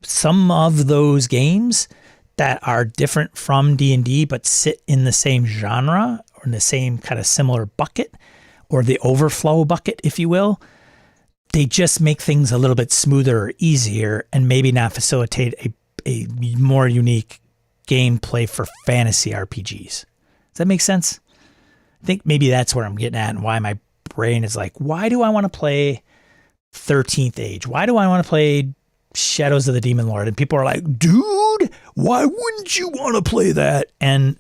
A: some of those games that are different from D&D but sit in the same genre or in the same kind of similar bucket, or the overflow bucket, if you will, they just make things a little bit smoother or easier, and maybe not facilitate a more unique gameplay for fantasy RPGs. Does that make sense? I think maybe that's where I'm getting at, and why my brain is like, why do I want to play 13th Age? Why do I want to play Shadows of the Demon Lord? And people are like, dude, why wouldn't you want to play that? And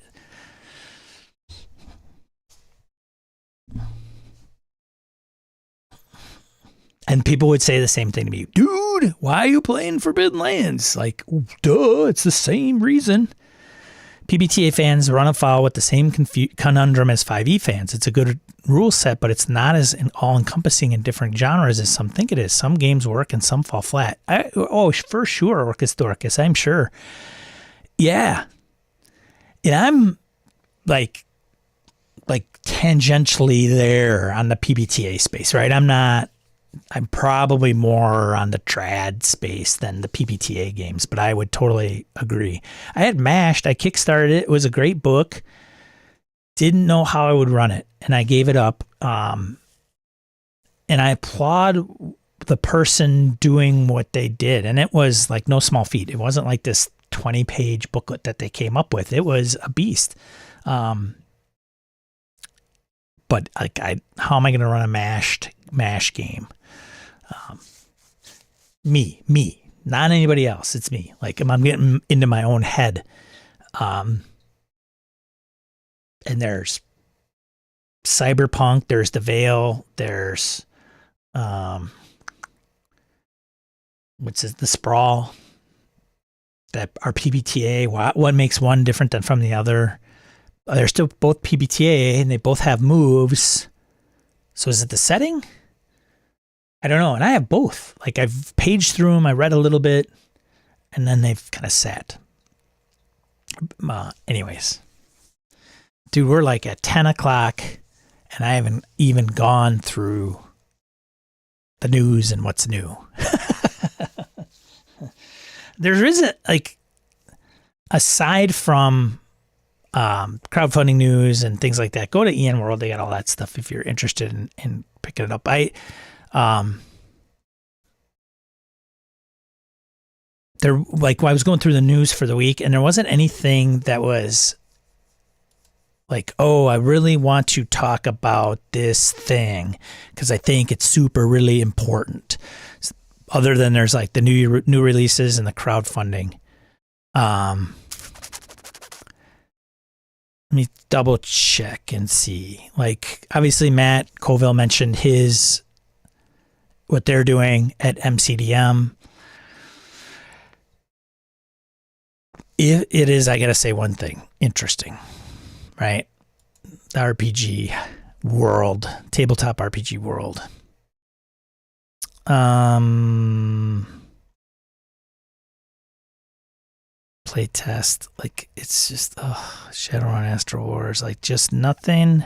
A: people would say the same thing to me. Dude, why are you playing Forbidden Lands? Like, duh, it's the same reason. PBTA fans run afoul with the same conundrum as 5e fans. It's a good rule set, but it's not as all-encompassing in different genres as some think it is. Some games work and some fall flat. For sure, Orcus Dorcas, I'm sure. Yeah. And I'm like tangentially there on the PBTA space, right? I'm probably more on the trad space than the PBTA games, but I would totally agree. I had Mashed. I kickstarted it. It was a great book. Didn't know how I would run it, and I gave it up. And I applaud the person doing what they did. And it was like no small feat. It wasn't like this 20-page booklet that they came up with. It was a beast. But like, how am I going to run a Mash game? Me, not anybody else. It's me. Like, I'm getting into my own head. And there's Cyberpunk, there's The Veil, there's the Sprawl, that are PBTA. What makes one different than from the other? They're still both PBTA, and they both have moves. So is it the setting? I don't know. And I have both. Like, I've paged through them. I read a little bit, and then they've kind of sat. Anyways, dude, we're like at 10 o'clock, and I haven't even gone through the news and what's new. There isn't, like, aside from crowdfunding news and things like that, go to EN World. They got all that stuff if you're interested in picking it up. There, like, I was going through the news for the week, and there wasn't anything that was like, oh, I really want to talk about this thing because I think it's really important. Other than there's like the new releases and the crowdfunding. Let me double check and see. Like, obviously, Matt Colville mentioned what they're doing at MCDM. It is, I gotta say one thing, interesting, right? The RPG world, tabletop RPG world. Play test, like, it's just Shadowrun, Astro Wars, like, just nothing.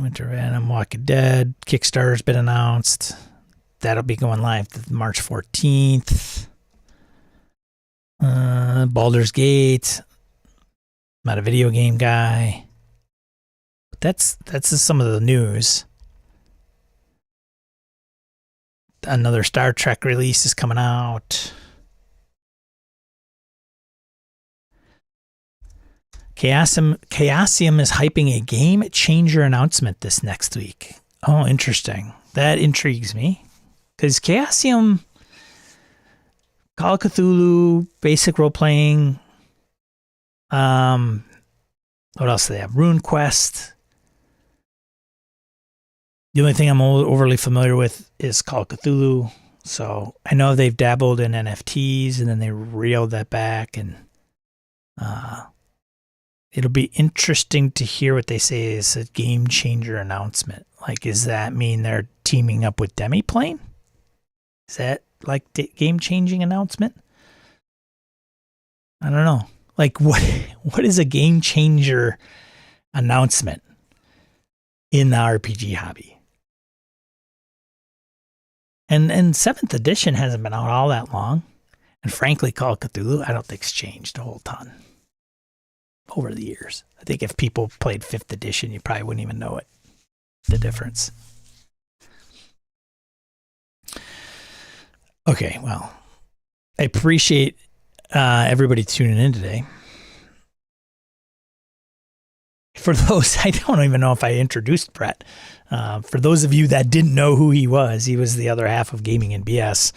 A: Winter Venom, Walking Dead, Kickstarter's been announced. That'll be going live March 14th. Baldur's Gate. I'm not a video game guy. But that's just some of the news. Another Star Trek release is coming out. Chaosium is hyping a game changer announcement this next week. Oh, interesting. That intrigues me. Because Chaosium, Call of Cthulhu, basic role-playing. What else do they have? RuneQuest. The only thing I'm overly familiar with is Call of Cthulhu. So I know they've dabbled in NFTs, and then they reeled that back. And it'll be interesting to hear what they say is a game changer announcement. Like, does that mean they're teaming up with Demiplane? Is that like the game changing announcement? I don't know. Like what is a game changer announcement in the RPG hobby? And 7th edition hasn't been out all that long. And frankly, Call of Cthulhu, I don't think's changed a whole ton over the years. I think if people played 5th edition, you probably wouldn't even know it, the difference. Okay, well, I appreciate everybody tuning in today. For those, I don't even know if I introduced Brett. For those of you that didn't know who he was the other half of Gaming and BS,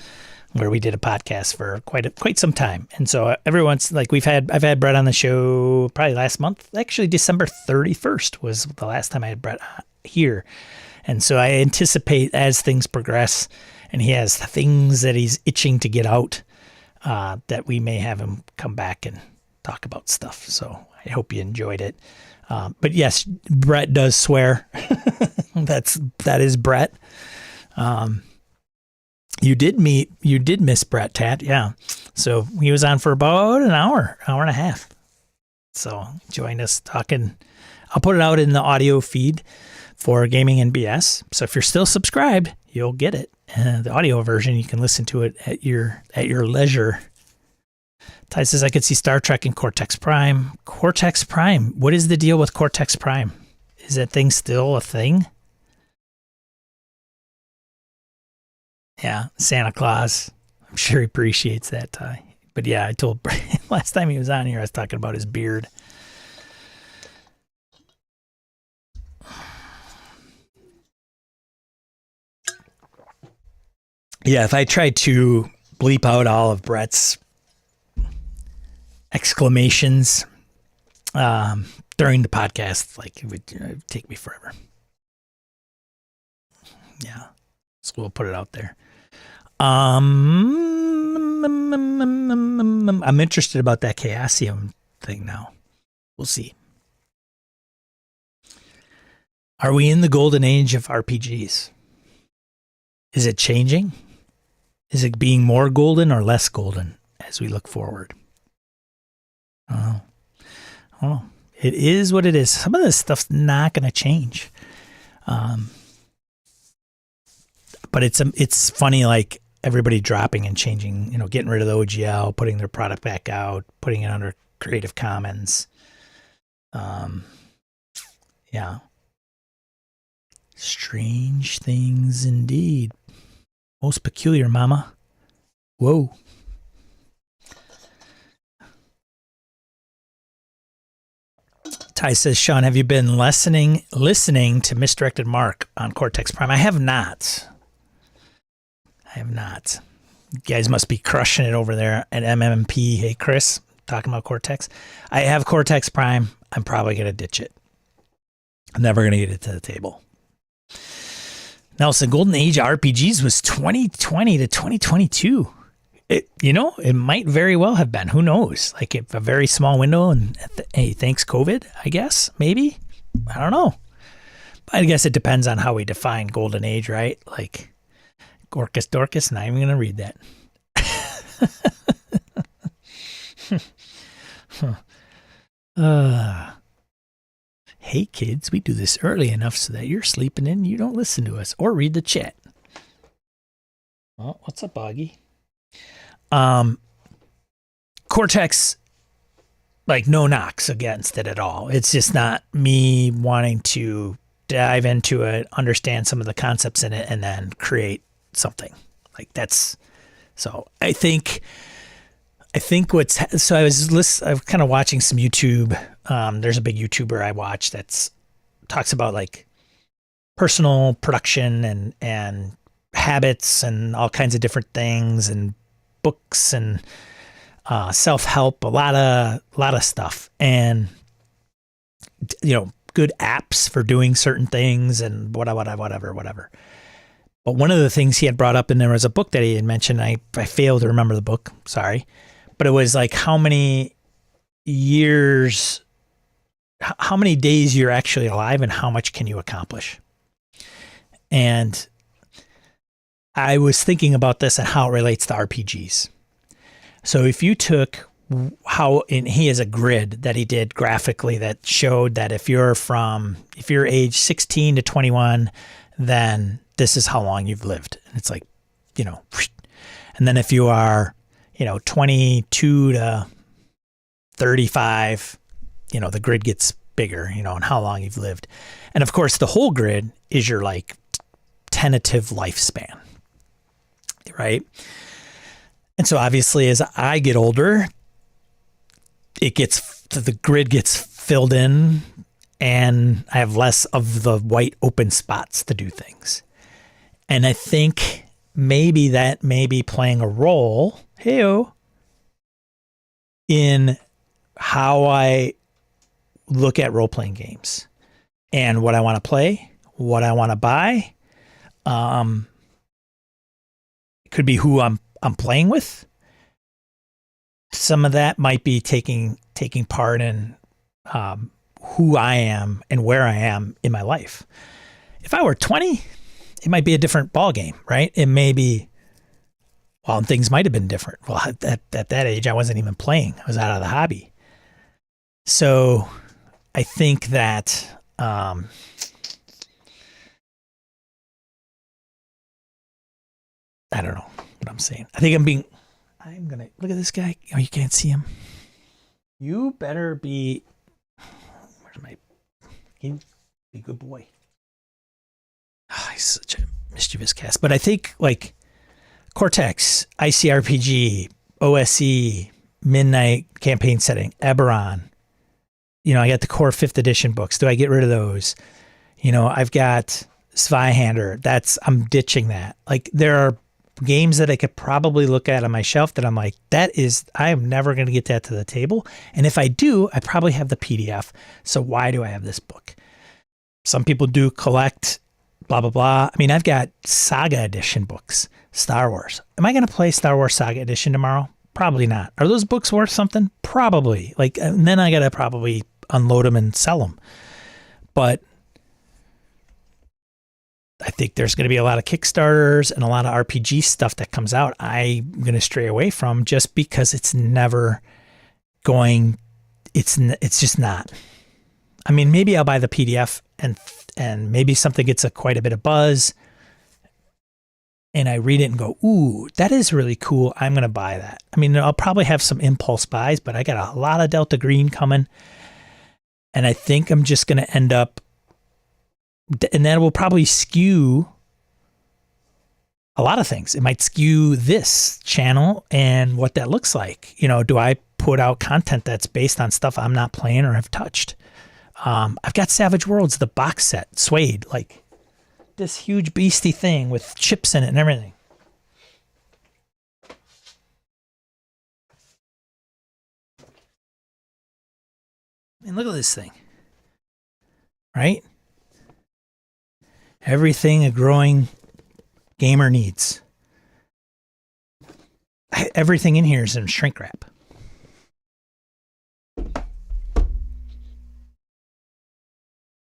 A: where we did a podcast for quite some time. And so everyone's like, I've had Brett on the show probably last month. Actually, December 31st was the last time I had Brett here. And so I anticipate as things progress and he has things that he's itching to get out, that we may have him come back and talk about stuff. So I hope you enjoyed it. But yes, Brett does swear. That is Brett. You did miss Brett, Tat. Yeah. So he was on for about an hour and a half. So join us talking. I'll put it out in the audio feed for Gaming and BS. So if you're still subscribed, you'll get it. The audio version, you can listen to it at your leisure. Ty says, I could see Star Trek and Cortex Prime. Cortex Prime. What is the deal with Cortex Prime? Is that thing still a thing? Yeah, Santa Claus. I'm sure he appreciates that, Ty. But yeah, I told last time he was on here, I was talking about his beard. Yeah, if I tried to bleep out all of Brett's exclamations during the podcast, like it would take me forever. Yeah, so we'll put it out there. I'm interested about that Chaosium thing now. We'll see. Are we in the golden age of RPGs? Is it changing? Is it being more golden or less golden as we look forward? I don't know. It is what it is. Some of this stuff's not going to change. But it's funny, like everybody dropping and changing, getting rid of the OGL, putting their product back out, putting it under Creative Commons. Yeah. Strange things indeed. Most peculiar, mama. Whoa. Ty says, Sean, have you been listening to Misdirected Mark on Cortex Prime? I have not. You guys must be crushing it over there at MMP. Hey, Chris, talking about Cortex. I have Cortex Prime. I'm probably going to ditch it. I'm never going to get it to the table. Nelson, Golden Age RPGs was 2020 to 2022. It might very well have been. Who knows? Like a very small window and hey, thanks COVID, I guess, maybe. I don't know. But I guess it depends on how we define Golden Age, right? Like Gorkus Dorcas, not even going to read that. Hey kids, we do this early enough so that you're sleeping in and you don't listen to us or read the chat. Oh, what's up, Boggy? Cortex, like no knocks against it at all. It's just not me wanting to dive into it, understand some of the concepts in it, and then create something like that's. So I think I was kind of watching some YouTube. There's a big YouTuber I watch that's talks about like personal production and habits and all kinds of different things and books and self-help, a lot of stuff, and good apps for doing certain things and whatever. But one of the things he had brought up, and there was a book that he had mentioned. I failed to remember the book. Sorry. But it was like how many days you're actually alive and how much can you accomplish. And I was thinking about this and how it relates to RPGs. So if you took and he has a grid that he did graphically that showed that if you're age 16 to 21, then this is how long you've lived. And it's like, and then if you are, 22 to 35, the grid gets bigger, and how long you've lived. And of course, the whole grid is your like tentative lifespan, right? And so obviously as I get older, the grid gets filled in and I have less of the white open spots to do things. And I think maybe that may be playing a role, in how I look at role-playing games and what I want to play, what I want to buy. It could be who I'm playing with. Some of that might be taking part in who I am and where I am in my life. If I were 20, it might be a different ball game, right? It may be, well, things might have been different. Well, at that age, I wasn't even playing. I was out of the hobby. So I think that I don't know what I'm saying. I think I'm going to look at this guy. Oh, you can't see him. You better be, be a good boy. Oh, he's such a mischievous cast. But I think like Cortex, ICRPG, OSE, Midnight Campaign Setting, Eberron. I got the core 5th edition books. Do I get rid of those? I've got Zweihander. I'm ditching that. Like there are games that I could probably look at on my shelf that I'm like, I am never going to get that to the table. And if I do, I probably have the PDF. So why do I have this book? Some people do collect blah, blah, blah. I mean, I've got Saga Edition books, Star Wars. Am I going to play Star Wars Saga Edition tomorrow? Probably not. Are those books worth something? Probably. And then I got to probably unload them and sell them. But I think there's going to be a lot of Kickstarters and a lot of RPG stuff that comes out I'm going to stray away from just because it's never going, it's just not. I mean, maybe I'll buy the PDF and maybe something gets quite a bit of buzz and I read it and go, ooh, that is really cool. I'm going to buy that. I mean, I'll probably have some impulse buys, but I got a lot of Delta Green coming. And I think I'm just going to end up, and that will probably skew a lot of things. It might skew this channel and what that looks like. Do I put out content that's based on stuff I'm not playing or have touched? I've got Savage Worlds, the box set, suede, like this huge beastie thing with chips in it and everything. And look at this thing, right? Everything a growing gamer needs. Everything in here is in shrink wrap.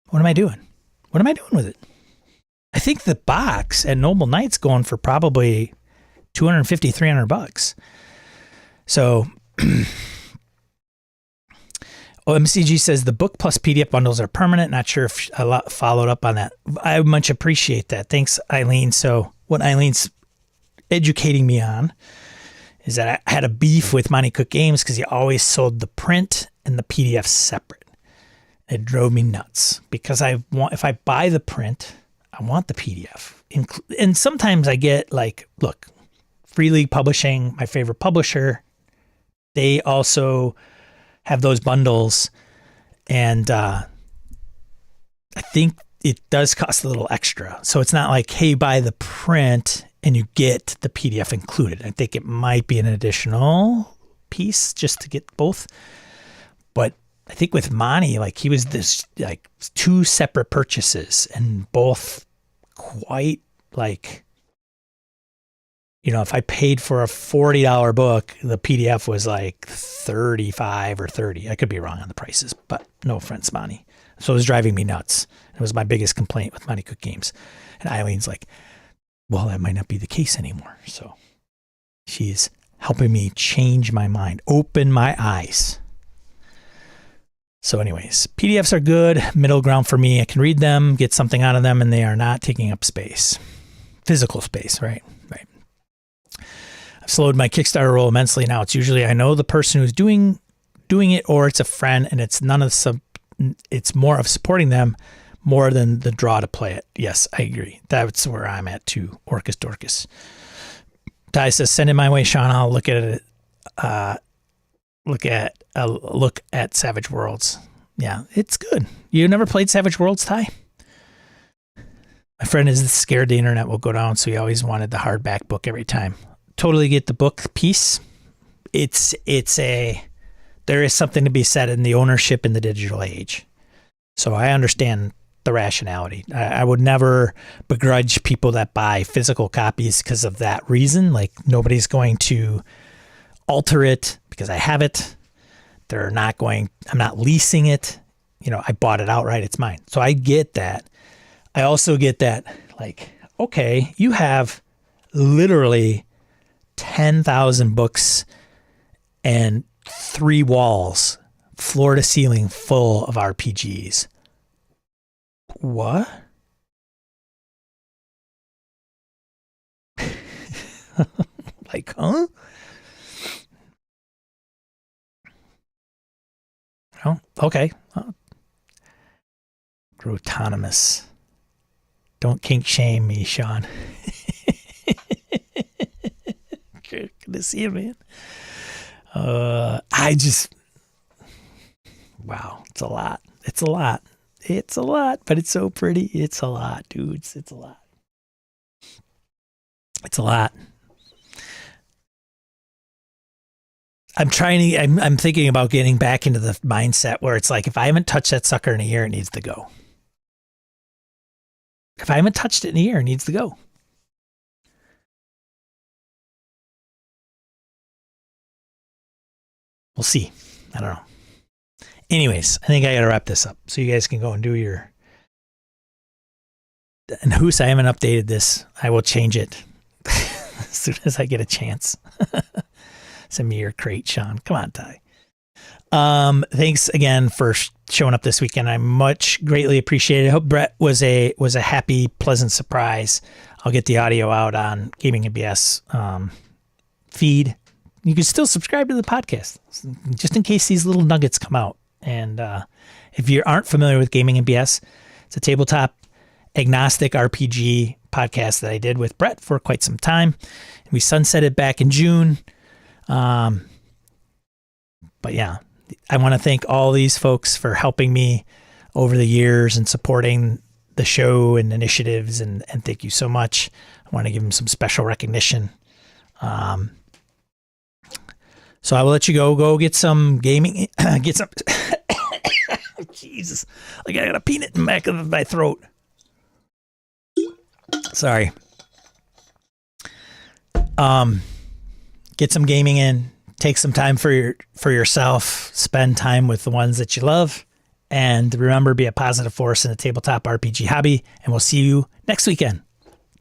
A: What am I doing? What am I doing with it? I think the box at Noble Knight's going for probably $250, $300. So OMCG says the book plus PDF bundles are permanent. Not sure if I followed up on that. I much appreciate that. Thanks, Eileen. So what Eileen's educating me on is that I had a beef with Monty Cook Games because he always sold the print and the PDF separate. It drove me nuts because if I buy the print, I want the PDF. And sometimes I get look, Free League Publishing, my favorite publisher, they also have those bundles. And I think it does cost a little extra. So it's not like, hey, buy the print and you get the PDF included. I think it might be an additional piece just to get both. But I think with Monty, he was this two separate purchases and both quite if I paid for a $40 book, the PDF was $35 or $30. I could be wrong on the prices, but no offense, Monty. So it was driving me nuts. It was my biggest complaint with Monty Cook Games. And Eileen's like, well, that might not be the case anymore. So she's helping me change my mind, open my eyes. So anyways, PDFs are good, middle ground for me. I can read them, get something out of them, and they are not taking up space. Physical space, right? Right. I've slowed my Kickstarter roll immensely now. It's usually I know the person who's doing it, or it's a friend, and it's it's more of supporting them more than the draw to play it. Yes, I agree. That's where I'm at too. Orcus Dorcas. Ty says, send it my way, Sean. I'll look at it. Look at Savage Worlds. Yeah, it's good. You never played Savage Worlds, Ty? My friend is scared the internet will go down, so he always wanted the hardback book every time. Totally get the book piece. There is something to be said in the ownership in the digital age. So I understand the rationality. I would never begrudge people that buy physical copies because of that reason. Like, nobody's going to alter it because I have it. I'm not leasing it. I bought it outright. It's mine. So I get that. I also get that, like, okay, you have literally 10,000 books and 3 walls, floor to ceiling, full of RPGs. What? Like, huh? Oh, okay. Autonomous. Don't kink shame me, Sean. Good to see you, man. Wow, it's a lot. It's a lot. It's a lot, but it's so pretty. It's a lot, dudes. It's a lot. It's a lot. I'm thinking about getting back into the mindset where it's like, if I haven't touched that sucker in a year, it needs to go. If I haven't touched it in a year, it needs to go. We'll see. I don't know. Anyways, I think I got to wrap this up so you guys can go and do your... And Hoos, I haven't updated this. I will change it as soon as I get a chance. Send me your crate, Sean. Come on, Ty. Thanks again for showing up this weekend. I greatly appreciate it. I hope Brett was a happy, pleasant surprise. I'll get the audio out on Gaming and BS feed. You can still subscribe to the podcast just in case these little nuggets come out. And if you aren't familiar with Gaming and BS, it's a tabletop agnostic RPG podcast that I did with Brett for quite some time. We sunsetted back in June. But yeah, I want to thank all these folks for helping me over the years and supporting the show and initiatives. And thank you so much. I want to give them some special recognition. So I will let you go get some gaming, get some, Jesus, like I got a peanut in the back of my throat. Sorry. Get some gaming in, take some time for yourself, spend time with the ones that you love, and remember, be a positive force in the tabletop RPG hobby, and we'll see you next weekend.